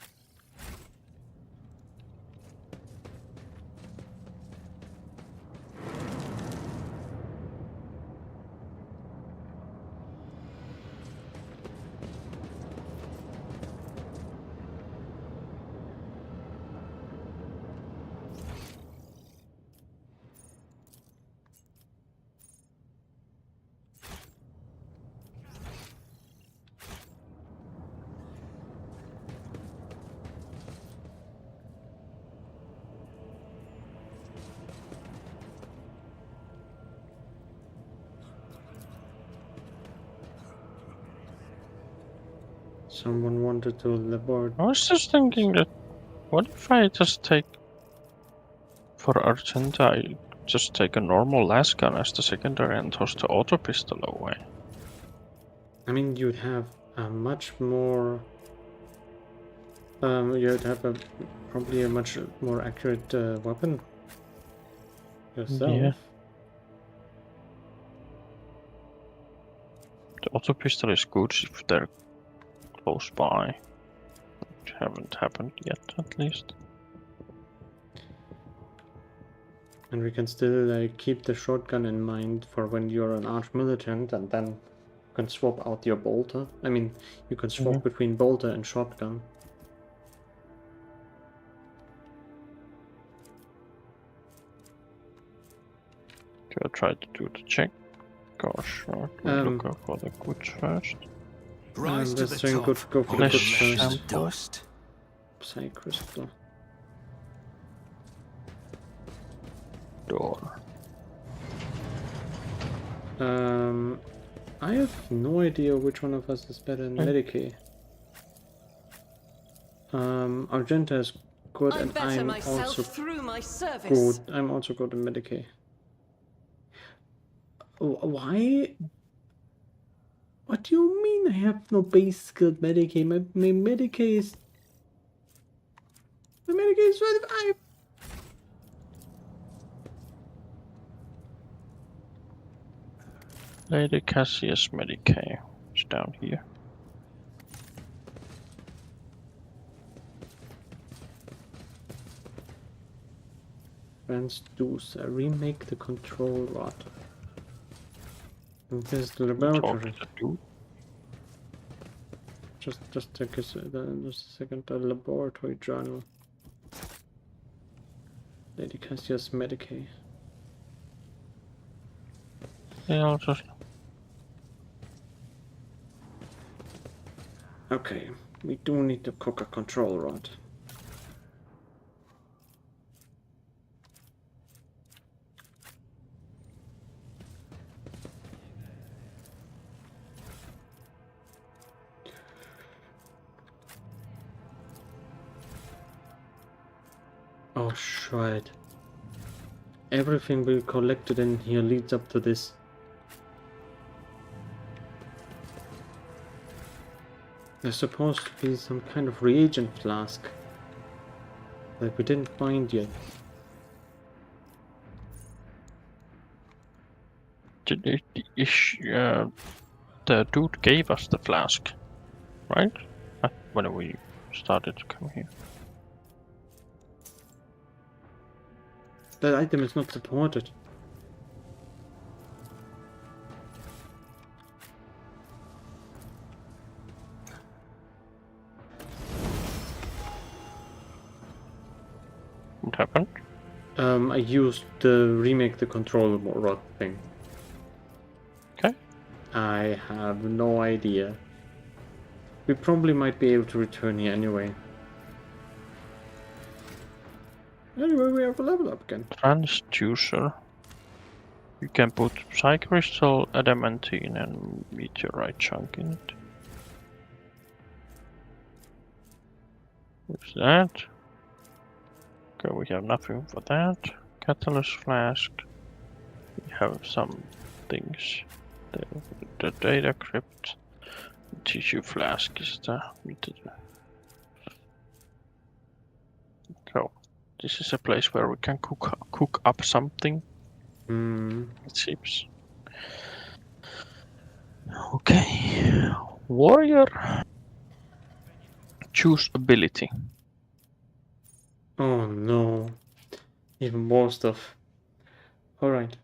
Someone wanted to labor. I was just thinking that, what if I just take, for Argenta, I just take a normal las gun as the secondary and toss the auto pistol away? I mean, you'd have a much more. You'd have probably a much more accurate weapon yourself. Yeah. The auto pistol is good if they're close by. Which haven't happened yet, at least. And we can still keep the shotgun in mind for when you're an arch-militant, and then you can swap out your bolter. I mean, you can swap between bolter and shotgun. Okay, I'll try to do the check. Gosh, look out for the goods first. Rise to the saying top. go for the Flesh goods first. and Dust. Psy crystal. Door. I have no idea which one of us is better in Medicae. Argenta is good, I and better I'm myself also through my service. good. I'm also good in Medicae. Why? What do you mean I have no base skilled Medicae? My Medicae is... My Medicae is 25! Lady Cassius Medicae is down here. Transducer. Remake the control rod. And this is the Talking laboratory. to dude. just take just a second. A laboratory journal. Lady Cassius Medicae. Yeah, I'll just... Okay, we do need to cook a control rod. Oh, shred. Everything we collected in here leads up to this. There's supposed to be some kind of reagent flask that we didn't find yet. The dude gave us the flask, right? When we started to come here. That item is not supported. What happened? I used the remake the control rod thing. Okay. I have no idea. We probably might be able to return here anyway. Anyway, we have a level up again. Transducer. You can put psycrystal, adamantine, and meteorite chunk in it. What's that? Okay, we have nothing for that. Catalyst flask. We have some things. The data crypt. Tissue flask is the... So, this is a place where we can cook up something. It seems. Okay. Warrior. Choose ability. Oh no. Even more stuff. Alright,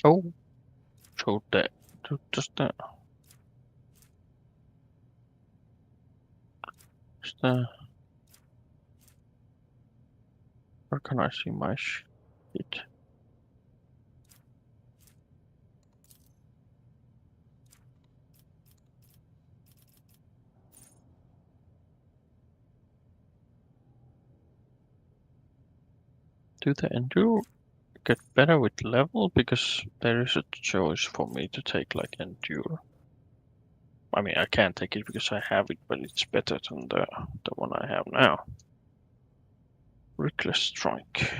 Oh. So that. Just that. Just that. Where can I see my shit? Do the endure get better with level? Because there is a choice for me to take like endure. I mean, I can't take it because I have it, but it's better than the one I have now. Reckless strike.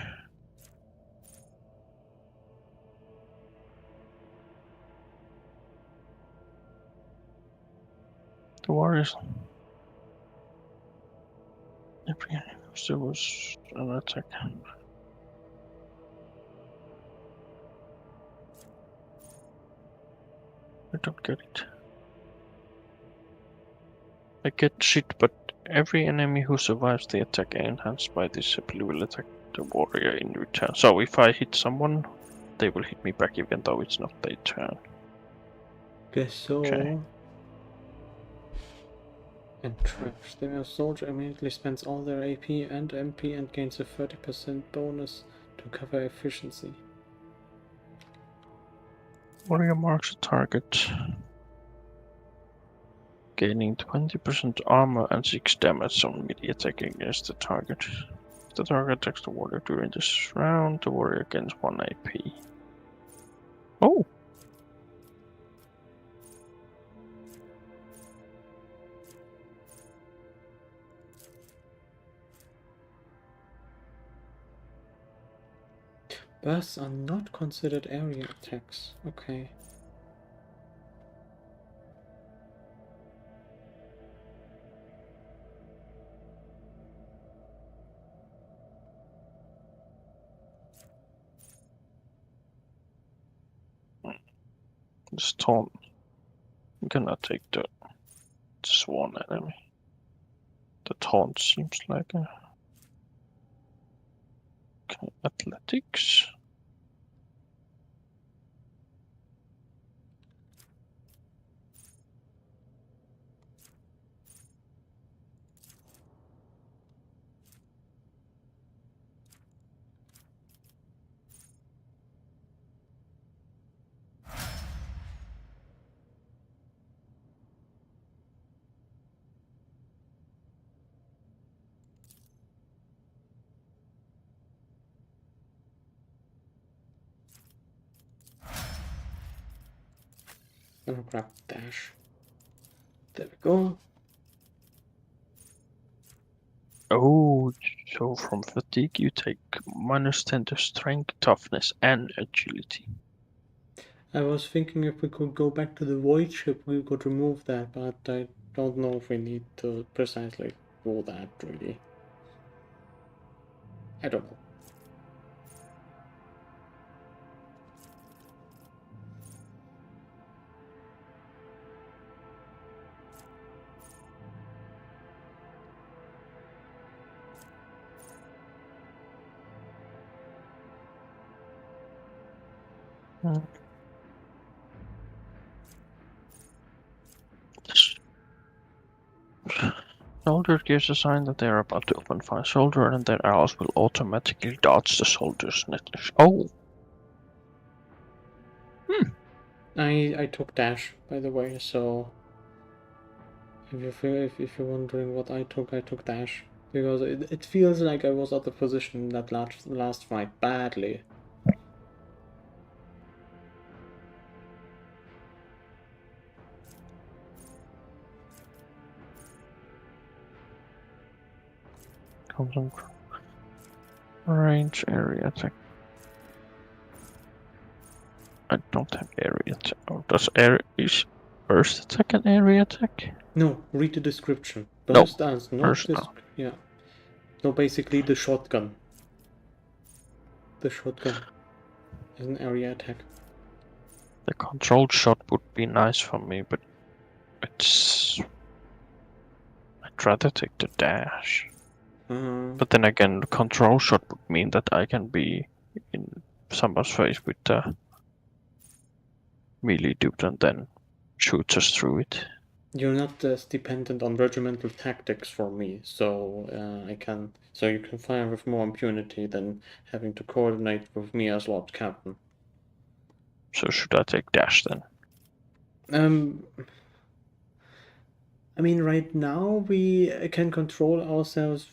The warriors. Every enemy there was an attack. I don't get it. I get shit, but every enemy who survives the attack enhanced by this ability will attack the warrior in return. So if I hit someone, they will hit me back even though it's not their turn. guess so. Okay. And trash. The soldier immediately spends all their AP and MP and gains a 30% bonus to cover efficiency. Warrior marks a target, gaining 20% armor and 6 damage on melee attack against the target. If the target attacks the warrior during this round, the warrior gains 1 AP. Oh! Bursts are not considered area attacks. Okay. This taunt. You cannot take the sworn enemy. The taunt seems like a... Okay, athletics. I'll grab dash. There we go. Oh, so from fatigue you take -10 to strength, toughness, and agility. I was thinking if we could go back to the void ship, we could remove that, but I don't know if we need to precisely do that, really. I don't know. Soldier gives a sign that they are about to open fire. Soldier and their allies will automatically dodge the soldier's netless. Oh! I took dash, by the way, so if you're wondering what I took dash. Because it feels like I was out of position in that last fight badly. Range area attack. I don't have area attack. Oh, is burst attack an area attack? No, read the description. No, Burst dance, not burst this. no. Yeah. So basically, the shotgun. The shotgun is an area attack. The controlled shot would be nice for me, but it's. I'd rather take the dash. But then again, the control shot would mean that I can be in someone's face with the melee dude and then shoot us through it. You're not as dependent on regimental tactics for me, so so you can fire with more impunity than having to coordinate with me as Lord Captain. So should I take dash then? I mean, right now we can control ourselves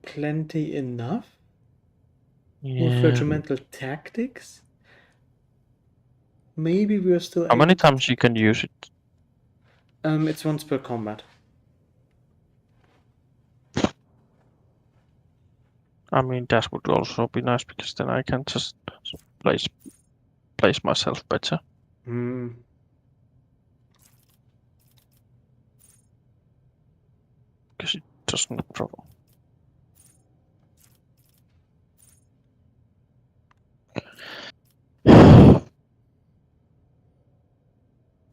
plenty enough with regimental tactics. Maybe we're still. How many times you can use it? It's once per combat. I mean, that would also be nice because then I can just place myself better. Because it doesn't have a problem.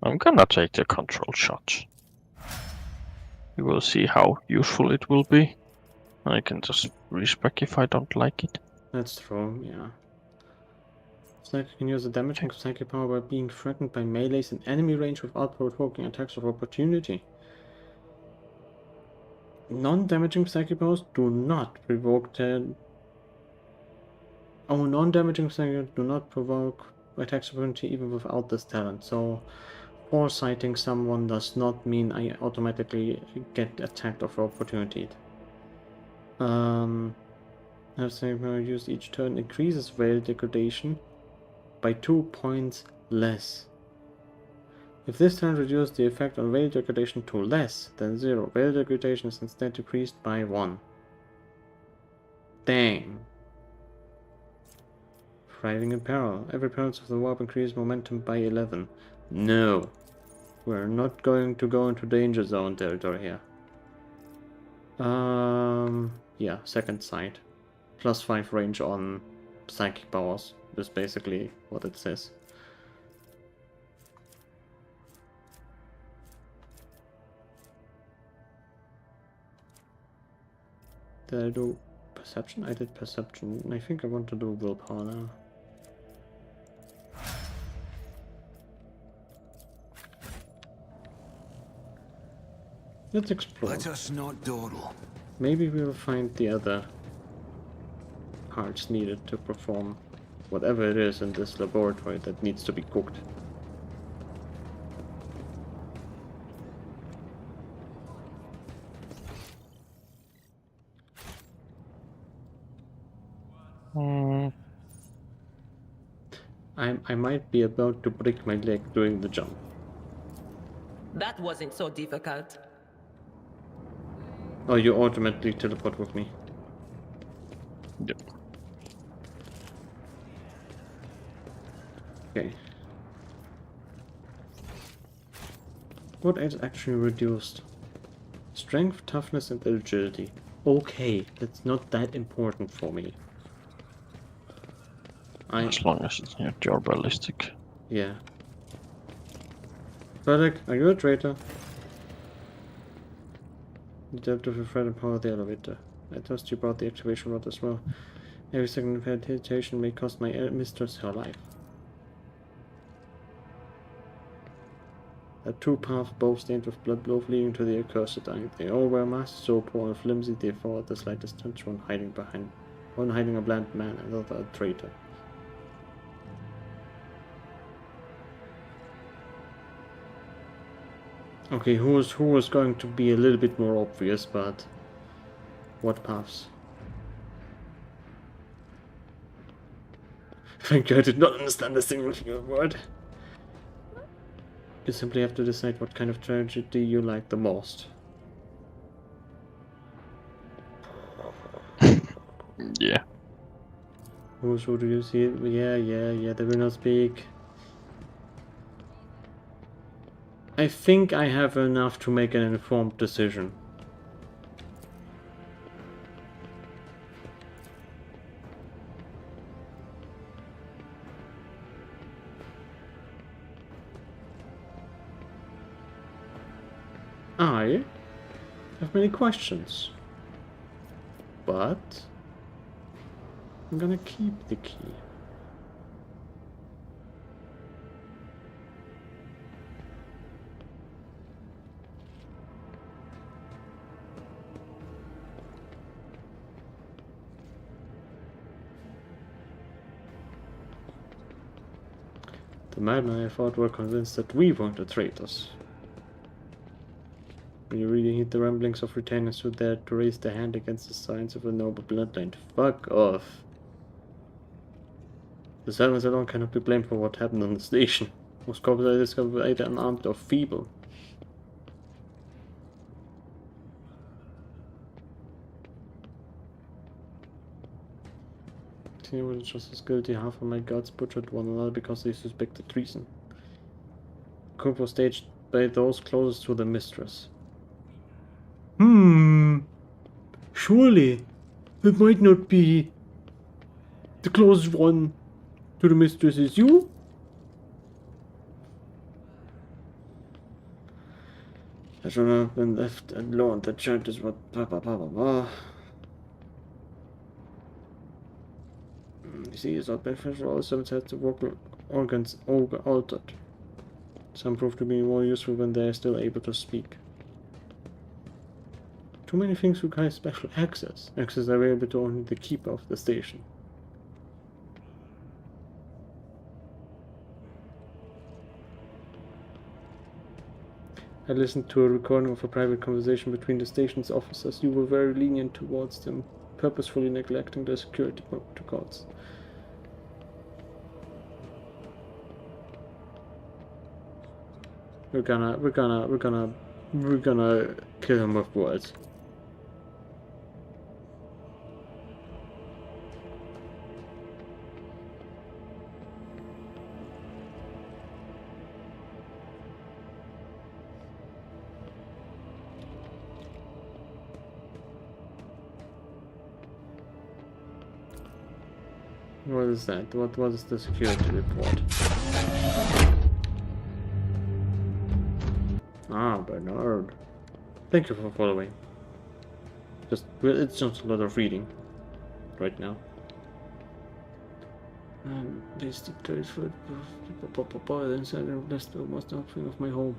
I'm gonna take the control shots. We will see how useful it will be. I can just respec if I don't like it. That's true, yeah. Psychic can use a damaging psychic power by being threatened by melees in enemy range without provoking attacks of opportunity. Non-damaging psychic powers do not provoke non-damaging psychic do not provoke attacks of opportunity even without this talent. So, foresighting someone does not mean I automatically get attacked of opportunity. Have psychic power used each turn increases veil degradation by 2 points less. If this turn reduces the effect on veil degradation to less than 0, veil degradation is instead decreased by 1. Dang. Thriving in peril. Every parent of the warp increases momentum by 11. No. We're not going to go into danger zone territory here. Yeah, second sight. +5 range on psychic powers is basically what it says. Did I do perception? I did perception. I think I want to do willpower now. Let's explore. Let us not dawdle. Maybe we will find the other parts needed to perform whatever it is in this laboratory that needs to be cooked. I might be about to break my leg doing the jump. That wasn't so difficult. Oh, you automatically teleport with me. Yep. Okay. What is actually reduced? Strength, toughness, and agility. Okay, that's not that important for me. As long as it's not your ballistic. Yeah. Frederick, are you a traitor? Adaptive to threat and power the elevator. I trust you brought the activation rod as well. Every second of hesitation may cost my mistress her life. A two-path bow stained with blood, both leading to the accursed eye. They all wear masks so poor and flimsy they fall at the slightest touch, one hiding a bland man, another a traitor. Okay, who was going to be a little bit more obvious, but what paths? Thank you, I did not understand a single word. You simply have to decide what kind of tragedy you like the most. Yeah. Who do you see? Yeah, they will not speak. I think I have enough to make an informed decision. I have many questions, but I'm gonna keep the key. The madmen I thought were convinced that we weren't the traitors. You really heed the ramblings of retainers who dared to raise their hand against the signs of a noble bloodline. Fuck off. The servants alone cannot be blamed for what happened on the station. Most corpses I discovered were either unarmed or feeble. Continue was just as guilty. Half of my guards butchered one another because they suspected treason. The coup was staged by those closest to the mistress. Surely it might not be the closest one to the mistress is you? I should have been left alone. The church is what blah blah blah blah blah. You see, it's not beneficial. All servants have the vocal organs altered. Some prove to be more useful when they are still able to speak. Too many things require special access. Access available to only the keeper of the station. I listened to a recording of a private conversation between the station's officers. You were very lenient towards them, purposefully neglecting the security protocols. We're gonna kill him with words. What is that? What is the security report? Ah, Bernard. Thank you for following. It's just a lot of reading right now. Please declare for inside and bless the most offering of my home.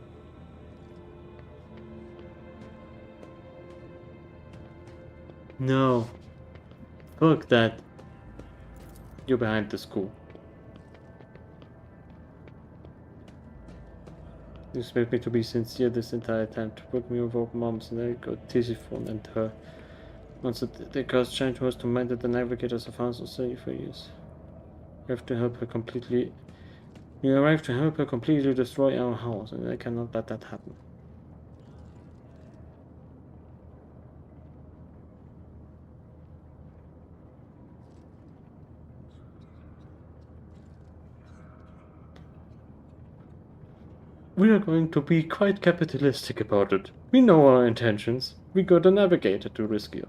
No. Fuck that. You're behind the school. You expect me to be sincere this entire time, to put me over moms and I got Tisiphone and her. Once the cursed giant was to mind that the navigators of House of City for years. You have to help her completely. You arrive to help her completely destroy our house, and I cannot let that happen. We are going to be quite capitalistic about it. We know our intentions. We got a navigator to rescue.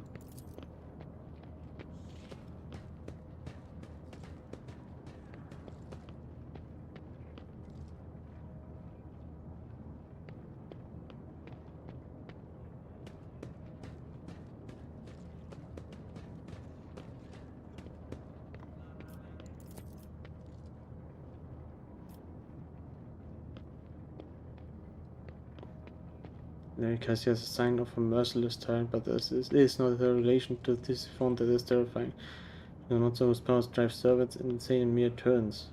Because he has a sign of a merciless tyrant, but this is not a relation to this font that is terrifying. No, not so whose powers drive servants insane in mere turns.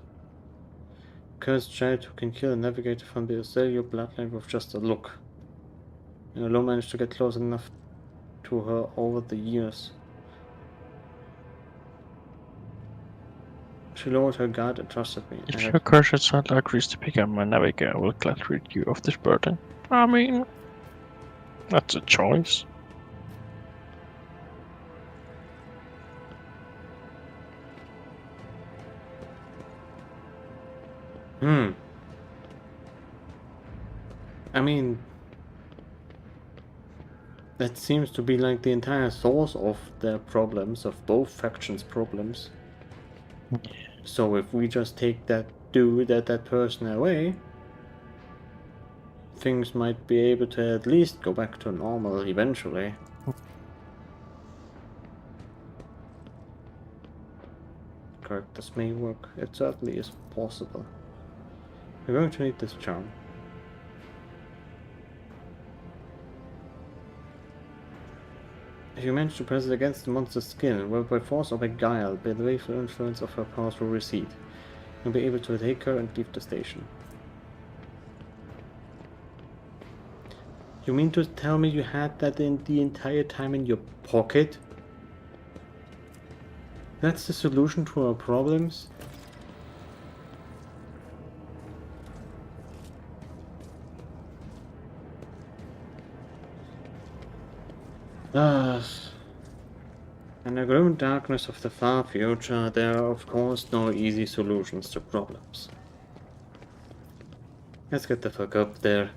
Cursed child who can kill a navigator from the Australia bloodline with just a look. And alone managed to get close enough to her over the years. She lowered her guard and trusted me. If your cursed child agrees to become my navigator, I will gladly rid you of this burden. I mean, that's a choice. I mean, that seems to be like the entire source of their problems, of both factions' problems. So if we just take that dude, that person away, things might be able to at least go back to normal eventually. Correct, this may work. It certainly is possible. We're going to need this charm. If you manage to press it against the monster's skin, whether by force or by guile, by the wakeful influence of her powers will recede. You'll be able to take her and leave the station. You mean to tell me you had that in the entire time in your pocket? That's the solution to our problems? In the grim darkness of the far future, there are of course no easy solutions to problems. Let's get the fuck up there.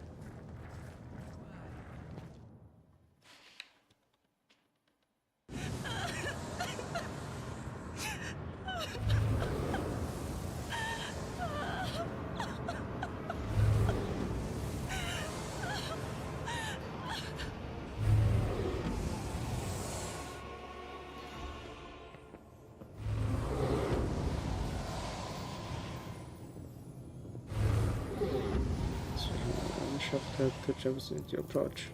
To jumpsuit your approach.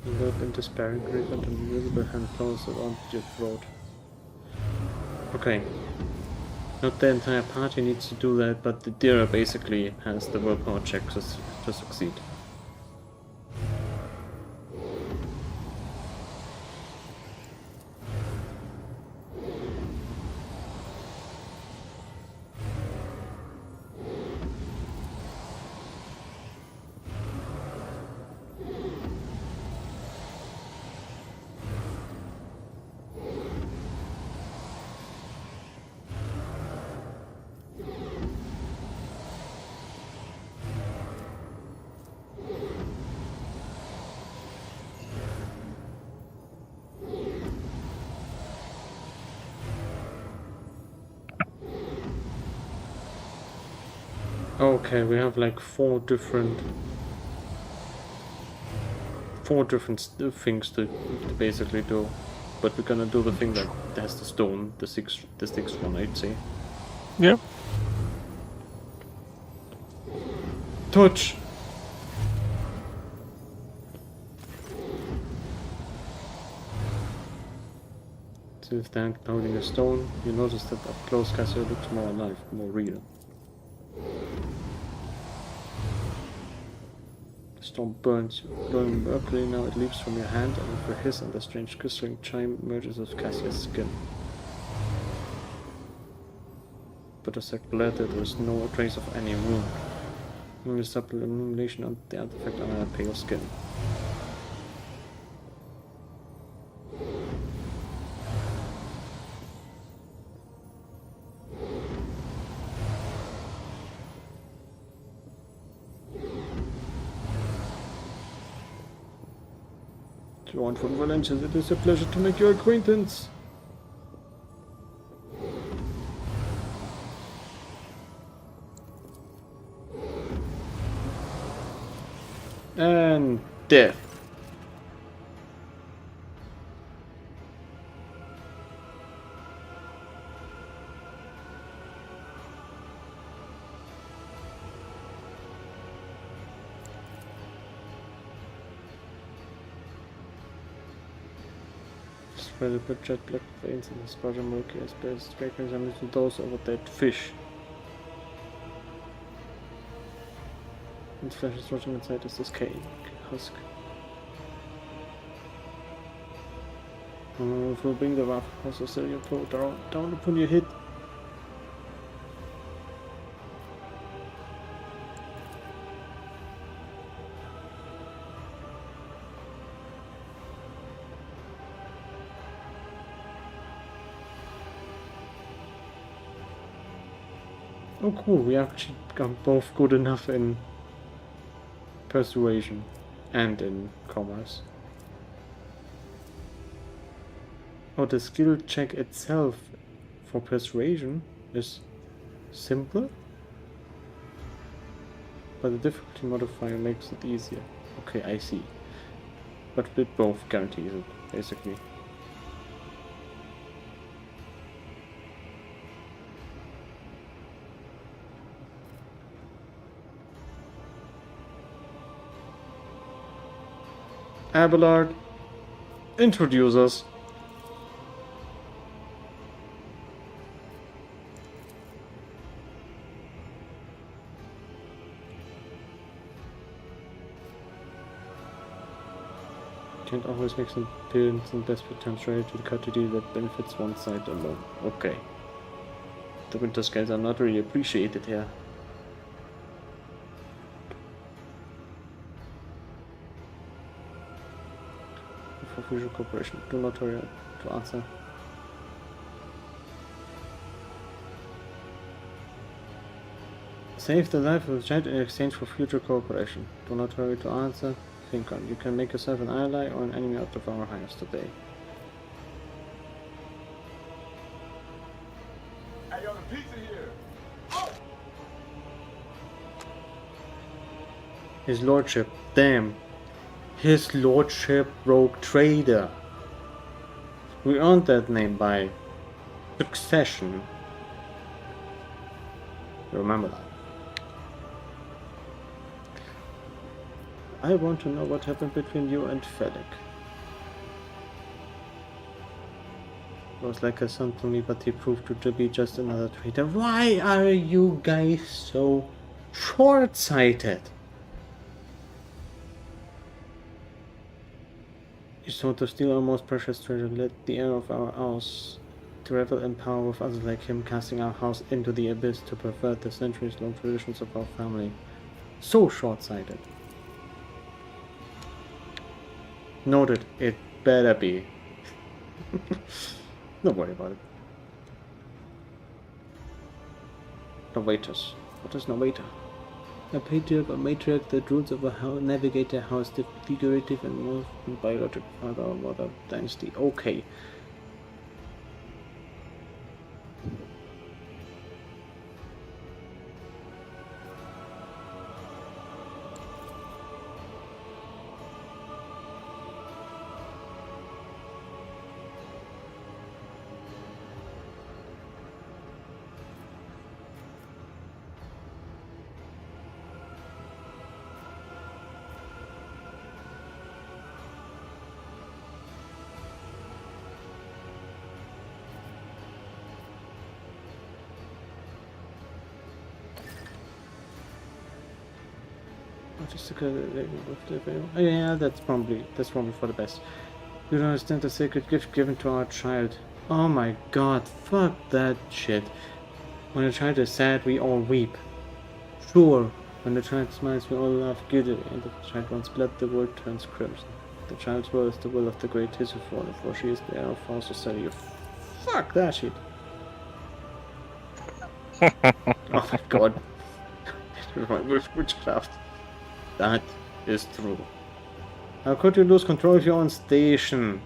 Look in despairing grief and an invisible hand closes around your throat. Okay. Not the entire party needs to do that, but the Dira basically has the willpower check to succeed. Okay, we have like four different things to basically do, but we're gonna do the thing that has the stone, the sixth one, I'd say. Yeah. Touch. So if they're holding a stone, you notice that up close Cassia looks more alive, more real. The stone burns you, glowing mercury. Now it leaps from your hand, and with a hiss and a strange crystalline chime emerges of Cassia's skin. But a sec later, there is no trace of any wound. Only subtle illumination on the artifact on her pale skin. Lord von Valencius, it is a pleasure to make your acquaintance. And death. Spread the jet black veins in the spotted milky as best breakers and little dose of a dead fish. Its flesh is rotting inside its decaying husk. If we bring the rough also still you pull down upon your head. Oh cool, we actually got both good enough in persuasion and in commerce. Oh, the skill check itself for persuasion is simple, but the difficulty modifier makes it easier. Okay, I see. But it both guarantees it, basically. Abelard, introduce us. Can't always make some appearance in desperate times ready to cut a deal that benefits one side alone. Okay. The winter scales are not really appreciated here. For future cooperation, do not hurry to answer. Save the life of a child in exchange for future cooperation. Do not hurry to answer. Think on. You can make yourself an ally or an enemy out of our hires today. I got a pizza here. Oh! His lordship. Damn. His lordship Rogue Trader. We earned that name by succession. Remember that. I want to know what happened between you and Felix. He was like a son to me, but he proved to be just another traitor. Why are you guys so short-sighted? You sought to steal our most precious treasure, let the heir of our house to revel in power with others like him, casting our house into the abyss to pervert the centuries-long traditions of our family. So short-sighted. Noted, it better be. Don't worry about it. Novatus. What is Novator? A patriarch or matriarch that rules over how navigate a house, the figurative and more biological father or mother dynasty. Okay. Oh, yeah, that's probably for the best. You don't understand the sacred gift given to our child. Oh my god, fuck that shit. When a child is sad, we all weep. Sure, when the child smiles, we all laugh giddily, and if the child wants blood, the world turns crimson. The child's will is the will of the great Tisiphone, for she is the heir of our society. Fuck that shit. Oh my god. Witchcraft. That is true. How could you lose control of your own station?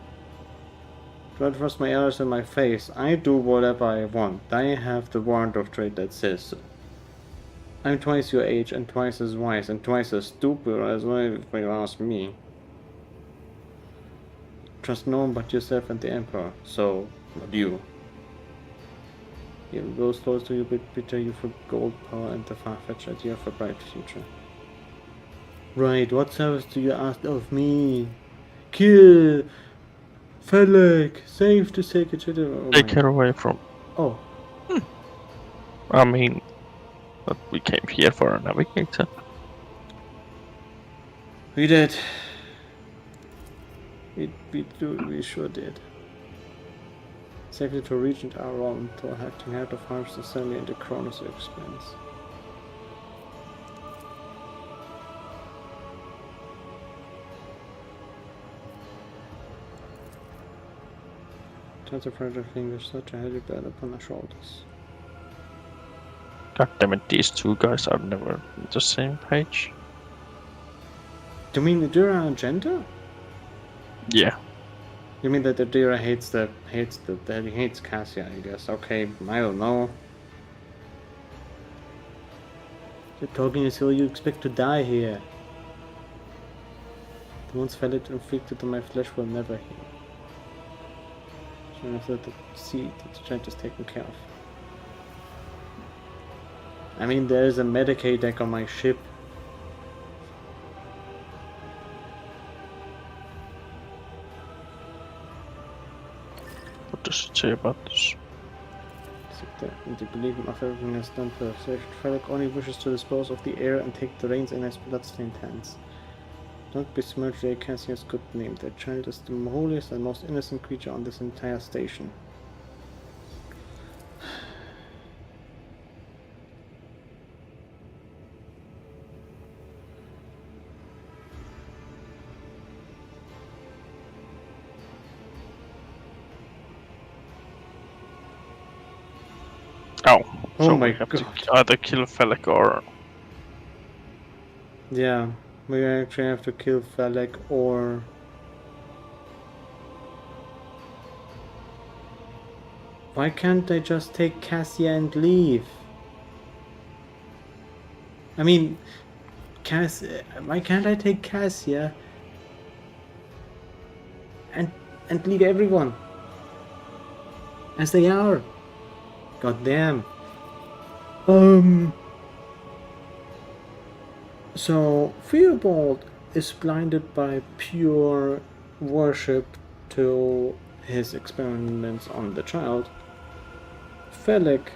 Don't thrust my arrows in my face. I do whatever I want. I have the warrant of trade that says so. I'm twice your age and twice as wise and twice as stupid as well, if you ask me. Trust no one but yourself and the Emperor. So, not you. He will go close to you, but betray you for gold, power, and the far-fetched idea of a bright future. Right, what service do you ask of me? Kill! Felek! Save the sacred city. Oh Take her away from. Oh. I mean, but we came here for a navigator. We did. We sure did. Safely to Regent Aron, to acting head of Harvest Assembly and the Cronus expense. Turns a fragile fingers, such a heavy burden upon our shoulders. God damn it, these two guys are never on the same page. Do you mean Adira and Genta? Yeah. You mean that Adira hates Cassia, I guess. Okay, I don't know. You're talking as though you expect to die here. The ones Felek inflicted on my flesh will never heal. So after the seed, the giant is taken care of. I mean, there's a Medicaid deck on my ship. What does it say about this? And the belief of everything has done for Felek only wishes to dispose of the heir and take the reins in his bloodstained hands. Don't besmirch Cassia's good name. That child is the holiest and most innocent creature on this entire station. Oh, Oh so my we have God. to either kill Felek or... Yeah, we actually have to kill Felek or... Why can't I just take Cassia and leave? I mean, why can't I take Cassia and leave everyone as they are? God damn. So Fearbold is blinded by pure worship to his experiments on the child. Felek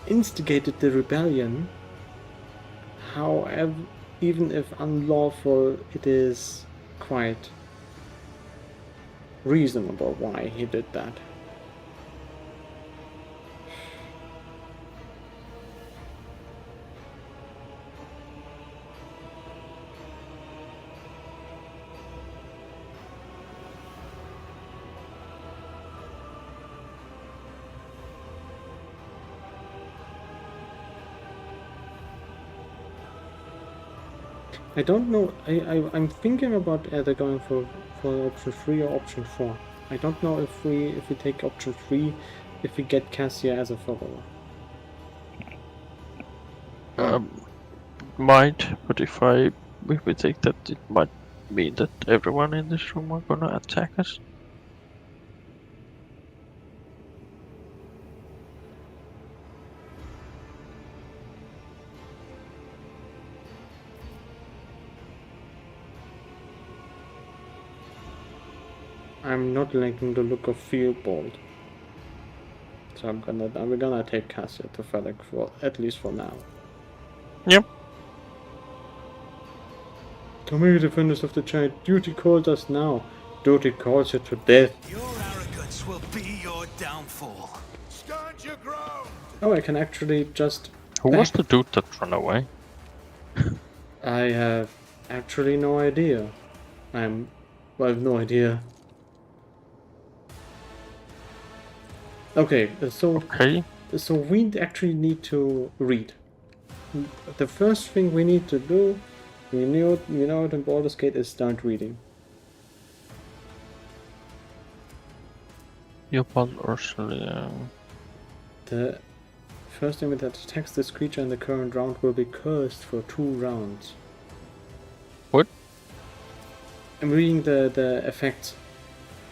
instigated the rebellion. However, even if unlawful, it is quite reasonable why he did that. I don't know. I'm thinking about either going for option 3 or option 4. I don't know if we take option 3, if we get Cassia as a follower. Might, but if we take that, it might mean that everyone in this room are gonna attack us. I'm not liking the look of Fearbold. So we're gonna take Cassia to Felek for at least for now. Yep. To me, defenders of the giant, duty calls us now. Duty calls you to death. Your arrogance will be your downfall. Stand your ground! Oh, I can actually just... Who was the dude that ran away? I have actually no idea. I have no idea. Okay, so we actually need to read. The first thing we need to do You know what in Baldur's Gate is start reading. Your ball or The first enemy that attacks this creature in the current round will be cursed for 2 rounds. What? I'm reading the effects.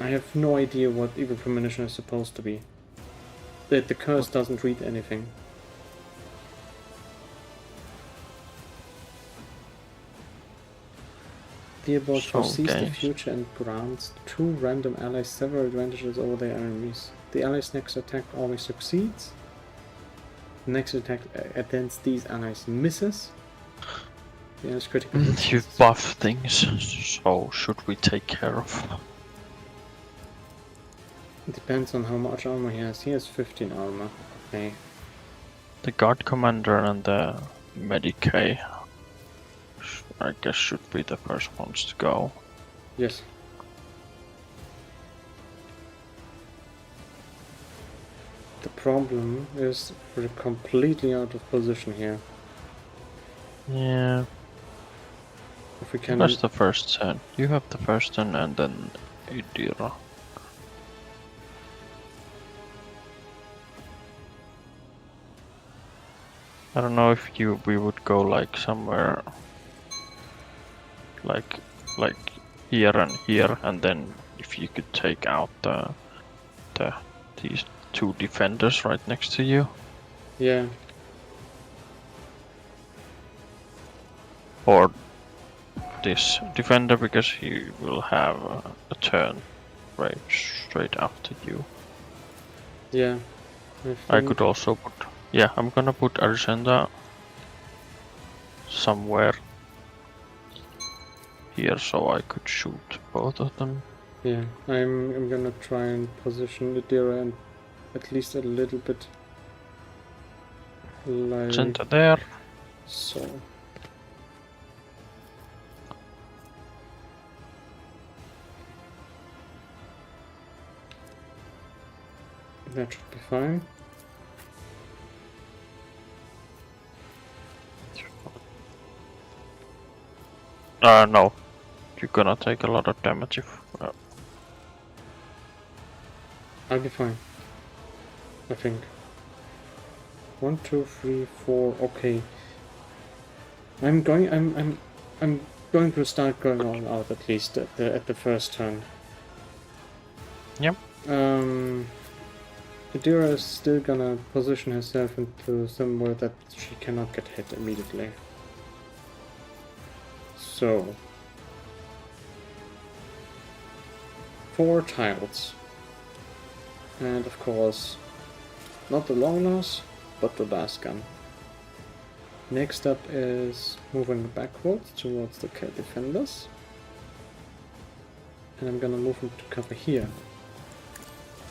I have no idea what Evil Premonition is supposed to be. The curse doesn't read anything. The abort foresees the future and grants 2 random allies several advantages over their enemies. The allies' next attack always succeeds. The next attack against these allies misses. The allies' critical hits. You buff things, so should we take care of? It depends on how much armor he has. He has 15 armor. Okay. The guard commander and the Medicae, I guess, should be the first ones to go. Yes. The problem is we're completely out of position here. Yeah. If we can. That's the first turn. You have the first turn and then Idira. I don't know if we would go like somewhere like here and then if you could take out these 2 defenders right next to you. Yeah. Or this defender, because he will have a turn right straight after you. Yeah. I could also put. Yeah, I'm gonna put Argenta somewhere here so I could shoot both of them. Yeah, I'm gonna try and position Idira and at least a little bit like Argenta there. So. That should be fine. No. You're gonna take a lot of damage if... I'll be fine. I think. 1, 2, 3, 4. Okay. I'm going to start going all out at least at the first turn. Yep. Idira is still gonna position herself into somewhere that she cannot get hit immediately. So 4 tiles. And of course, not the long loss, but the last gun. Next up is moving backwards towards the defenders. And I'm gonna move them to cover here.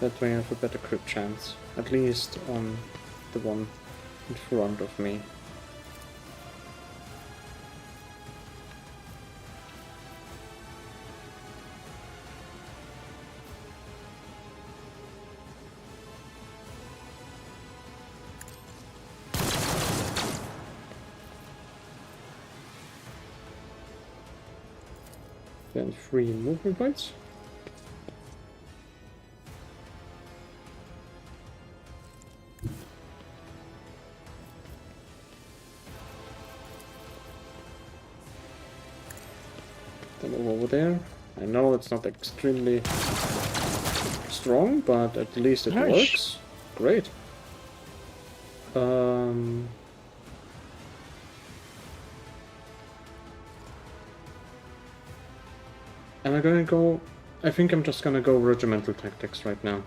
That way I have a better crit chance. At least on the one in front of me. Then 3 movement points. Then over there. I know it's not extremely strong, but at least it works. Great. Am I gonna go... I think I'm just gonna go regimental tactics right now.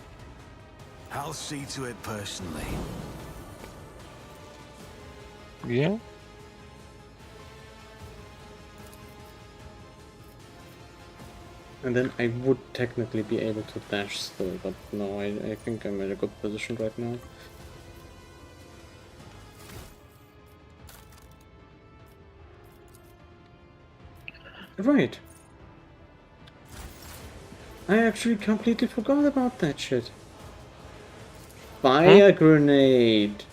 I'll see to it personally. Yeah. And then I would technically be able to dash still, but no, I think I'm in a good position right now. Right. I actually completely forgot about that shit. Fire grenade!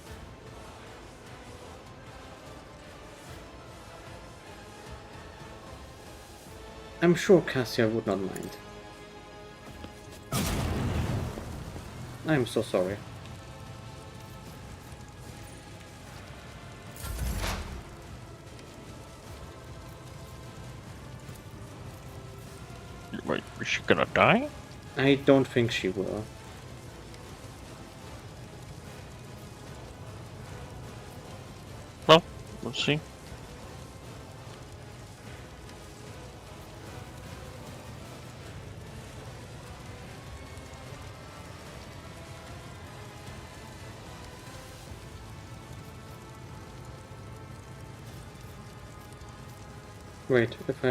I'm sure Cassia would not mind. I'm so sorry. Wait, is she gonna die? I don't think she will. Well, we'll see. Wait, if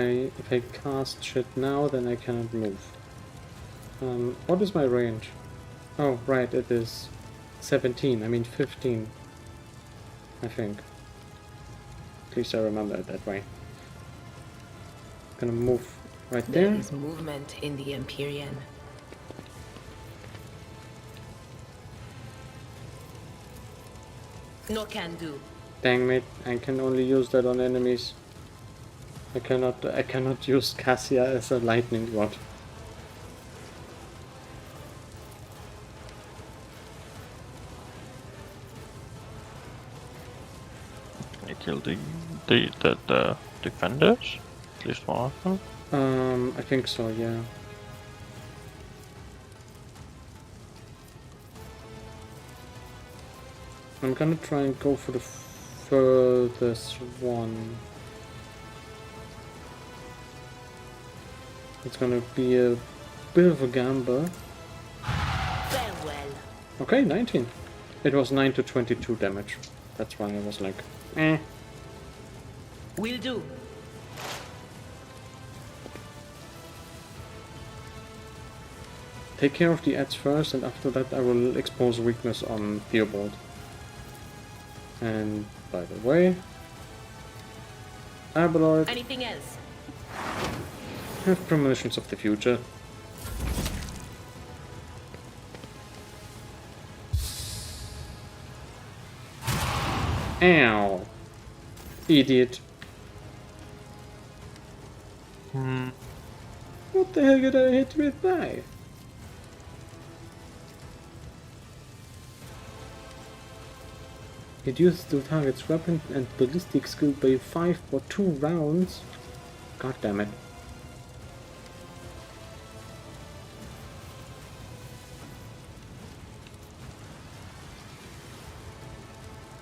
I cast shit now, then I cannot move. What is my range? Oh, right, it is 17. I mean 15. I think. At least I remember it that way. Gonna move right There there. is movement in the Empyrean. No can do. Dang it! I can only use that on enemies. I cannot use Cassia as a lightning rod. Can you kill the defenders? At least one of them? I think so, yeah. I'm gonna try and go for the furthest one. It's gonna be a bit of a gamble. Farewell. Okay, 19. It was 9 to 22 damage. That's why I was like, eh. Will do. Take care of the ads first, and after that I will expose weakness on Theobald. And by the way, Abelard Anything else? have premonitions of the future. Ow! Idiot. What the hell did I hit with by? Reduce the target's weapon and ballistic skill by 5 for 2 rounds. God damn it.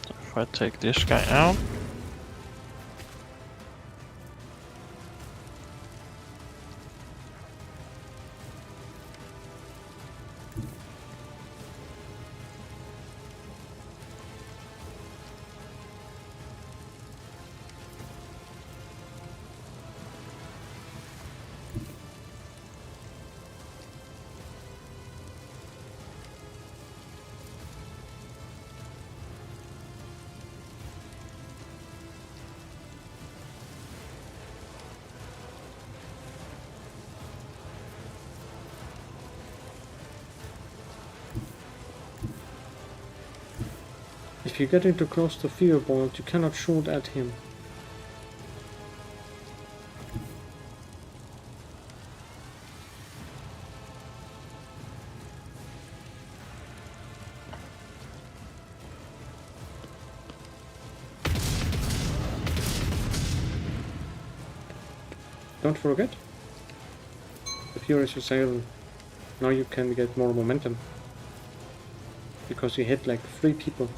If I take this guy out. If you get into close to Theobald, you cannot shoot at him. Don't forget, the Furious Assailant. Now you can get more momentum. Because you hit like 3 people.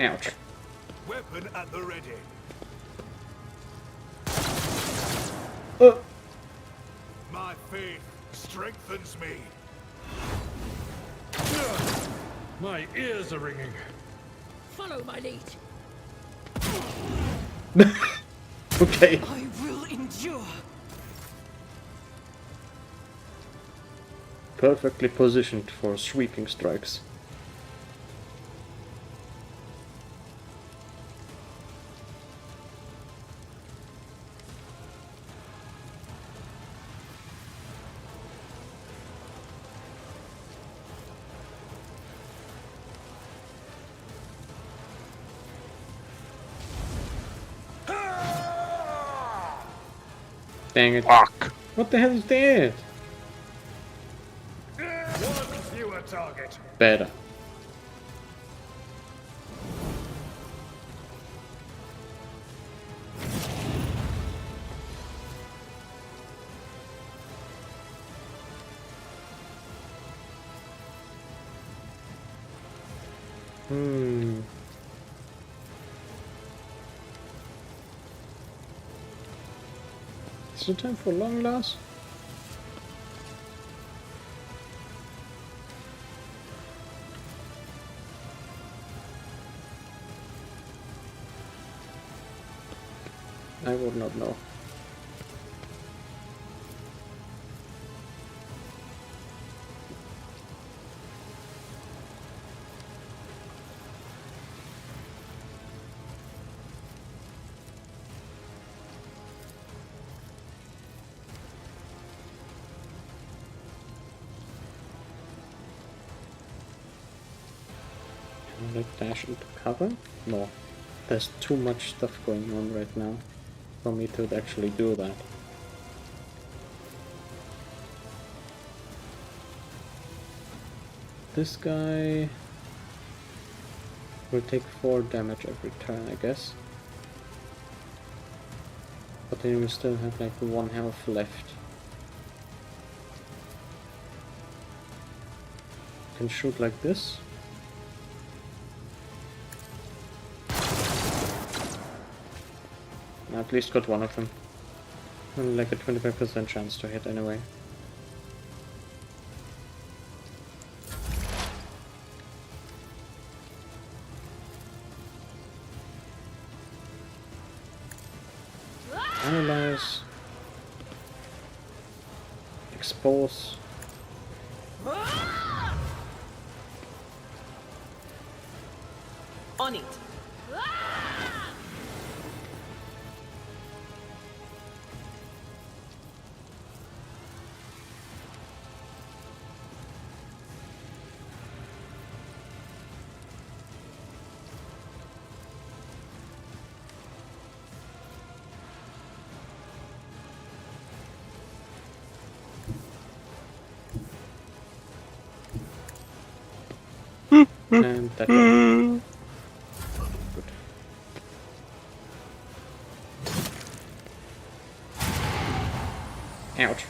Ouch. Weapon at the ready. My faith strengthens me. My ears are ringing. Follow my lead. Okay. I will endure. Perfectly positioned for sweeping strikes. Dang it. Fuck! What the hell is that? One fewer target. Better. Is it time for long last? I would not know. Can I dash into cover? No. There's too much stuff going on right now for me to actually do that. This guy will take 4 damage every turn, I guess. But then we still have like 1 health left. Can shoot like this. At least got one of them. And like a 25% chance to hit anyway. Analyze. Expose. On it. And that one. Good. Ouch.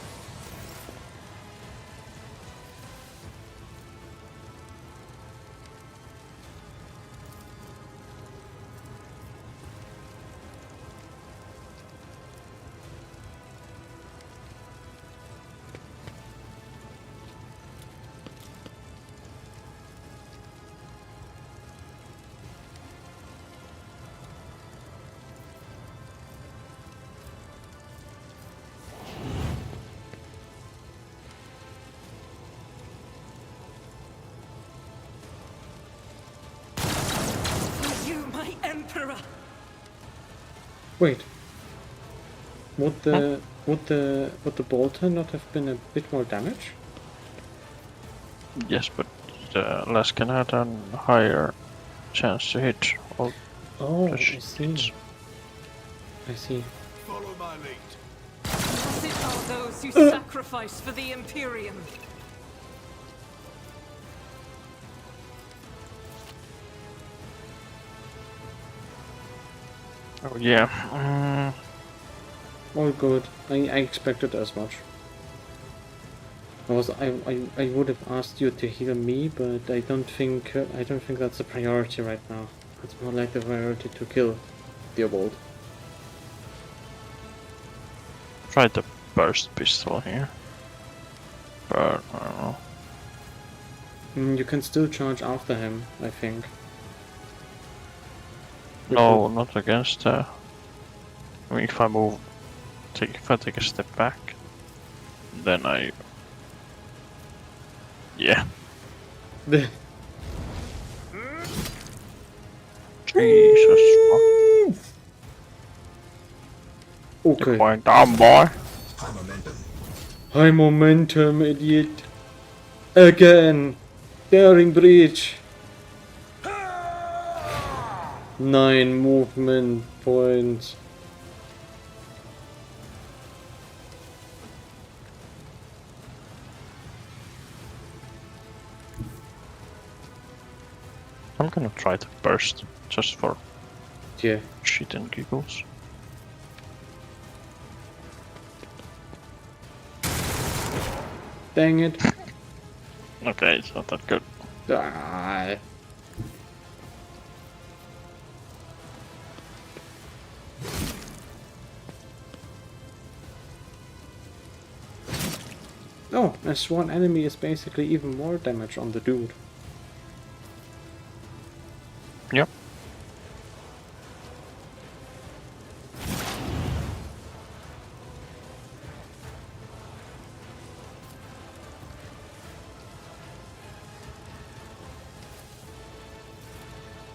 Emperor! Wait. Would the bolter not have been a bit more damage? Yes, but Laskin had a higher chance to hit. All Oh, the I see. I see. Follow my lead. Blessed are those who sacrifice for the Imperium. Oh yeah. All good. I expected as much. I would have asked you to heal me, but I don't think that's a priority right now. It's more like the priority to kill the Obold. Try the burst pistol here. But I don't know. You can still charge after him, I think. No, not against I mean, if I move, if I take a step back, then I... Yeah. Jesus fuck. Okay. You're going down, boy. High momentum, idiot. Again. Daring breach. 9 movement points. I'm gonna try to burst, just for Yeah. shit and giggles. Dang it. Okay, it's not that good. Die. Oh, a sworn enemy is basically even more damage on the dude. Yep.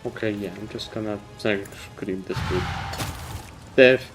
Okay, yeah, I'm just gonna scream this dude. Death.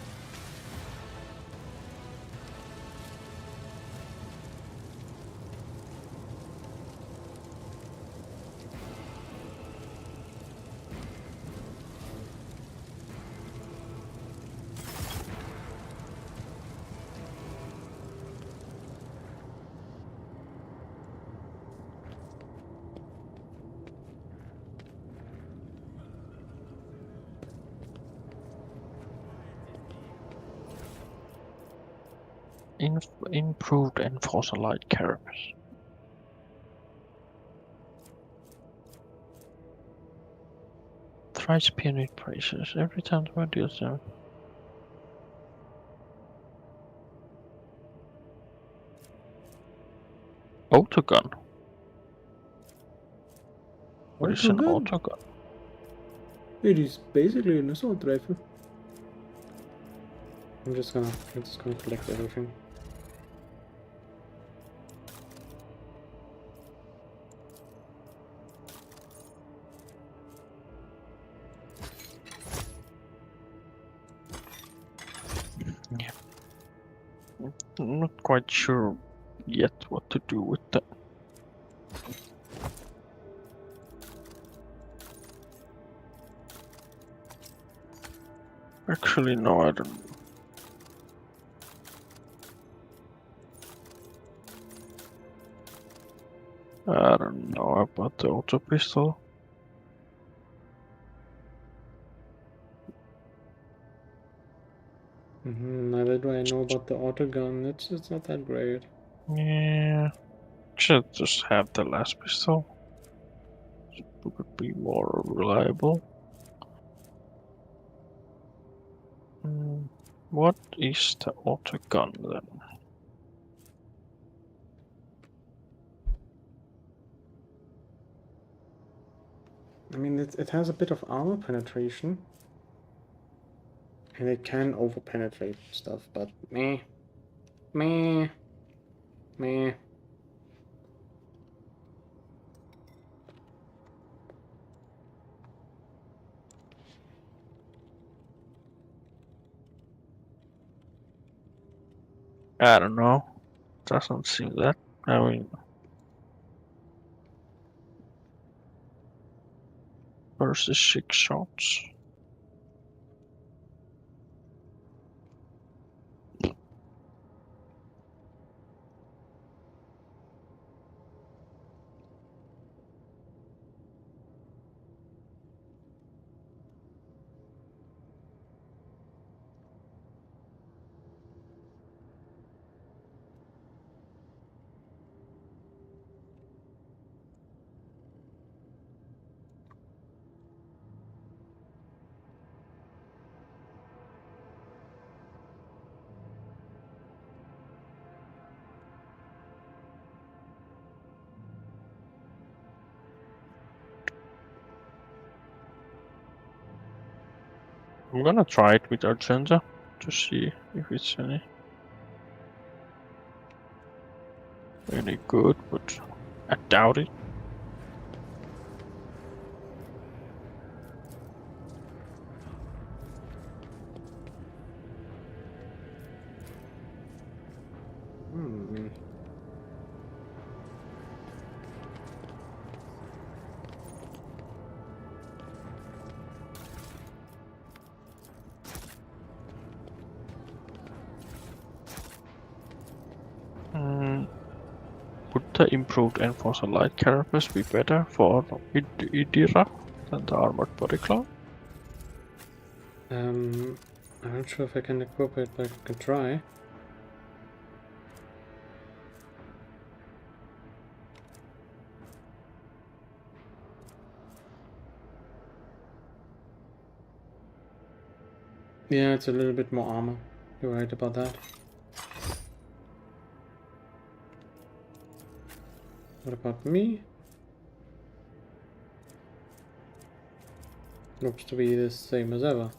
Improved enforcer light carapace. Thrice Pemit prices every time someone deals them. Autogun. What is an autogun? It is basically an assault rifle. I'm just gonna collect everything. Yeah. I'm not quite sure yet what to do with that. Actually, no, I don't. I don't know about the auto pistol. Neither do I know about the autogun. It's not that great. Yeah, should just have the last pistol. It would be more reliable. What is the autogun then? I mean, it has a bit of armor penetration. And it can over-penetrate stuff, but meh. Meh. Meh. I don't know. Doesn't seem that. I mean, versus 6 shots. I'm gonna try it with Argenta to see if it's any good, but I doubt it. Would the improved enforcer light carapace be better for Idira? Then the armored body cloak. I'm not sure if I can equip it, but I can try. Yeah, it's a little bit more armor. You're right about that. What about me? Looks to be the same as ever.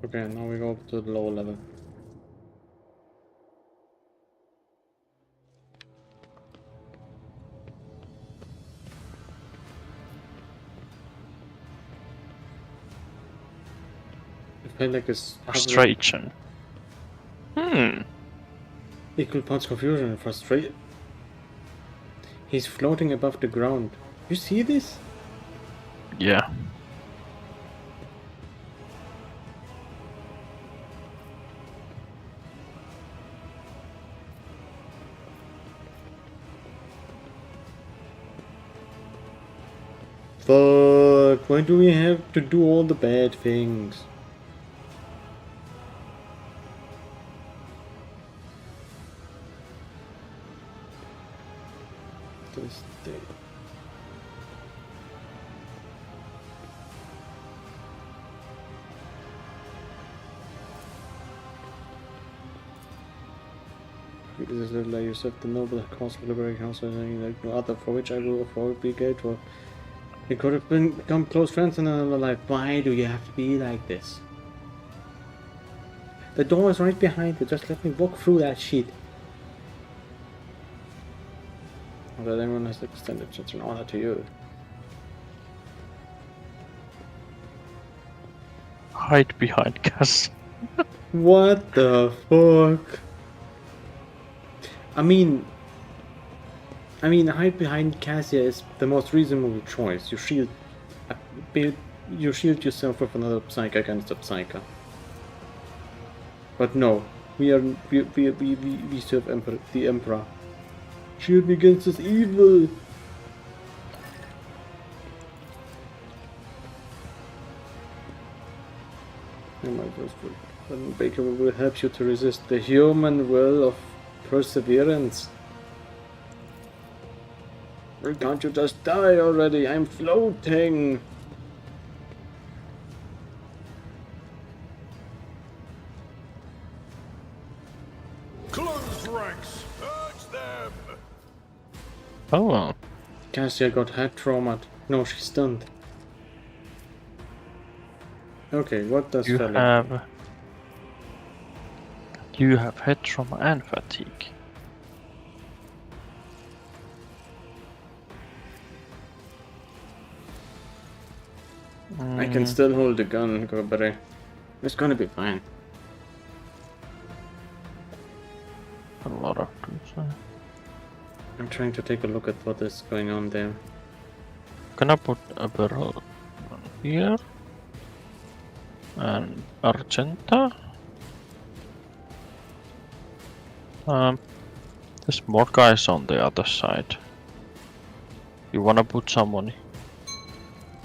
Okay, now we go to the lower level. I feel like it's Frustration. Equal parts confusion and frustration. He's floating above the ground. You see this? Yeah. Fuck, why do we have to do all the bad things? This thing. This is like you said, the noble cause of liberating council like no other, for which I will forever be grateful. We could have become close friends in another life. Why do you have to be like this? The door is right behind you. Just let me walk through that shit. Not that anyone has extended such an honor to you. Hide behind Cass. What the fuck? I mean, hide behind Cassia is the most reasonable choice. You shield yourself with another Psyker against a Psyker. But no, we serve the Emperor. Shield me against this evil. Baker will help you to resist the human will of perseverance. Why can't you just die already? I'm floating. Close ranks! Urge them! Oh well. Cassia got head traumatized. No, she's stunned. Okay, what does You Felix have... You have head trauma and fatigue. I can still hold the gun, but it's gonna be fine. A lot of concern. I'm trying to take a look at what is going on there. Gonna put a barrel here. And Argenta. There's more guys on the other side. You wanna put someone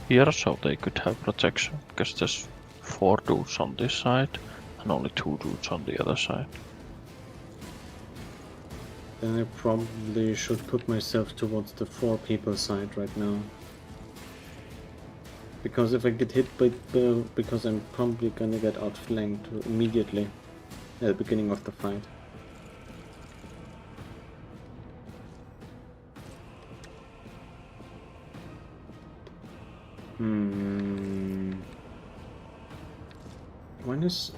here so they could have protection, because there's 4 dudes on this side and only 2 dudes on the other side. Then I probably should put myself towards the 4 people side right now. Because if I get hit by because I'm probably gonna get outflanked immediately at the beginning of the fight.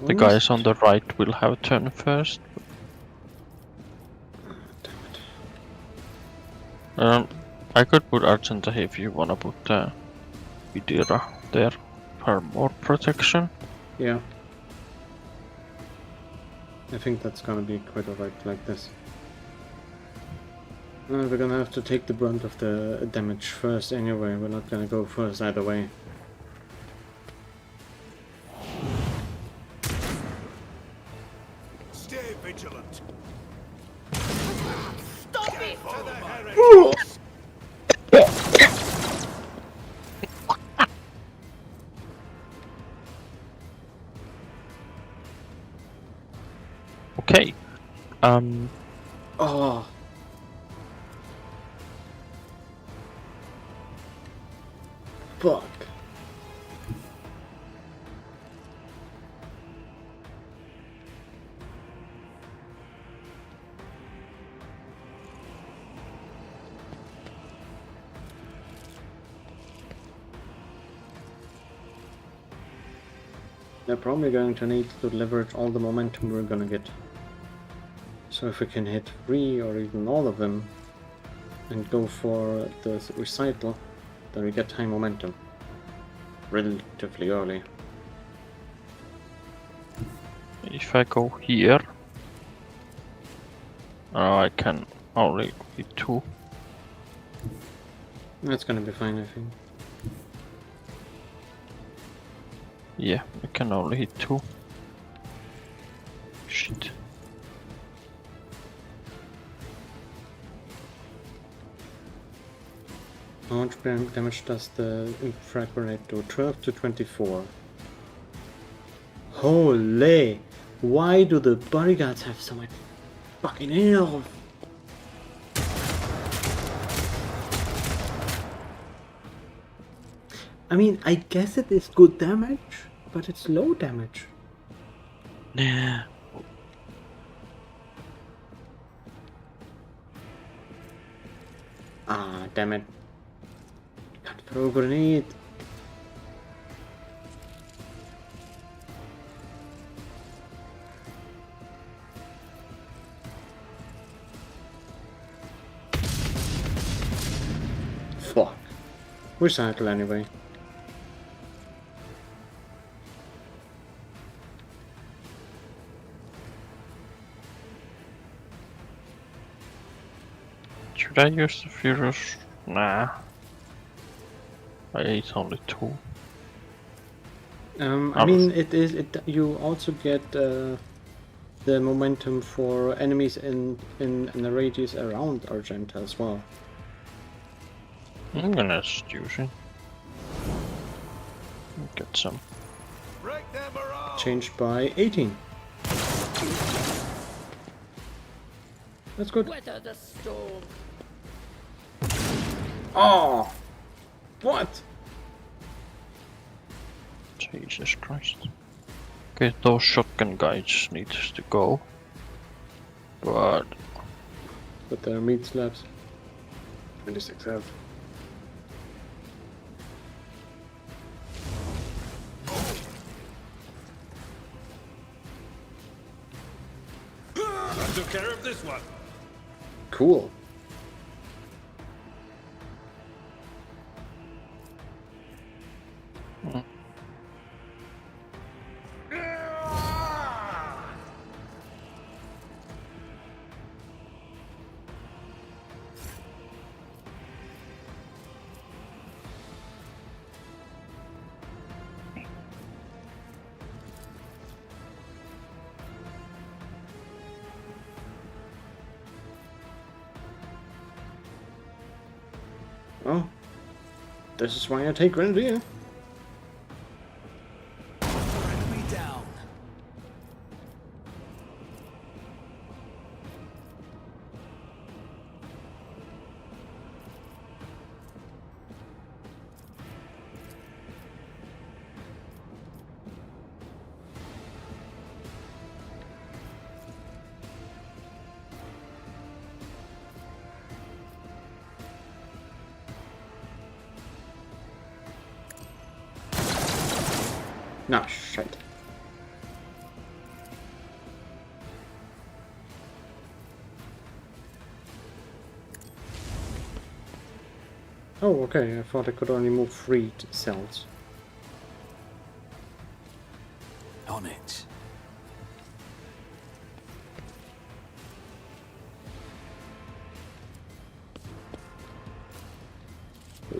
The guys on the right will have a turn first. Damn it. I could put Argenta here if you wanna put Idira there for more protection. Yeah. I think that's gonna be quite alright like this. We're gonna have to take the brunt of the damage first anyway. We're not gonna go first either way. Stay vigilant. Stop it! To the heretics! Okay. Oh! Fuck. They're probably going to need to leverage all the momentum we're gonna get. So if we can hit 3 or even all of them and go for the recital, then we get high momentum relatively early. If I go here, I can only hit 2. That's gonna be fine, I think. Yeah, I can only hit 2. Shit. How much damage does the frag grenade do? 12 to 24. Holy! Why do the bodyguards have so much fucking health? I mean, I guess it is good damage, but it's low damage. Yeah. Ah, damn it. Can't throw a grenade. Fuck. Recycle anyway. Should I use the Furious? Nah. I ate only 2. I mean, you also get the momentum for enemies in the radius around Argenta as well. I'm gonna just use it. Get some. Break them around! Changed by 18. That's good. Weather the storm. Oh! What? Jesus Christ. Okay, those shotgun guys needs to go. But they're meat slabs. 26 health. I took care of this one. Cool. Well, this is why I take Grenadier. Enemy down. No, shit. Oh, okay. I thought I could only move 3 cells. On it.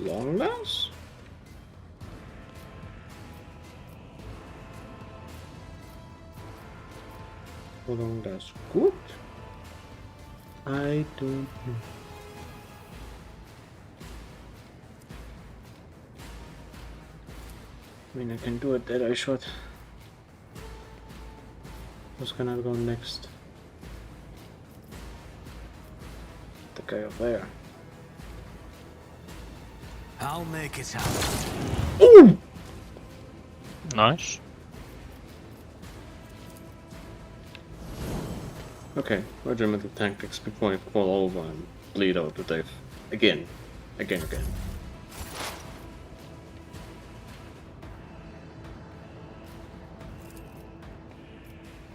Long last? Long last good? I don't know. I mean, I can do it that I should. Who's gonna go next? The guy over there. I'll make it happen. Ooh! Nice. Okay, regimental tactics before I fall over and bleed out to death. Again. Again.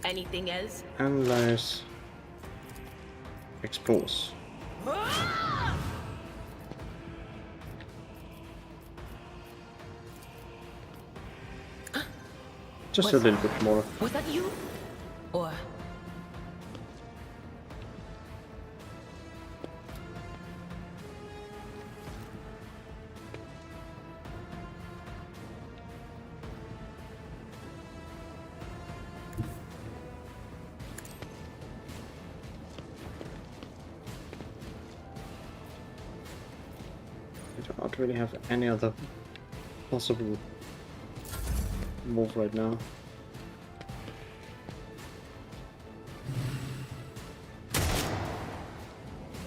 Anything else? Analyze. Expose. Just a little bit more. Was that you? Or I do not really have any other possible move right now.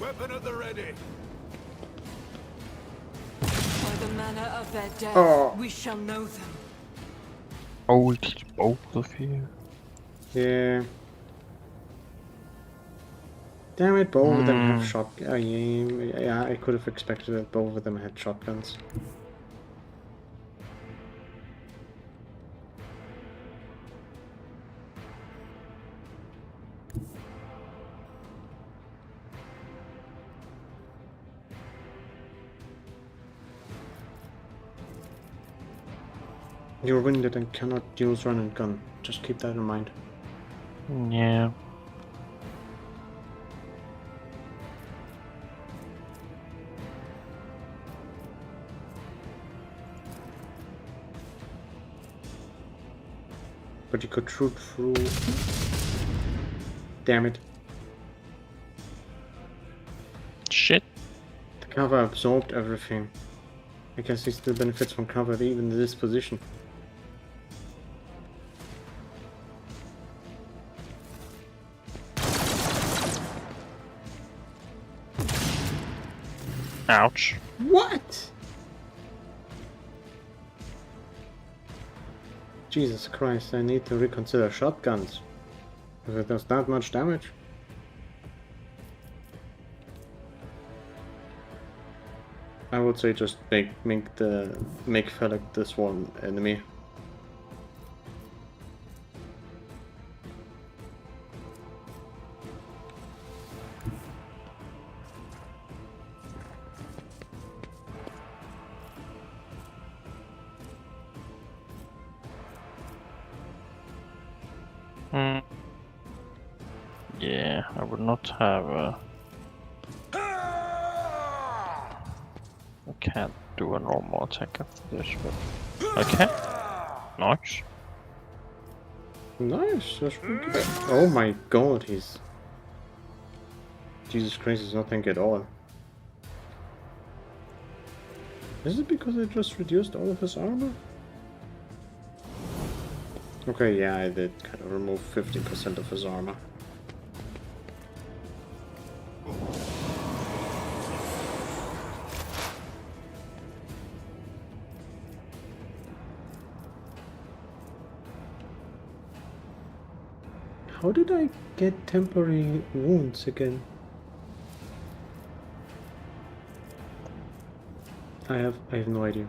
Weapon at the ready. By the manner of their death, Oh. we shall know them. Oh, it's both of you. Yeah. Damn it, both of them have shot. Yeah, I could have expected that both of them had shotguns. You're winded and cannot use run and gun. Just keep that in mind. Yeah. But you could shoot through. Damn it. Shit. The cover absorbed everything. I guess he still benefits from cover even in this position. Ouch. What? Jesus Christ, I need to reconsider shotguns. If it does that much damage. I would say just make Felix this one enemy. Yeah, I would not have I can't do a normal attack after this, but I can. Nice. Nice, that's pretty good. Oh my god, he's... Jesus Christ, he's not tank at all. Is it because I just reduced all of his armor? Okay, yeah, I did kind of remove 50% of his armor. How did I get temporary wounds again? I have no idea.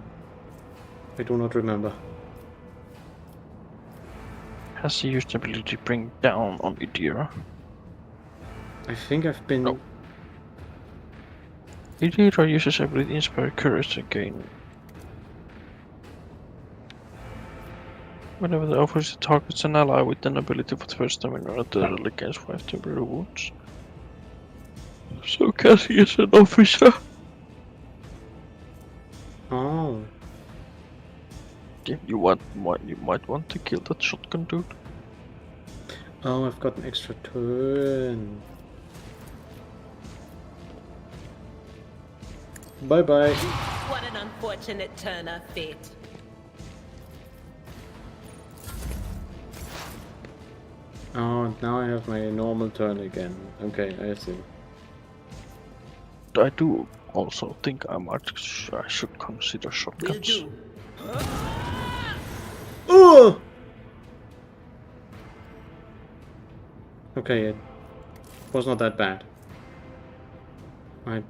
I do not remember. Has he used the ability to bring down on Idira? I think I've been... No. Idira uses ability Inspire Courage again. Whenever the officer targets an ally with an ability for the first time in order to gains 5 temporary wounds. So Cassie is an officer. Oh. Yeah, you might want to kill that shotgun dude. Oh, I've got an extra turn. Bye bye. What an unfortunate turn of fate. Oh, now I have my normal turn again. Okay, I see. I do also think I should consider Will shotguns. do. Oh! Okay, it was not that bad. I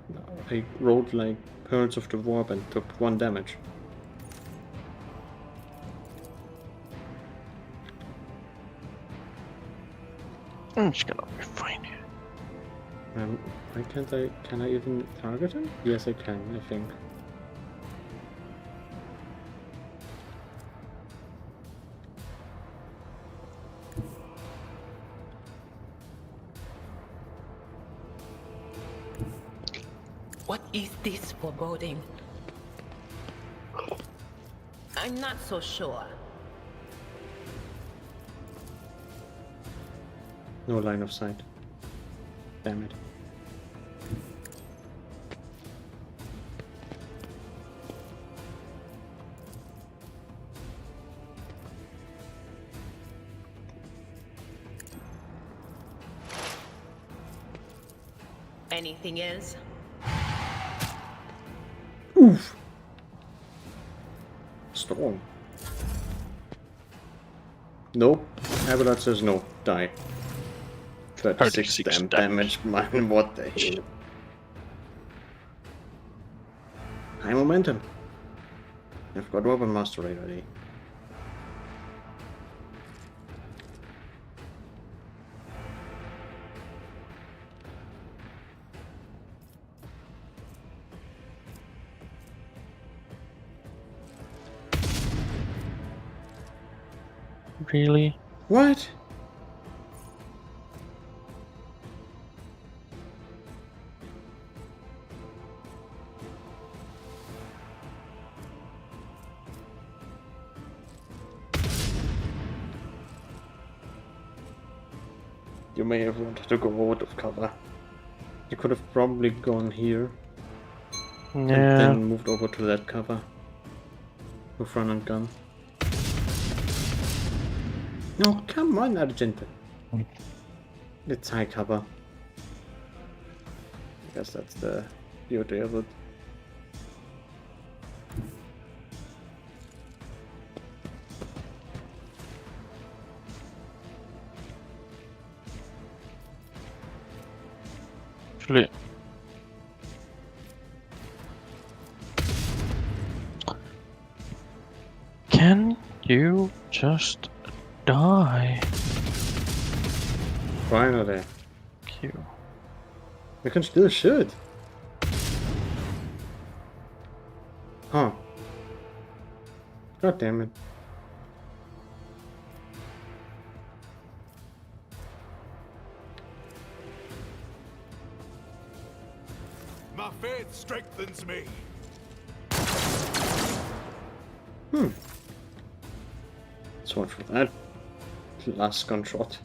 rolled like Pearls of the Warp and took 1 damage. It's gonna be fine. Why can't I? Can I even target him? Yes, I can. I think. What is this foreboding? I'm not so sure. No line of sight. Damn it. Anything else? Oof. Storm. Nope. Avalanche says no. Die. 36 damage. Man, what the hell? High momentum. I've got Weapon Master already. Really? What? You may have wanted to go out of cover. You could have probably gone here. Yeah. And then moved over to that cover. With run and gun. No, come on, Argento. It's high cover. I guess that's the beauty of it. Actually, can you just die? Finally. Thank you. We can still shoot. Huh. God damn it. My faith strengthens me. So much for that last gunshot.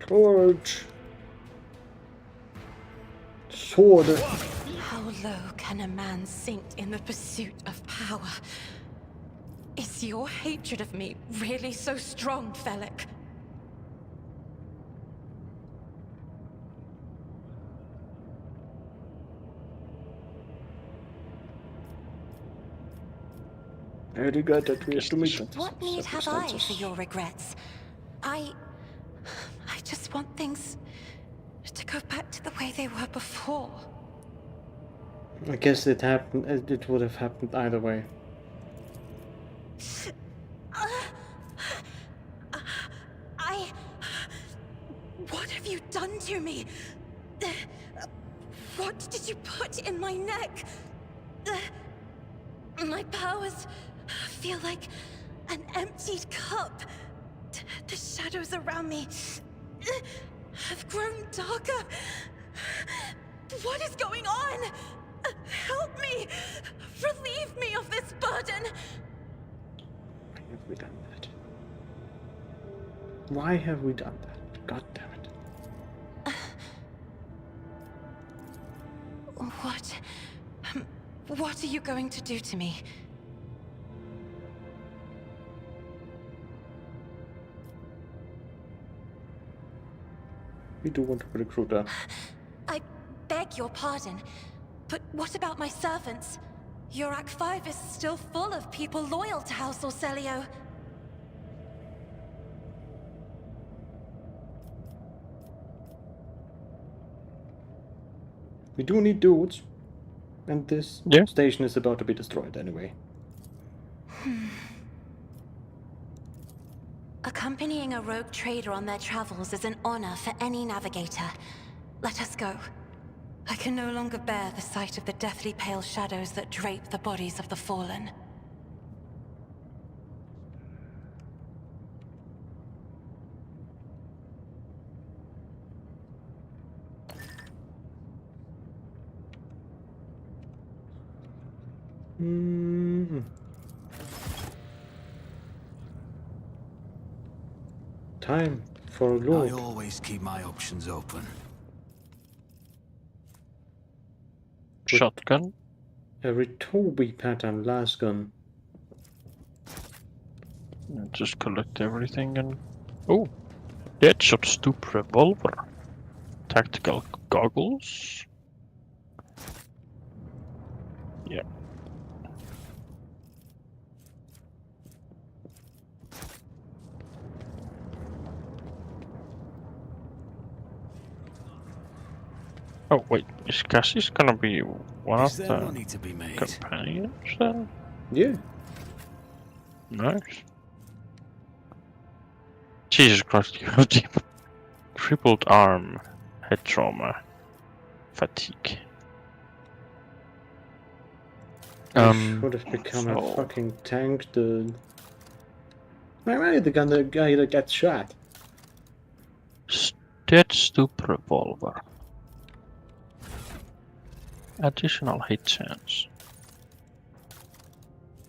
Torch. Sword. How low can a man sink in the pursuit of power? Is your hatred of me really so strong, Felix? I regret that we have to meet that. What need have I for your regrets? I just want things to go back to the way they were before. I guess it happened. It would have happened either way. What have you done to me? What did you put in my neck? My powers feel like an emptied cup. The shadows around me have grown darker. What is going on? Help me! Relieve me of this burden! Why have we done that? Why have we done that? God damn it. What are you going to do to me? We do want to recruit her. I beg your pardon, but what about my servants? Your Act 5 is still full of people loyal to House Orselio. We do need dudes. And this station is about to be destroyed anyway. Accompanying a rogue trader on their travels is an honor for any navigator. Let us go. I can no longer bear the sight of the deathly pale shadows that drape the bodies of the fallen. Time for a look. I always keep my options open. Shotgun. A Ritobi pattern last gun. Just collect everything and... Oh! Deadshot Stoop Revolver. Tactical goggles. Yeah. Oh wait, is Cassie's gonna be one Is of there the money to be made? companions then? Yeah. Nice. Jesus Christ, you have the crippled arm, head trauma, fatigue. I should have become a fucking tank, dude. Why am I the guy that gets shot? Dead Stoop Revolver. Additional hit chance.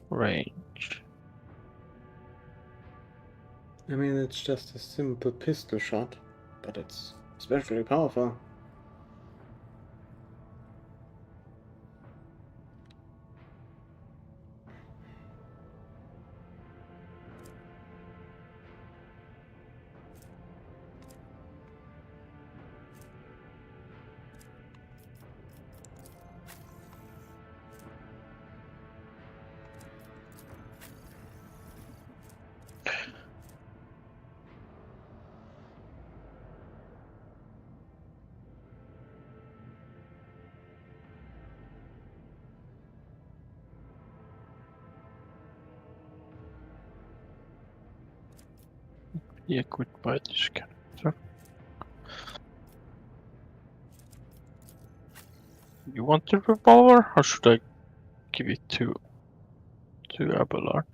Range. I mean, it's just a simple pistol shot, but it's especially powerful. Be equipped by this character. You want the revolver, or should I give it to Abelard?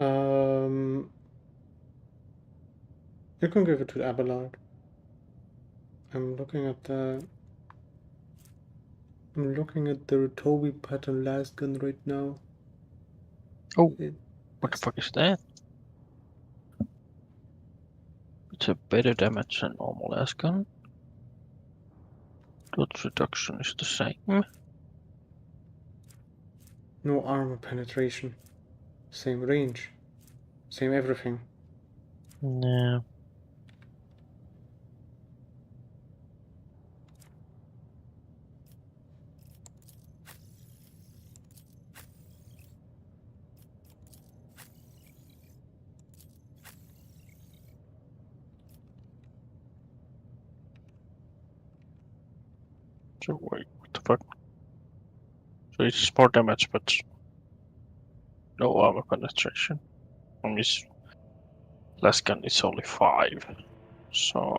You can give it to Abelard. I'm looking at the Ritobi pattern last gun right now. Oh, what the fuck is that? It's a better damage than normal as gun. Dodge reduction is the same. No armor penetration. Same range. Same everything. No. So wait, what the fuck? So it's more damage, but no armor penetration. And his last gun is only 5. So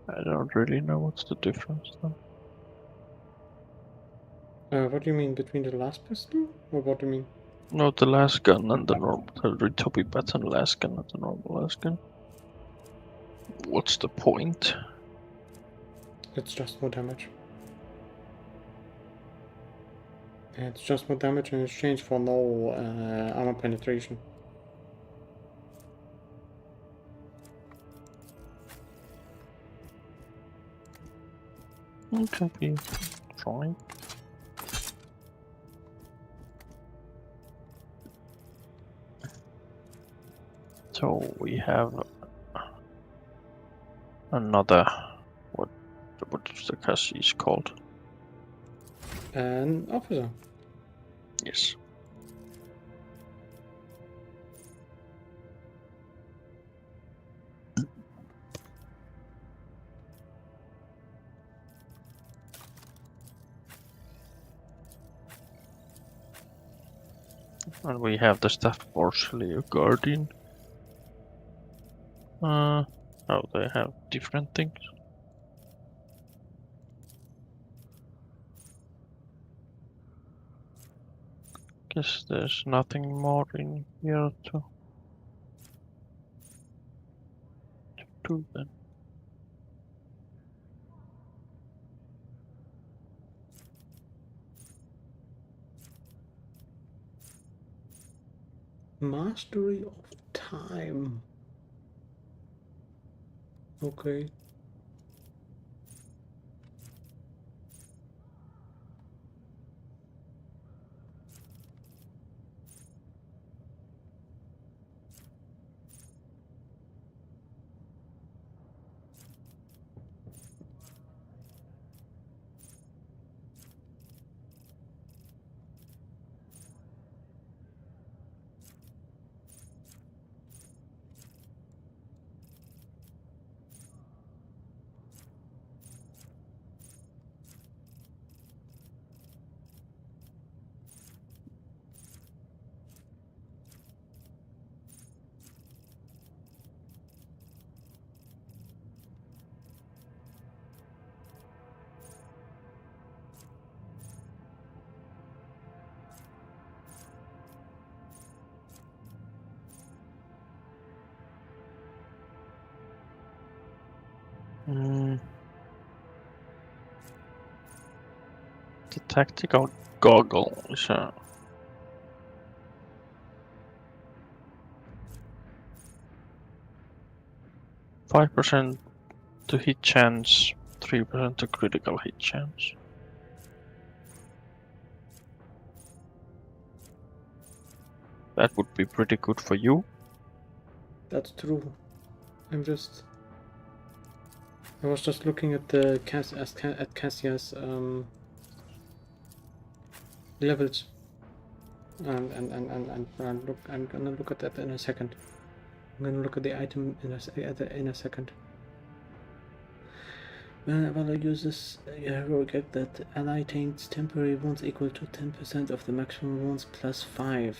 I don't really know what's the difference though. What do you mean, between the last pistol? Or what do you mean? No, the last gun and the normal, the Ritobi button last gun and the normal last gun. What's the point? It's just more damage. It's just more damage in exchange for no armor penetration. It can be fine. So we have another, what's the cassis called? An officer. Yes. And we have the staff partially a guardian. Oh, they have different things. Guess there's nothing more in here to do then. Mastery of time. Okay. The tactical goggle is 5% to hit chance, 3% to critical hit chance. That would be pretty good for you. That's true. I was just looking at the Cassia's levels, and I'm gonna look at that in a second. I'm gonna look at the item in a second. Whenever I use this hero, get that ally takes temporary wounds equal to 10% of the maximum wounds plus 5.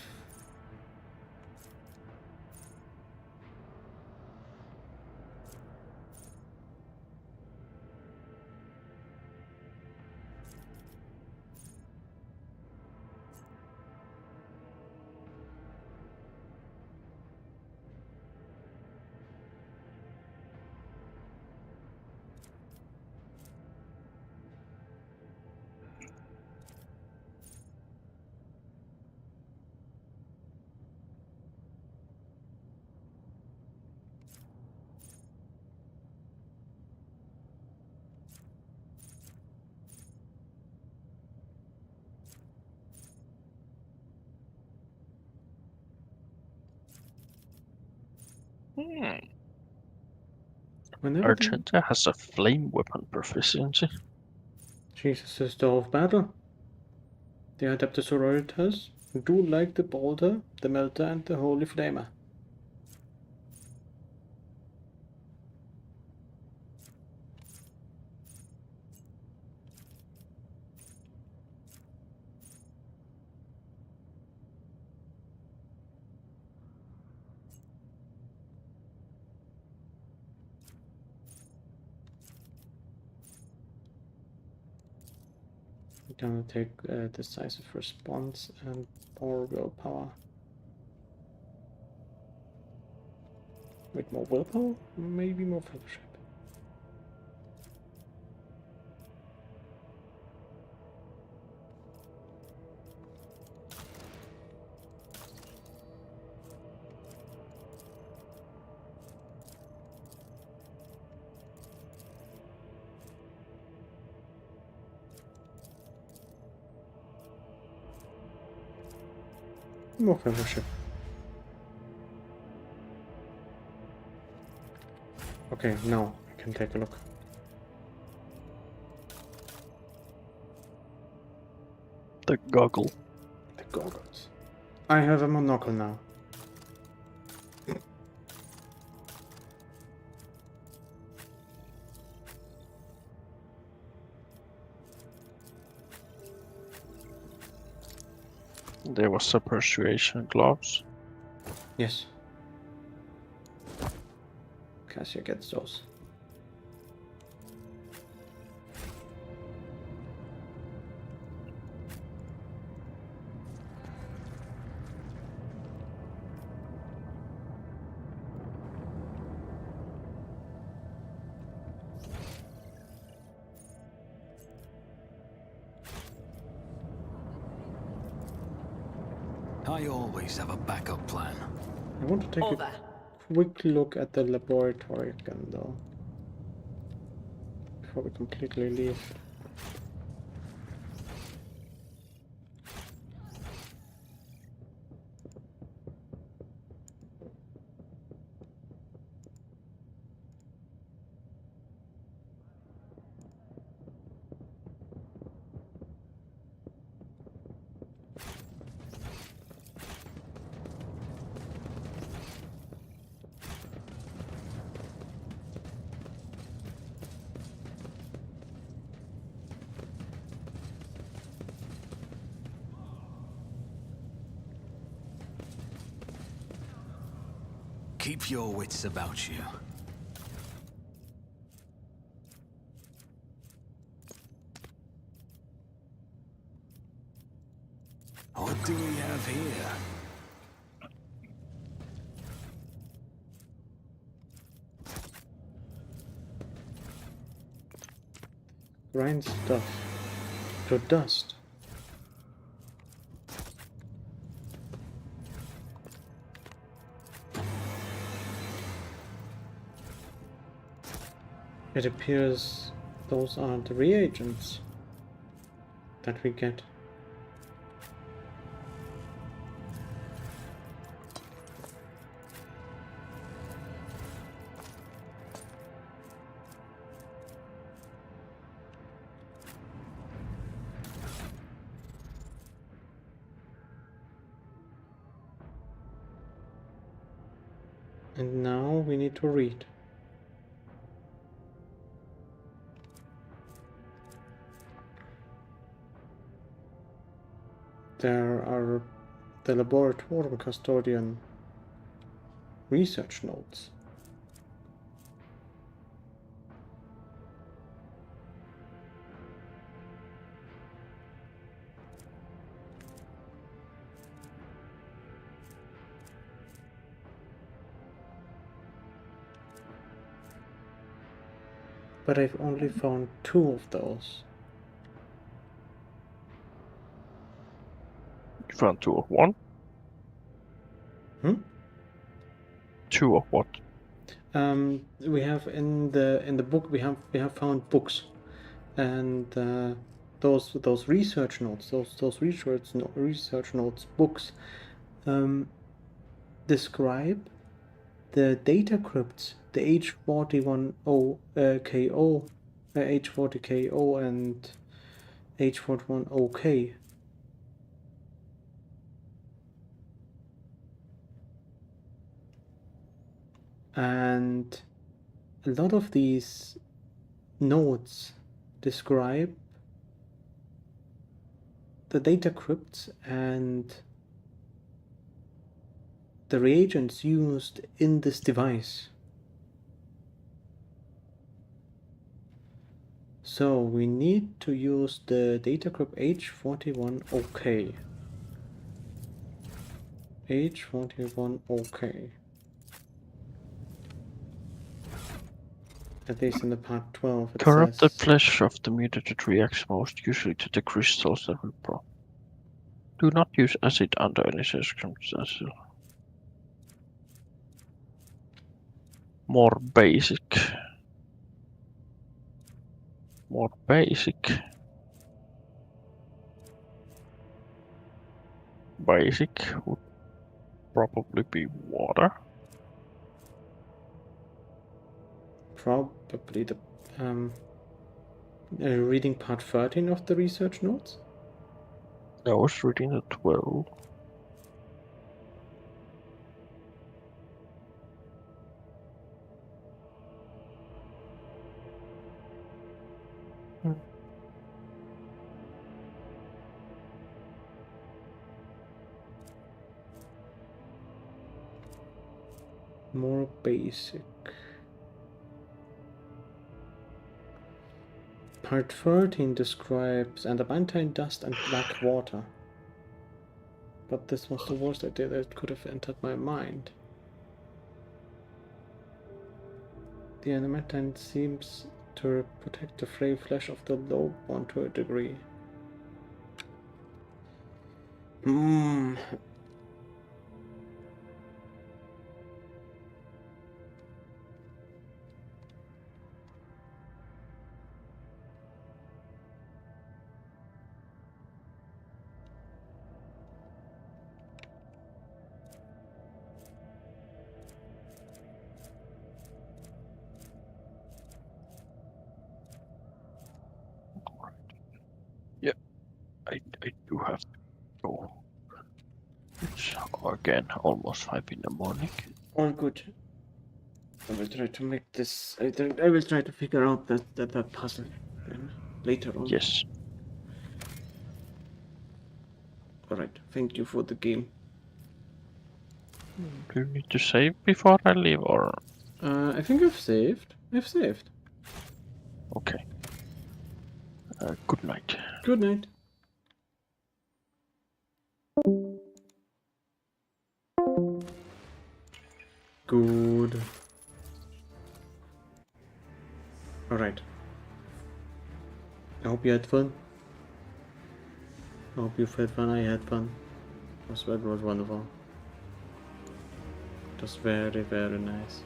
Argenta has a flame weapon proficiency. She's a sister of battle. The Adeptus Sororitas do like the Bolter, the Melter, and the Holy Flamer. I'm gonna take decisive response and more willpower. Wait, more willpower? Maybe more fellowship. More fellowship. Okay, now I can take a look. The goggle. The goggles. I have a monocle now. There was a persuasion gloves. Yes. Cassia gets those. I always have a backup plan. I want to take Over. a quick look at the laboratory again, though, before we completely leave. Keep your wits about you. What do we have here? Grind stuff to dust. It appears those are the reagents that we get. And now we need to read. There are the laboratory custodian research notes. But I've only found 2 of those. You found 2 of one? Hmm? 2 of what? We have in the book we have found books, and those research notes, those research notes books, describe the data crypts, the H41KO, H40KO, and H41OK. And a lot of these notes describe the data crypts and the reagents used in this device. So we need to use the data group H41 OK. H41 OK. At least in the part 12 it Corrupted says... flesh of the mutated reacts most usually to the crystals that we brought. Do not use acid under any circumstances. More basic. More basic. Basic would probably be water. Probably the... reading part 13 of the research notes? I was reading the 12. More basic. Part 13 describes adamantine dust and black water. But this was the worst idea that could have entered my mind. The adamantine seems to protect the frail flesh of the lowborn to a degree. Yeah, I do have to go. It's again almost 5 in the morning. All good. I will try to make this. I will try to figure out that puzzle then later on. Yes. Alright, thank you for the game. Do you need to save before I leave, or? I think I've saved. I've saved. Okay. Good night. Good night. Good. Alright. I hope you had fun. I hope you had fun. I had fun. It was wonderful. It was very, very nice.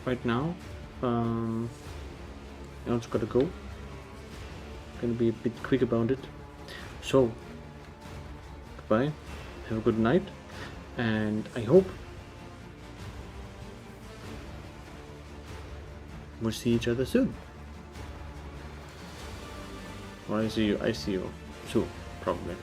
Right now, I also gotta go. Gonna be a bit quick about it. So, goodbye. Have a good night, and I hope we'll see each other soon. Or I see you soon, probably.